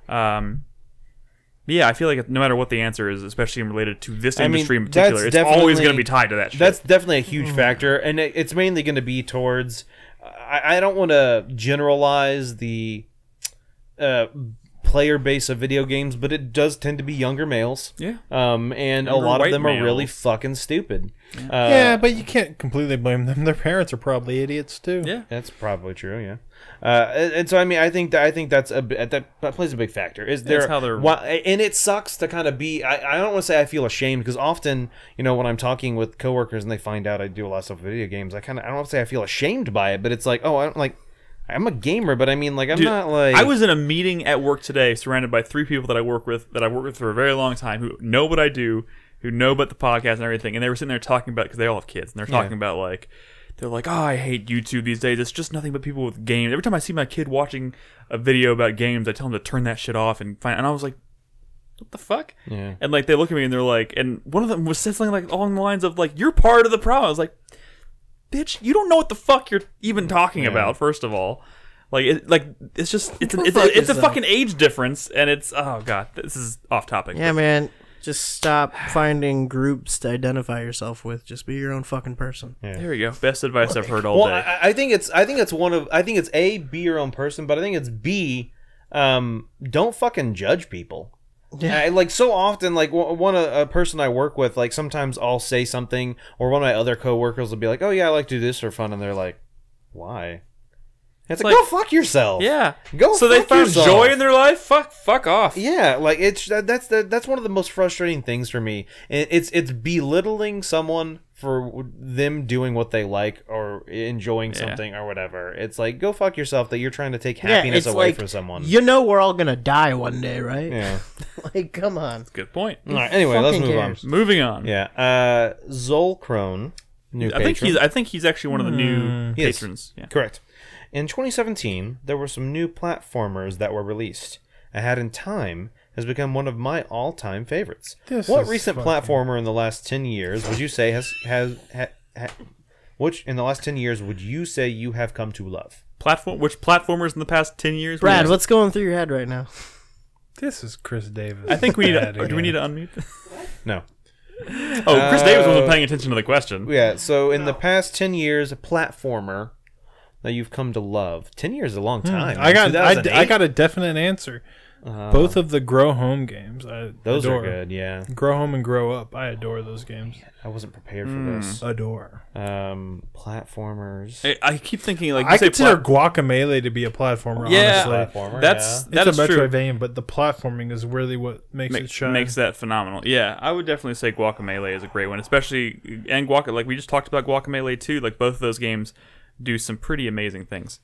Yeah, I feel like no matter what the answer is, especially related to this industry in particular, it's always going to be tied to that shit. That's definitely a huge factor, and it's mainly going to be towards... I don't want to generalize the player base of video games, but it does tend to be younger males. Yeah. And a lot of them are really fucking stupid. Yeah, but you can't completely blame them. Their parents are probably idiots too. Yeah, that's probably true. Yeah. And so I mean, I think that's that plays a big factor. Is there? That's how they're... and it sucks to kind of be. I don't want to say I feel ashamed because often, you know, when I'm talking with coworkers and they find out I do a lot of stuff with video games, I don't want to say I feel ashamed by it, but it's like, oh, I'm a gamer, but I mean, like, I'm not like... I was in a meeting at work today surrounded by 3 people that I work with for a very long time who know what I do, who know about the podcast and everything, and they were sitting there talking about, because they all have kids, and they're talking about, like, they're like, oh, I hate YouTube these days. It's just nothing but people with games. Every time I see my kid watching a video about games, I tell him to turn that shit off, and I was like, what the fuck? Yeah. And, like, they look at me and they're like, and one of them was said something like along the lines of, like, you're part of the problem. I was like, bitch, you don't know what the fuck you're even talking about, first of all. It's just it's a fucking age difference, and it's, oh god, this is off topic. Yeah, man, just stop finding groups to identify yourself with. Just be your own fucking person. Yeah. There we go. Best advice I've heard all day. I think it's A, be your own person, but I think it's B, don't fucking judge people. Yeah. Like so often, like a person I work with, like sometimes I'll say something, or one of my other coworkers will be like, "Oh yeah, I like to do this for fun," and they're like, "Why?" It's like, go fuck yourself. Yeah. So they found joy in their life? Fuck off. Yeah, like that's one of the most frustrating things for me. It's belittling someone for them doing what they like or enjoying something or whatever. It's like, go fuck yourself that you're trying to take happiness away from someone. You know we're all gonna die one day, right? Yeah. Like, come on. That's a good point. All right, anyway, let's move on. Moving on. Yeah. Zolkrone, new patron. I think he's actually one of the new patrons. Yeah. Correct. In 2017, there were some new platformers that were released. A Hat in Time has become one of my all-time favorites. What recent platformer in the last 10 years would you say which in the last 10 years would you say you have come to love? Which platformers in the past 10 years? Brad, what's going through your head right now? This is Chris Davis. I think we need. Bad Or do we need to unmute? No. Oh, Chris Davis wasn't paying attention to the question. Yeah, so in the past 10 years, a platformer that you've come to love. 10 years is a long time. I got 2008? a definite answer. Both of the Grow Home games. Those adore. are good, yeah. Grow Home and Grow Up. I adore those games. I wasn't prepared for this. Adore. Platformers. I keep thinking like I you say consider Guacamelee to be a platformer. Yeah, honestly. Platformer, that's yeah. It's that a is true. Metroidvania, but the platforming is really what makes it shine. Makes that phenomenal. Yeah, I would definitely say Guacamelee is a great one, especially and like we just talked about Guacamelee too. Like both of those games do some pretty amazing things.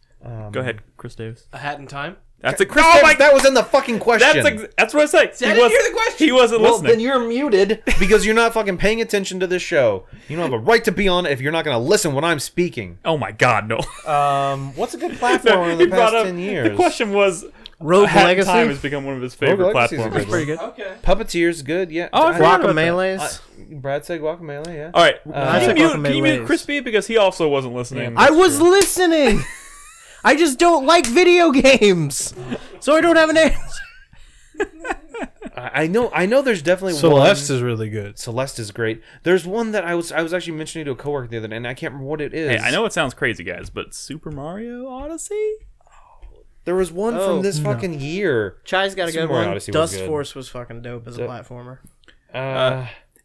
Go ahead, Chris Davis. A Hat in Time. That's a Chris Davis, that was in the fucking question. That's what I say. I didn't hear the question. He wasn't Well, listening. then you're muted because you're not fucking paying attention to this show. You don't have a right to be on it if you're not going to listen when I'm speaking. Oh my God, no! What's a good platformer in the He brought past up 10 years? the question was Rogue Hat in Legacy? Time has become one of his favorite Rogue Legacy's a platformers. good one. good. Okay. Puppeteer's good, yeah. Oh, I forgot about that. Guacamelees. Brad said Guacamelee, yeah. All right, I can said you mute Guacamelees. Crispy because he also wasn't listening. I was listening. I just don't like video games, so I don't have an answer. I know. There's definitely Celeste one. is really good. Celeste is great. There's one that I was actually mentioning to a coworker the other day, and I can't remember what it is. Hey, I know it sounds crazy, guys, but Super Mario Odyssey? There was one Oh, from this fucking year. Chai's got a good Super Mario one. Odyssey was Dust good. Force was fucking dope as a platformer.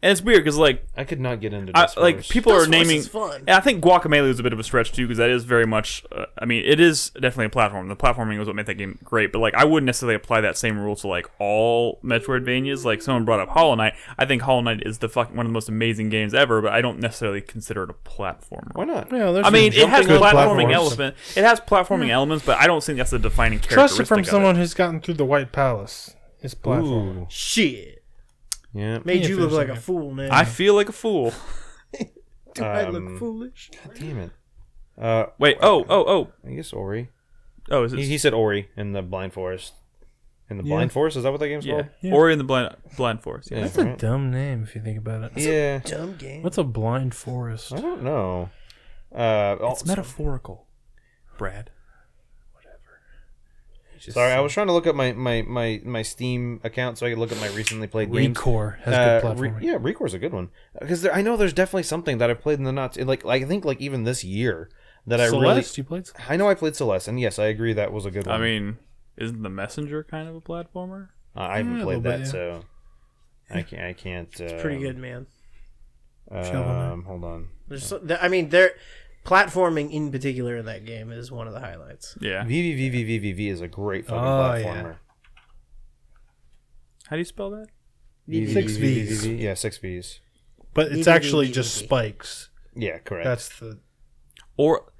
And it's weird because, like, I could not get into this. people Dust are Force naming. is fun. And I think Guacamelee was a bit of a stretch too, because that is very much. I mean, it is definitely a platform. The platforming was what made that game great. But like, I wouldn't necessarily apply that same rule to like all Metroidvanias. Like someone brought up Hollow Knight. I think Hollow Knight is one of the most amazing games ever. But I don't necessarily consider it a platformer. Why not? Yeah, there's I mean, it has good platforming platforms. elements. It has platforming elements, but I don't think that's the defining characteristic. Trust it from of someone who's gotten through the White Palace. It's platform. Ooh. Shit. Yeah. Made Yeah, you for look a like a second. fool now. I feel like a fool. Do I look foolish? God damn it. Wait. Oh. I guess Ori. Oh, is it? He said Ori in the Blind Forest. In the Blind Forest? Is that what that game's Yeah. called? Yeah. Ori in the Blind Forest. Yeah. That's a dumb name if you think about it. Yeah. Dumb game. What's a blind forest? I don't know. It's metaphorical, Brad. Sorry, I was trying to look up my Steam account so I could look at my recently played games. Recore has good platforming. Yeah, Recore's a good one because I know there's definitely something that I've played in the nuts. Like I think like even this year that Celeste, you played? I know I played Celeste, and yes, I agree that was a good one. I mean, isn't the Messenger kind of a platformer? I haven't a played little that, bit, yeah. so I can't. It's pretty good, man. Hold on. I mean, platforming in particular in that game is one of the highlights. Yeah. VVVVVV is a great fucking Oh, platformer. How do you spell that? 6 Vs. Yeah, 6 Vs. But it's actually just spikes. Yeah, correct. That's the. Or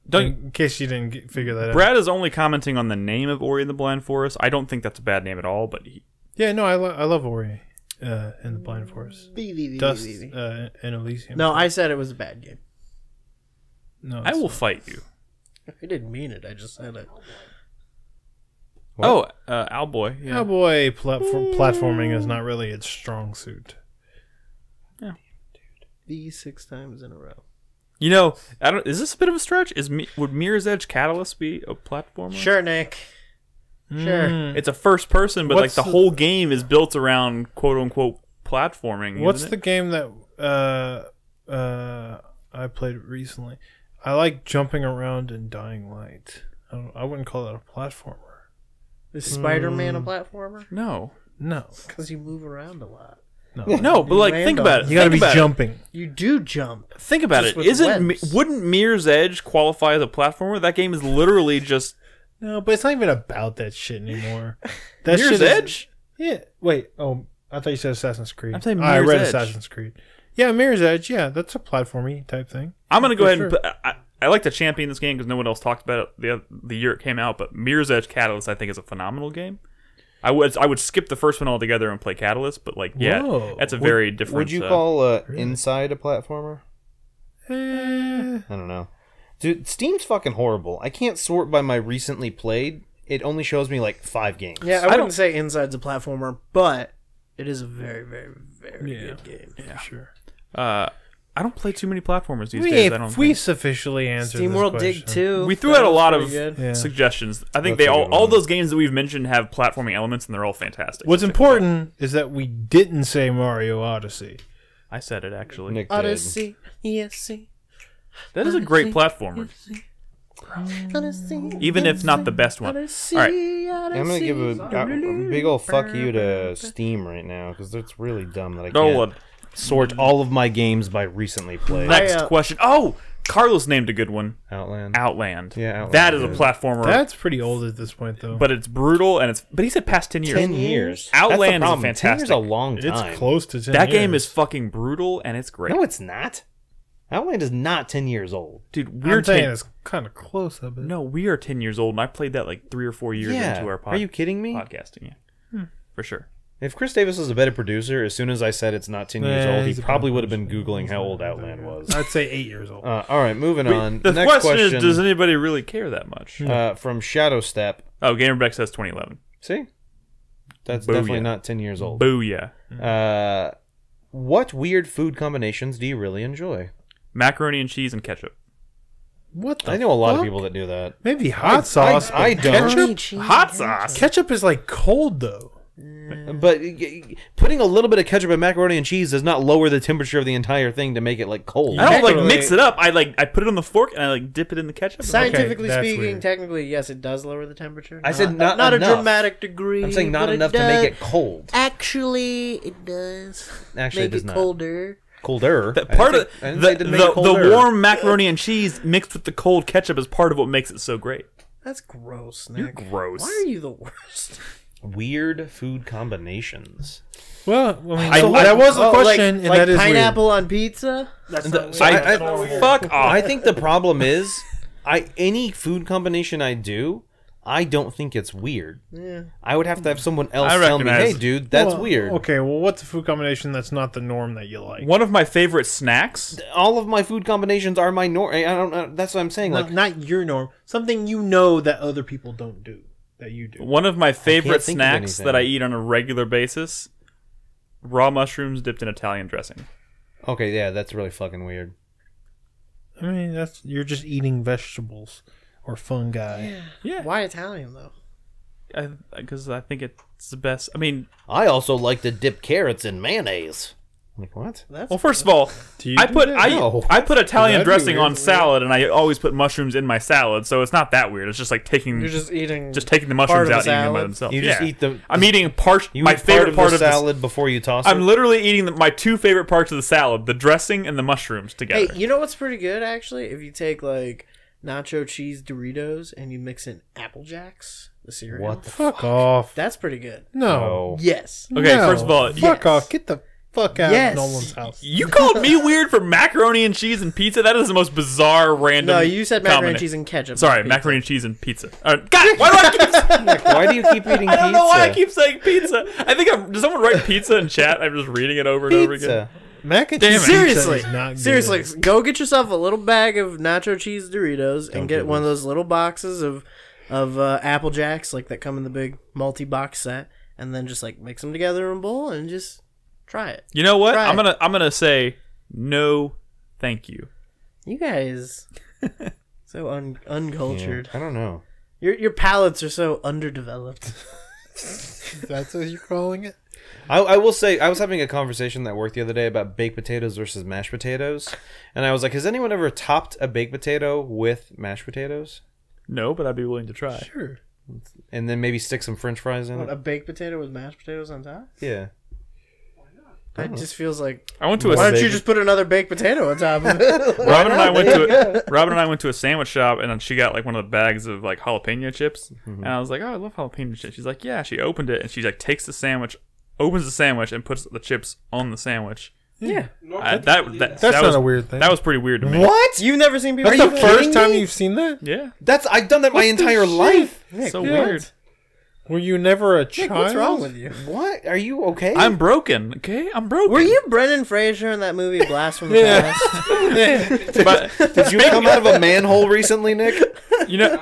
don't. In case you didn't figure that out. Brad is only commenting on the name of Ori and the Blind Forest. I don't think that's a bad name at all, but Yeah, no, I love Ori in the Blind Forest. Dust and Elysium. No, I said it was a bad game. No, I will fight you. I didn't mean it. I just said it. Oh, Owlboy. Yeah. Cowboy platforming is not really its strong suit. These 6 times in a row. You know, I don't. Is this a bit of a stretch? Would Mirror's Edge Catalyst be a platformer? Sure, Nick. Sure. It's a first person, but like What's the the- whole game is built around quote unquote platforming. What's isn't the it? game that I played recently? I like jumping around in Dying Light. I wouldn't call that a platformer. Is Spider-Man a platformer? No. No, Because you move around a lot. No, but like land think on about it. it. you gotta Think be about it. jumping. You do jump. Think about Just it. with Isn't webs. wouldn't Mirror's Edge qualify as a platformer? That game is literally just No, but it's not even about that shit anymore. That Mirror's shit is- Edge. Yeah. Wait. Oh, I thought you said Assassin's Creed. I'm saying I Mirror's read Edge. Assassin's Creed. Yeah, Mirror's Edge. Yeah, that's a platformy type thing. I'm gonna go For ahead and sure. put. I like to champion this game because no one else talked about it the year it came out. But Mirror's Edge Catalyst, I think, is a phenomenal game. I would skip the first one altogether and play Catalyst, but like Whoa. that's a very different. Would you call Inside a platformer? I don't know. Dude, Steam's fucking horrible. I can't sort by my recently played. It only shows me like 5 games. Yeah, I don't- wouldn't say Inside's a platformer, but it is a very, very, very Yeah. good game. For sure. I don't play too many platformers these days. I don't We think. sufficiently answered this SteamWorld question. Dig 2. We threw that out a was lot pretty of good. Yeah. suggestions. I think That's they a all good all one. those games that we've mentioned have platforming elements, and they're all fantastic. What's important is that we didn't say Mario Odyssey. I said it actually. Nick did. Odyssey, ESC, That is a great platformer, Odyssey, even if not the best one. Odyssey, All right. I'm gonna give a big old fuck you to Steam right now because it's really dumb that I Go can't on. sort all of my games by recently played. Next question. Oh, Carlos named a good one. Outland. Outland. Yeah, Outland That is a is. platformer. That's pretty old at this point, though. but it's brutal and it's. But he said past 10 years. 10 years. Outland That's the is problem. 10 fantastic. years is a long it's time. close to 10 That game years. is fucking brutal and it's great. No, it's not. Outland is not 10 years old. Dude, we're I'm saying 10. it's kind of close of it. No, we are 10 years old, and I played that like 3 or 4 years Yeah. into our Are you kidding me? podcasting. Yeah, for sure. If Chris Davis was a better producer, as soon as I said it's not 10 years Yeah, old, he he's a probably better would have been Googling how old Outland was. I'd say 8 years old. All right, moving on. The Next question is, does anybody really care that much? from Shadow Step. Oh, Gamerbeck says 2011. See? That's Booyah. definitely not 10 years old. Booyah. What weird food combinations do you really enjoy? Macaroni and cheese and ketchup. What the I know a lot of fuck? people that do that. Maybe hot sauce. I but don't. Ketchup? Hot sauce. Ketchup is like cold, though. But putting a little bit of ketchup and macaroni and cheese does not lower the temperature of the entire thing to make it like cold. I don't like Technically- mix it up. I put it on the fork and I like dip it in the ketchup. Scientifically that's speaking, weird. technically, yes, it does lower the temperature. I said not a enough. dramatic degree. I'm saying not but enough to make it cold. Actually, it does. Actually, it make does it not. colder. Colder. That part of I didn't say it didn't make it the colder. warm macaroni and cheese mixed with the cold ketchup is part of what makes it so great. That's gross, Nick. You're gross. Why are you the worst? Weird food combinations. Well, I mean, I- that was the Oh, question, and like that is pineapple on pizza. That's not weird. Fuck off. I think the problem is, any food combination I do, I don't think it's weird. Yeah. I would have to have someone else I tell me, recognize- "Hey, dude, that's Well, weird." Okay, well, what's a food combination that's not the norm that you like? One of my favorite snacks. All of my food combinations are my norm. I don't know. That's what I'm saying. Like, Not your norm. Something you know that other people don't do that you do. One of my favorite think of snacks anything. that I eat on a regular basis: raw mushrooms dipped in Italian dressing. okay, yeah, that's really fucking weird. I mean, you're just eating vegetables or fungi. Yeah, Why Italian though? because I think it's the best. I mean, I also like to dip carrots in mayonnaise. Like what? That's well, first of all, Do you I do put that? No. I put Italian That'd be dressing weird. on salad, and I always put mushrooms in my salad, so it's not that weird. It's just like taking you're just eating. taking the part mushrooms of out the and eating them by salad. themselves. You just Yeah. eat the. I'm eating You my eat favorite part the of the salad before you toss it. I'm literally eating my two favorite parts of the salad: the dressing and the mushrooms together. Hey, you know what's pretty good actually? If you take like nacho cheese Doritos and you mix in Apple Jacks, the cereal. What the Fuck off. That's pretty good. No. Yes. Okay, No. first of all, fuck yes. off. Get the fuck out Yes. of Nolan's house. You called me weird for macaroni and cheese and pizza? That is the most bizarre, random. No, you said macaroni and combina- cheese and ketchup. Sorry, not pizza. macaroni and cheese and pizza. God, why do I keep? Why do you keep eating I don't know why I pizza? keep saying pizza. I think does someone write pizza in chat? I'm just reading it over and over again. Pizza. Mac and Damn cheese it. pizza Seriously, is not good. seriously, go get yourself a little bag of nacho cheese Doritos Don't and get do one of this. those little boxes of Apple Jacks like that come in the big multi-box set, and then just like mix them together in a bowl and just try it. You know what? Try I'm it. gonna say no, thank you. You guys, so uncultured. I don't know. Your palates are so underdeveloped. That's what you're calling it? I will say, I was having a conversation at work the other day about baked potatoes versus mashed potatoes, and I was like, has anyone ever topped a baked potato with mashed potatoes? No, but I'd be willing to try. Sure. And then maybe stick some french fries in What, a it? baked potato with mashed potatoes on top? Yeah. It just feels like. I went to Why a don't you just put another baked potato on top of it? Robin and I went to a sandwich shop, and she got like one of the bags of like jalapeno chips, and I was like, "Oh, I love jalapeno chips." She's like, "Yeah." She opened it, and she like takes the sandwich, opens the sandwich, and puts the chips on the sandwich. Yeah. That's That's not a weird thing. That was pretty weird to me. What? You've never seen people. That's Are the you first kidding time me? you've seen that? Yeah, I've done that my entire life. Nick, so what? weird. Were you never a Nick, child? what's wrong with you? What? Are you okay? I'm broken. Okay, I'm broken. Were you Brendan Fraser in that movie Blast from the Yeah. Past? But Did you come out of a manhole recently, Nick? You know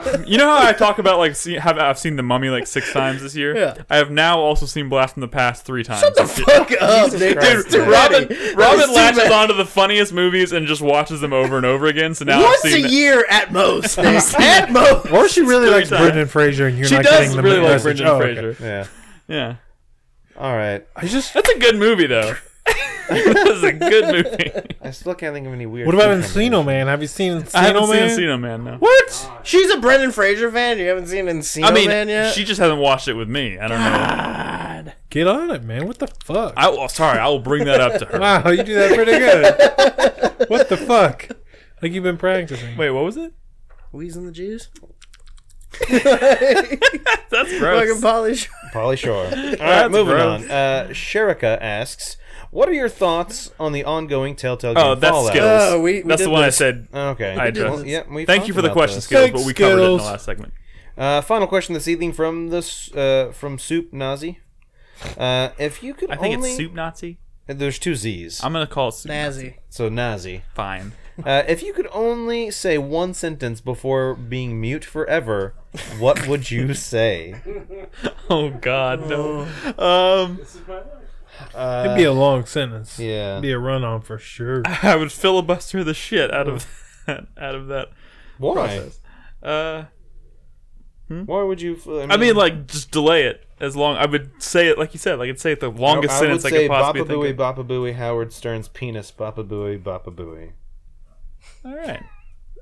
how I talk about like I've seen The Mummy like 6 times this year. Yeah. I have now also seen Blast from the Past 3 times. Shut the fuck up, dude. Dude, Robin latches onto the funniest movies and just watches them over and over again. So now Once I've seen a year at most. At most. Or she really likes times. Brendan Fraser, and you're She not does getting the really like message. Brendan Oh, okay. Fraser. Yeah. Yeah, All right. that's a good movie though. That's a good movie. I still can't think of any weird. What about food Encino Man? Have you seen Encino I haven't Man? seen Encino Man. No. What? She's a Brendan Fraser fan? You haven't seen Encino Man yet? she just hasn't watched it with me. I don't know. Get on it, man. What the fuck? I will bring that up to her. Wow, you do that pretty good. What the fuck? Like you've been practicing. Wait, what was it? Wheezing the Jews? That's gross. Fucking Polly Shore. Polly Shore. All right, moving on. Sherika asks, "What are your thoughts on the ongoing Telltale game Oh, that's Fallout?" Skittles. Oh, we That's did the one this. I said. Okay. I addressed. Well, yeah, we Thank you talked for the about question, this. Skittles, Thanks, but we covered it in the Skittles. last segment. Final question this evening from from Soup Nazi. If you could I think only... it's Soup Nazi. There's 2 Z's. I'm gonna call it Soup Nazi. Nazi. So Nazi. Fine. If you could only say one sentence before being mute forever, what would you say? Oh God, no. It'd be a long sentence. Yeah. It'd be a run-on for sure. I would filibuster the shit out of that Why? process. Why would you... I mean, like, just delay it as long. I would say it like you said. Like, I'd say it the longest sentence I could possibly think of. Bapa Booey, Howard Stern's penis, Bapa Booey, Bapa Booey. All right.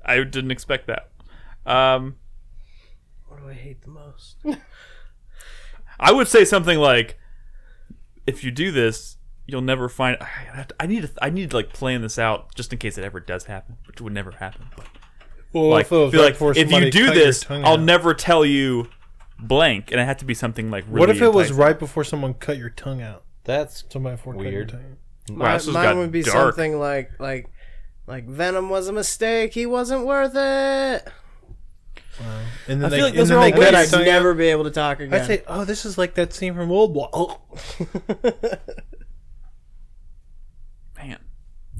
I didn't expect that. What do I hate the most? I would say something like, if you do this, you'll never find. I need to like plan this out just in case it ever does happen, which would never happen. But Well, like, feel feel like before if you somebody do cut your this, tongue I'll out. never tell you blank, and it had to be something like really. What if it was enticing. right before someone cut your tongue out? That's Somebody before cut your weird. tongue out. Wow, this has got Mine would be dark. something like Venom was a mistake. He wasn't worth it. And then I they, feel like and those then are they all cut Good, your I'd tongue out. never be able to talk again. I'd say, oh, this is like that scene from Old Boy. Oh. Man,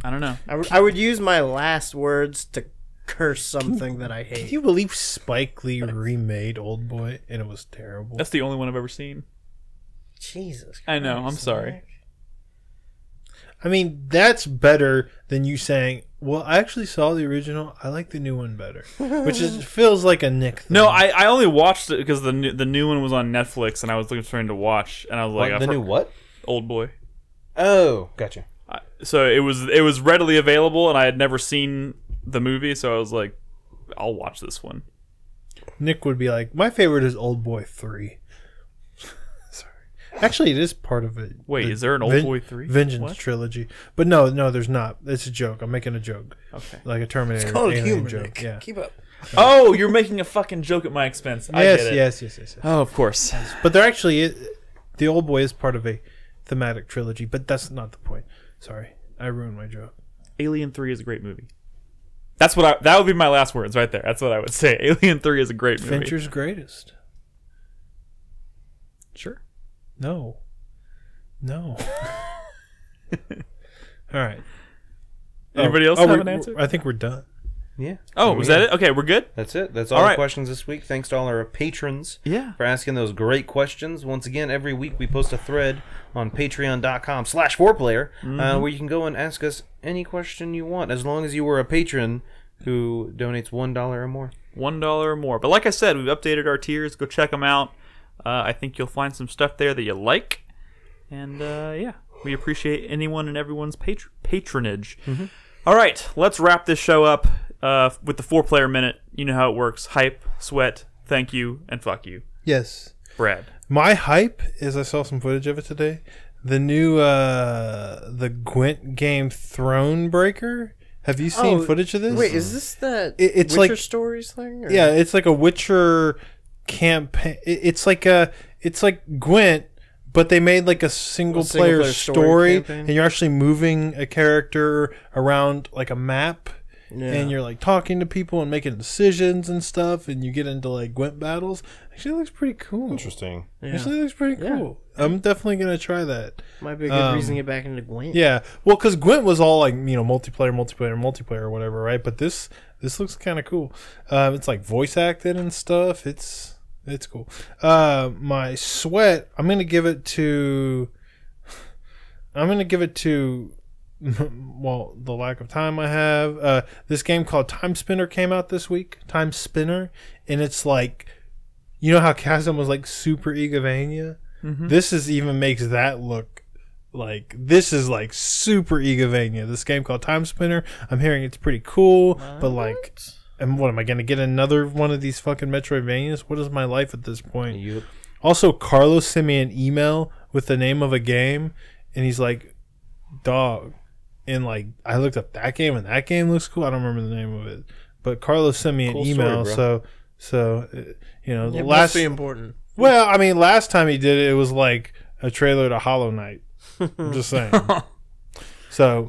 I don't know. I would use my last words to curse something that I Can hate. you believe Spike Lee remade Old Boy and it was terrible? That's the only one I've ever seen. Jesus. I know. I'm Christ, sorry. Nick. I mean, that's better than you saying, well, I actually saw the original. I like the new one better. Which feels like a Nick thing. No, I only watched it because the new one was on Netflix, and I was looking for something to watch, and I was like, the new what? Old Boy. Oh, gotcha. So it was readily available, and I had never seen the movie, so I was like, I'll watch this one. Nick would be like, my favorite is Old Boy 3. Sorry. Actually, it is part of it. Wait, The is there an Old Boy 3? Vengeance What? trilogy. But no, there's not. It's a joke. I'm making a joke. Okay. Like a Terminator It's called alien humor, joke. Nick. Yeah. Keep up. Oh, you're making a fucking joke at my expense. I Yes, get it. yes. Oh, of course. But there actually is, the Old Boy is part of a thematic trilogy, but that's not the point. Sorry. I ruined my joke. Alien 3 is a great movie. That would be my last words right there. That's what I would say. Alien 3 is a great movie. Fincher's greatest. Sure. No. All right. Anybody else have we're- an answer? I think we're done. Yeah. Oh, was that it? Okay, we're good? That's it. That's all All the right. questions this week. Thanks to all our patrons Yeah. for asking those great questions. Once again, every week we post a thread on patreon.com/4player where you can go and ask us any question you want, as long as you were a patron who donates $1 or more. $1 or more. But like I said, we've updated our tiers. Go check them out. I think you'll find some stuff there that you like. And yeah, we appreciate anyone and everyone's patronage. All right, let's wrap this show up with the 4-player minute. You know how it works. Hype, sweat, thank you, and fuck you. Yes. Brad. My hype is I saw some footage of it today. The new the Gwent game Thronebreaker. Have you seen footage of this? Wait, is this that It's Witcher like- Stories thing? Or? Yeah, it's like a Witcher campaign. It's like Gwent, but they made like a single player single-player story story, campaign? and you're actually moving a character around like a map, and you're like talking to people and making decisions and stuff, and you get into like Gwent battles. Actually, it looks pretty cool. Interesting. Actually, it looks pretty cool. I'm definitely gonna try that. Might be a good reason to get back into Gwent. Yeah, well, because Gwent was all like multiplayer, or whatever, right? But this looks kind of cool. It's like voice acted and stuff. It's cool. My sweat, I'm gonna give it to. Well, the lack of time I have. This game called Time Spinner came out this week. Time Spinner, and it's like, how Chasm was like super Igavania. This even makes that look like this is like super Igavania. This game called Time Spinner. I'm hearing it's pretty cool, but like, and what am I gonna get another one of these fucking Metroidvanias? What is my life at this point? Yep. Also, Carlos sent me an email with the name of a game, and he's like, "Dog." And like, I looked up that game, and that game looks cool. I don't remember the name of it, but Carlos sent me an email. Story, so It last must be important. well, I mean, last time he did it, it was like a trailer to Hollow Knight. I'm just saying. So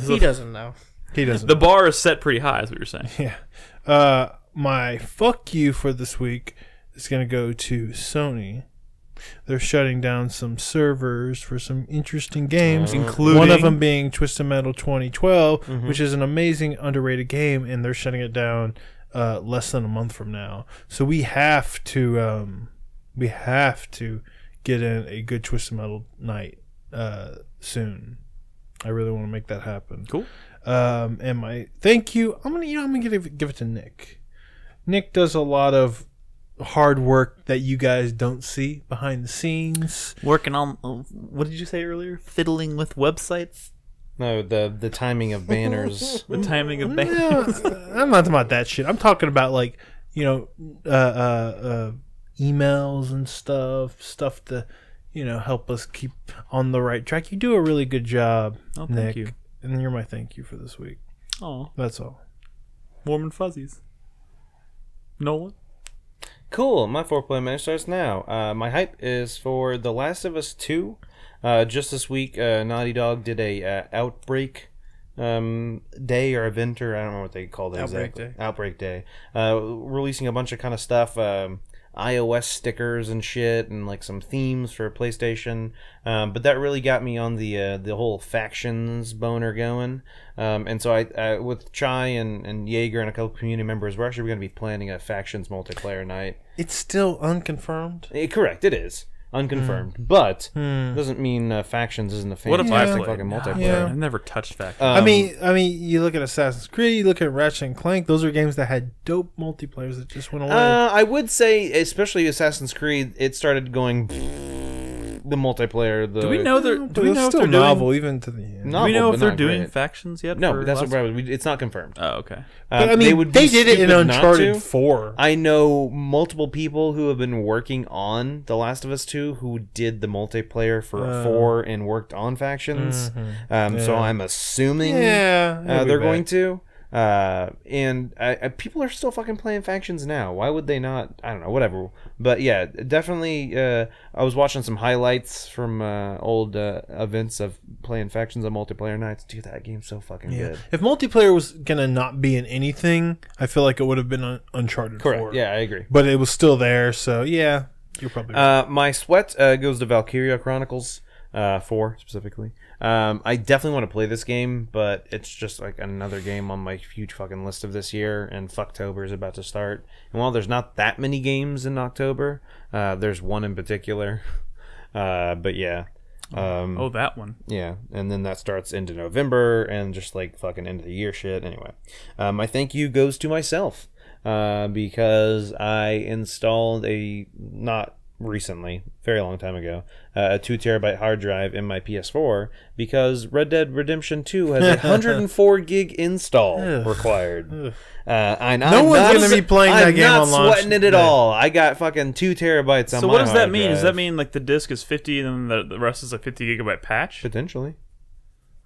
He doesn't know. he doesn't. The bar is set pretty high, is what you're saying. Yeah. My fuck you for this week is gonna go to Sony. They're shutting down some servers for some interesting games, Including one of them being Twisted Metal 2012, which is an amazing underrated game, and they're shutting it down less than a month from now. So we have to get in a good Twisted Metal night soon. I really want to make that happen. Cool. And my thank you, I'm gonna give it to Nick. Nick does a lot of hard work that you guys don't see behind the scenes. Working on, what did you say earlier? Fiddling with websites? No, the timing of banners. The timing of bands? Yeah, I'm not talking about that shit. I'm talking about like, emails and stuff to, help us keep on the right track. You do a really good job, Oh, Nick. thank you. And you're my thank you for this week. Oh, That's all. warm and fuzzies. Nolan? Cool. My 4-player match starts now. My hype is for The Last of Us 2. Just this week, Naughty Dog did a Outbreak day or event, or I don't know what they called it exactly. Outbreak Day. Releasing a bunch of kind of stuff, iOS stickers and shit, and like some themes for PlayStation. But that really got me on the whole factions boner going. And so I with Chai and Jaeger and a couple community members, we're actually going to be planning a factions multiplayer night. It's still unconfirmed. Correct, it is unconfirmed, but doesn't mean factions isn't a What if I fantastic played? fucking multiplayer. Yeah. I've never touched Fact. I mean, you look at Assassin's Creed, you look at Ratchet and Clank. Those are games that had dope multiplayers that just went away. I would say, especially Assassin's Creed, it started going the multiplayer. Do we know they're But it's still novel, even to the end. Do we know but if they're not doing great. factions yet? No, for that's Last- what it's not confirmed. Oh, okay. But I mean, they did it in stupid not Uncharted to. 4. I know multiple people who have been working on The Last of Us 2 who did the multiplayer for 4 and worked on factions. So I'm assuming they're going to. And people are still fucking playing factions now. Why would they not? I don't know, whatever. But yeah, definitely I was watching some highlights from old events of playing factions on multiplayer nights. Dude, that game's so fucking good. If multiplayer was gonna not be in anything, I feel like it would have been Uncharted 4. Correct. Yeah, I agree. But it was still there, so yeah, you're probably right. My sweat goes to Valkyria Chronicles 4 specifically. I definitely want to play this game, but it's just like another game on my huge fucking list of this year, and Fucktober is about to start. And while there's not that many games in October, there's one in particular. But yeah. That one. Yeah, and then that starts into November and just like fucking end of the year shit. Anyway, my thank you goes to myself because I installed not recently, very long time ago, a 2 terabyte hard drive in my PS4 because Red Dead Redemption 2 has a 104 gig install required. And No one's gonna be playing that game on I'm launch not sweating it at day. all. I got fucking 2 terabytes on So my what does that hard mean? drive. Does that mean like the disc is 50 and then the rest is a 50 gigabyte patch? Potentially.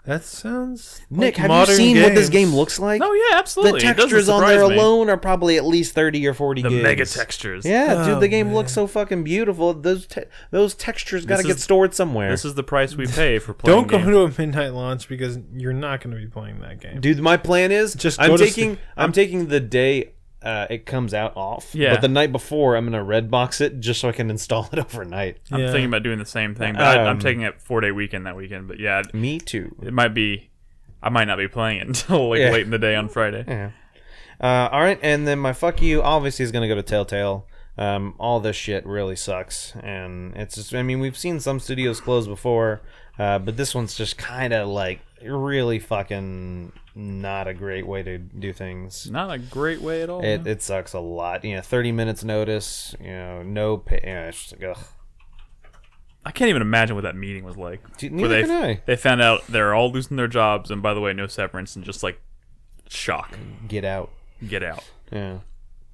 That sounds Nick, like have you modern seen what this games. game looks like? Oh yeah, absolutely. The It doesn't textures on there surprise me. alone are probably at least 30 or 40 The gigs. mega textures. Yeah, dude, Oh, the game man. looks so fucking beautiful. Those textures got to This get is- stored somewhere. This is the price we pay for playing. Don't go games. to a midnight launch because you're not going to be playing that game. Dude, my plan is Just I'm go to taking I'm taking the day it comes out off. Yeah. But the night before, I'm gonna red box it just so I can install it overnight. I'm Yeah. thinking about doing the same thing, but I'm taking a 4-day weekend that weekend. But yeah, Me too. it might be. I might not be playing it until like Yeah. late in the day on Friday. Yeah. All right, and then my fuck you obviously is gonna go to Telltale. All this shit really sucks, and it's just. I mean, we've seen some studios close before, but this one's just kind of like really fucking not a great way to do things. Not a great way at all. It sucks a lot. 30 minutes notice. No pay. It's just like, ugh. I can't even imagine what that meeting was like. Dude, where neither can I. they found out they're all losing their jobs, and by the way, no severance, and just like shock, Get out. get out. Yeah.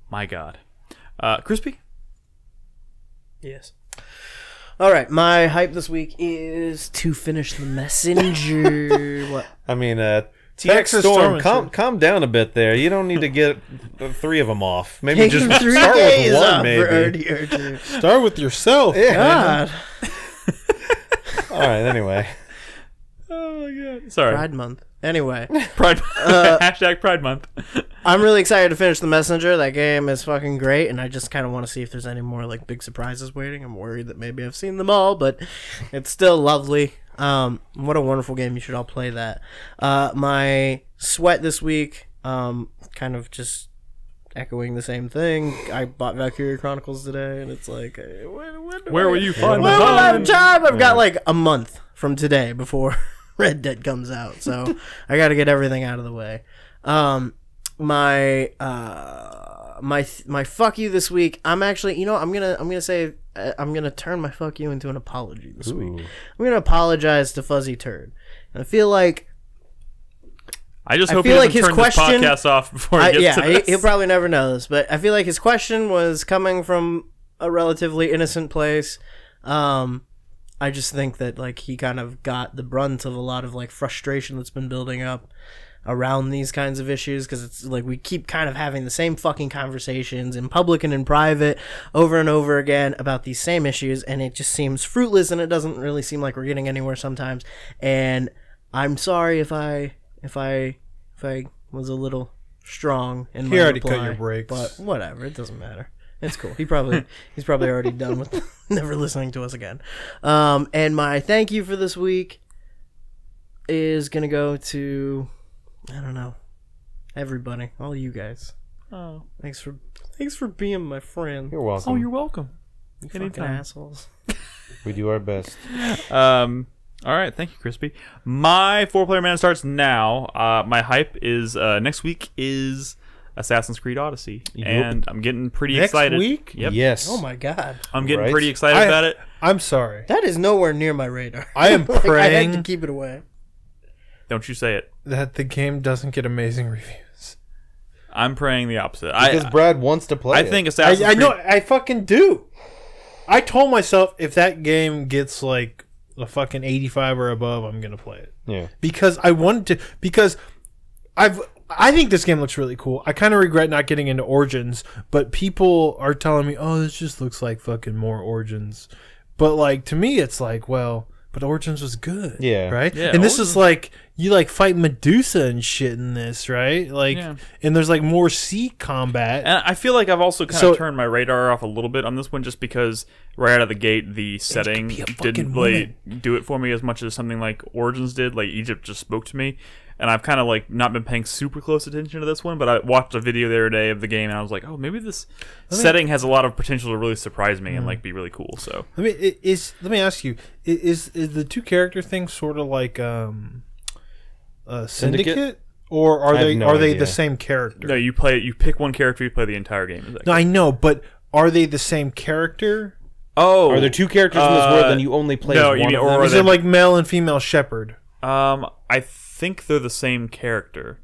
My God, Crispy. Yes. All right, my hype this week is to finish The Messenger. What? I mean, Texas Storm, Storm, calm down a bit there. You don't need to get the 3 of them off. Maybe Taking just 3 start days with one, off maybe. for RDR2. Start with yourself. God. All right, anyway. Oh my God, sorry. Pride Month. Anyway, Pride. Hashtag Pride Month. I'm really excited to finish The Messenger. That game is fucking great, and I just kind of want to see if there's any more like big surprises waiting. I'm worried that maybe I've seen them all, but it's still lovely. What a wonderful game. You should all play that. My sweat this week, kind of just echoing the same thing. I bought Valkyria Chronicles today, and it's like, Where will you find the When will I have time? time? I've got like a month from today before Red Dead comes out, so I got to get everything out of the way. My fuck you this week. I'm actually, I'm gonna turn my fuck you into an apology this week. I'm gonna apologize to Fuzzy Turd, and I feel like I just I hope feel he like doesn't his turn question- this podcast off before he gets to this. he'll probably never know this, but I feel like his question was coming from a relatively innocent place. I just think that like he kind of got the brunt of a lot of like frustration that's been building up around these kinds of issues, because it's like we keep kind of having the same fucking conversations in public and in private over and over again about these same issues, and it just seems fruitless, and it doesn't really seem like we're getting anywhere sometimes. And I'm sorry if I was a little strong in my already reply, cut your brakes. but whatever, it doesn't matter. It's cool. He's probably already done with never listening to us again. And my thank you for this week is gonna go to, I don't know, everybody, all you guys. Oh, Thanks for being my friend. You're welcome. you're welcome. You fucking Anytime. assholes. We do our best. All right, thank you, Crispy. My 4-player man starts now. My hype is next week is Assassin's Creed Odyssey, and I'm getting pretty Next excited. week? Yep. Yes. Oh my god, I'm getting Right? pretty excited about it. I'm sorry. that is nowhere near my radar. I am Like, I had praying to keep it away. Don't you say it. that the game doesn't get amazing reviews. I'm praying the opposite. Because Brad wants to play I it. think Assassin's I Creed. know. I fucking do. I told myself if that game gets like a fucking 85 or above, I'm gonna play it. Yeah. Because I wanted to. Because I think this game looks really cool. I kind of regret not getting into Origins, but people are telling me, "Oh, this just looks like fucking more Origins." But like to me, it's like, well, but Origins was good, Yeah. right? Yeah, and this Origins- is like you like fight Medusa and shit in this, right? Like, Yeah. and there's like more sea combat. And I feel like I've also kind So- of turned my radar off a little bit on this one, just because right out of the gate the setting be a fucking didn't really do it for me as much as something like Origins did. Like Egypt just spoke to me, and I've kind of like not been paying super close attention to this one. But I watched a video the other day of the game, and I was like, oh, maybe this setting has a lot of potential to really surprise me and like be really cool. So Let me ask you: is the two character thing sort of like Syndicate, or are I have they no are they idea. the same character? no, you pick one character, you play the entire game. Is that No, I know, but are they the same character? Oh, Are there two characters in this world and you only play no, as you one mean- of or them? are Is they- it like male and female shepherd? I think they're the same character.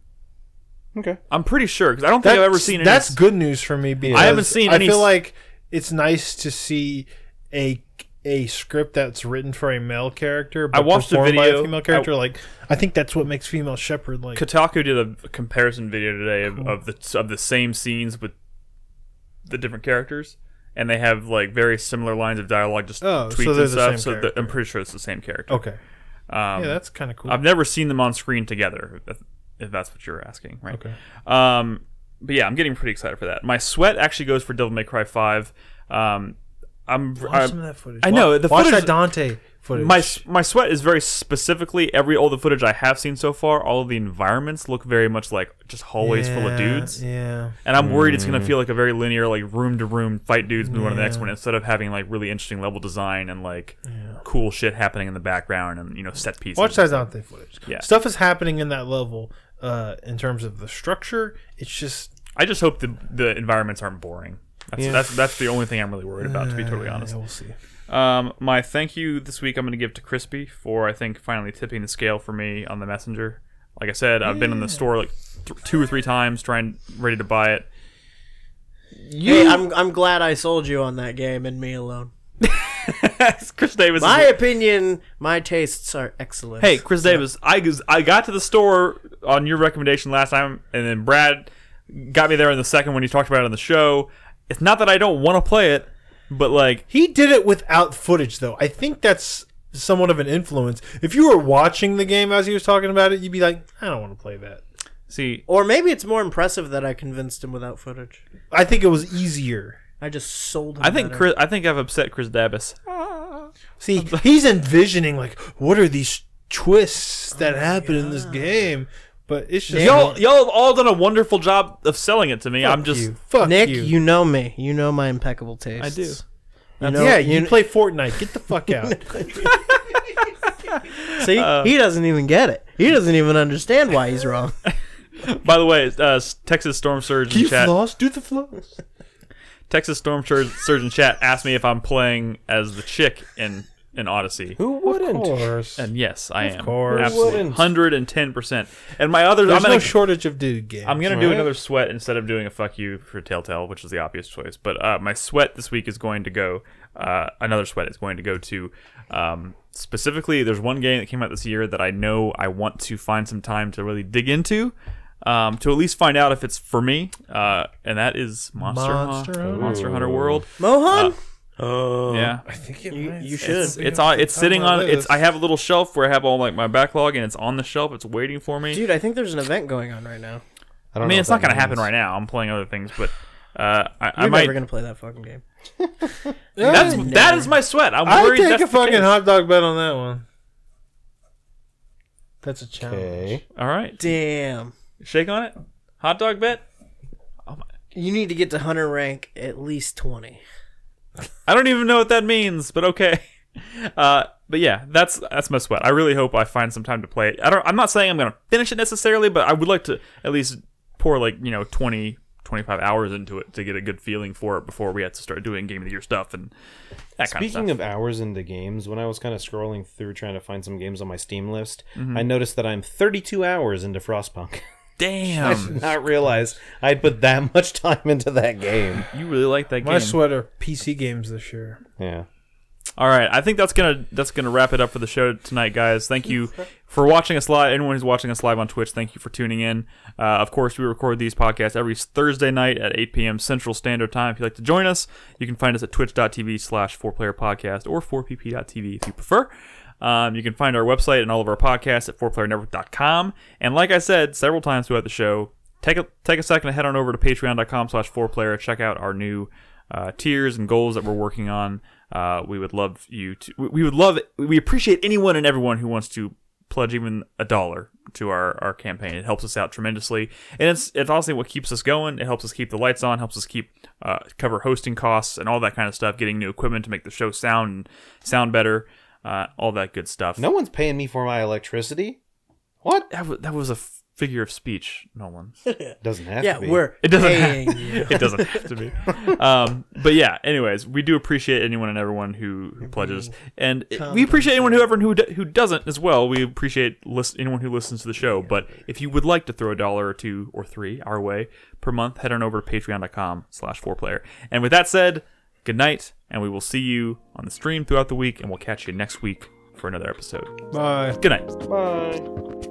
Okay. I'm pretty sure because I don't think I've ever seen any. That's good news for me because I haven't seen I any feel like it's nice to see a script that's written for a male character, but I watched a performed by video- a female character. I think that's what makes Female Shepherd like. Kotaku did a comparison video today of the same scenes with the different characters, and they have like very similar lines of dialogue, just tweets so and they're the stuff. same So character. I'm pretty sure it's the same character. Okay, yeah, that's kind of cool. I've never seen them on screen together, if that's what you're asking, right? Okay. But yeah, I'm getting pretty excited for that. My sweat actually goes for Devil May Cry 5. Watch some of that footage. I know the Watch footage. that Dante footage. My sweat is very specifically all the footage I have seen so far. All of the environments look very much like just hallways full of dudes. Yeah. And I'm worried it's going to feel like a very linear, like room to room fight dudes move on to the next one, instead of having like really interesting level design and like cool shit happening in the background and set pieces. Watch that Dante footage. Yeah. Stuff is happening in that level. In terms of the structure, it's just. I just hope the environments aren't boring. That's the only thing I'm really worried about, to be totally honest. Yeah, we'll see. My thank you this week I'm going to give to Crispy for, I think, finally tipping the scale for me on the Messenger. Like I said, I've been in the store like 2 or 3 times ready to buy it. Hey, I'm glad I sold you on that game and me alone. Chris Davis. My opinion, my tastes are excellent. Hey, Chris Davis, I got to the store on your recommendation last time, and then Brad got me there in the second when you talked about it on the show. It's not that I don't want to play it, but like He did it without footage, though. I think that's somewhat of an influence. If you were watching the game as he was talking about it, you'd be like, I don't want to play that. see, Or maybe it's more impressive that I convinced him without footage. I think it was easier. I just sold him. I think better. I think I've upset Chris Davis. See, he's envisioning, like, what are these twists that happen in this game? But it's just... Y'all have all done a wonderful job of selling it to me. I'm just Fuck Nick, you. you know me. You know my impeccable taste. I do. You know, Yeah, you play Fortnite. Get the fuck out. See, he doesn't even get it. He doesn't even understand why he's wrong. By the way, Texas Storm Surge in chat. Floss? Do the floss. Texas Storm Surge in chat asked me if I'm playing as the chick in Odyssey. Who wouldn't? Of course. And yes, I am. course. Absolutely. Wouldn't. 110%. And my other There's I'm no gonna, shortage of dude games. I'm gonna do right? another sweat instead of doing a fuck you for Telltale, which is the obvious choice. But my sweat this week is going to go another sweat is going to go to specifically there's one game that came out this year that I know I want to find some time to really dig into. To at least find out if it's for me, and that is Monster Hunter World. Mohan? Yeah, I think it You should. it's sitting my on. It's list. I have a little shelf where I have all like my backlog, and it's on the shelf. It's waiting for me. Dude, I think there's an event going on right now. I mean, it's not going to happen right now. I'm playing other things, but I You're might. never going to play that fucking game. That is my sweat. I'm I worried. take that's a the fucking case. hot dog bet on that one. That's a challenge. Okay. All right, Damn. shake on it. Hot dog bet. You need to get to Hunter rank at least 20. I don't even know what that means, but okay. But yeah, that's my sweat. I really hope I find some time to play it. I'm not saying I'm going to finish it necessarily, but I would like to at least pour 20, 25 hours into it to get a good feeling for it before we have to start doing Game of the Year stuff and that kind of stuff. Speaking of hours into games, when I was kind of scrolling through trying to find some games on my Steam list, I noticed that I'm 32 hours into Frostpunk. I Damn, did not realize I'd put that much time into that game. you really like that My game. sweater PC games this year. Yeah. All right, I think that's gonna wrap it up for the show tonight, guys. Thank you for watching us live. Anyone who's watching us live on Twitch, thank you for tuning in. Of course, we record these podcasts every Thursday night at 8 p.m. Central Standard Time. If you'd like to join us, you can find us at twitch.tv/4playerpodcast or 4pp.tv if you prefer. You can find our website and all of our podcasts at 4playernetwork.com. And like I said several times throughout the show, take a second to head on over to patreon.com/4player. Check out our new tiers and goals that we're working on. We would love you to. We appreciate anyone and everyone who wants to pledge even $1 to our campaign. It helps us out tremendously, and it's honestly what keeps us going. It helps us keep the lights on, helps us keep cover hosting costs and all that kind of stuff. Getting new equipment to make the show sound better, all that good stuff. No one's paying me for my electricity. What? That was a figure of speech, Nolan. Doesn't have Yeah, to be. It doesn't paying have, you. it doesn't have to be. But yeah, anyways, we do appreciate anyone and everyone who pledges, and we appreciate anyone who doesn't as well. We appreciate anyone who listens to the show. But if you would like to throw $1 or $2 or $3 our way per month, head on over to patreon.com/4player. And with that said, good night and we will see you on the stream throughout the week, and we'll catch you next week for another episode. Bye. Good night. Bye.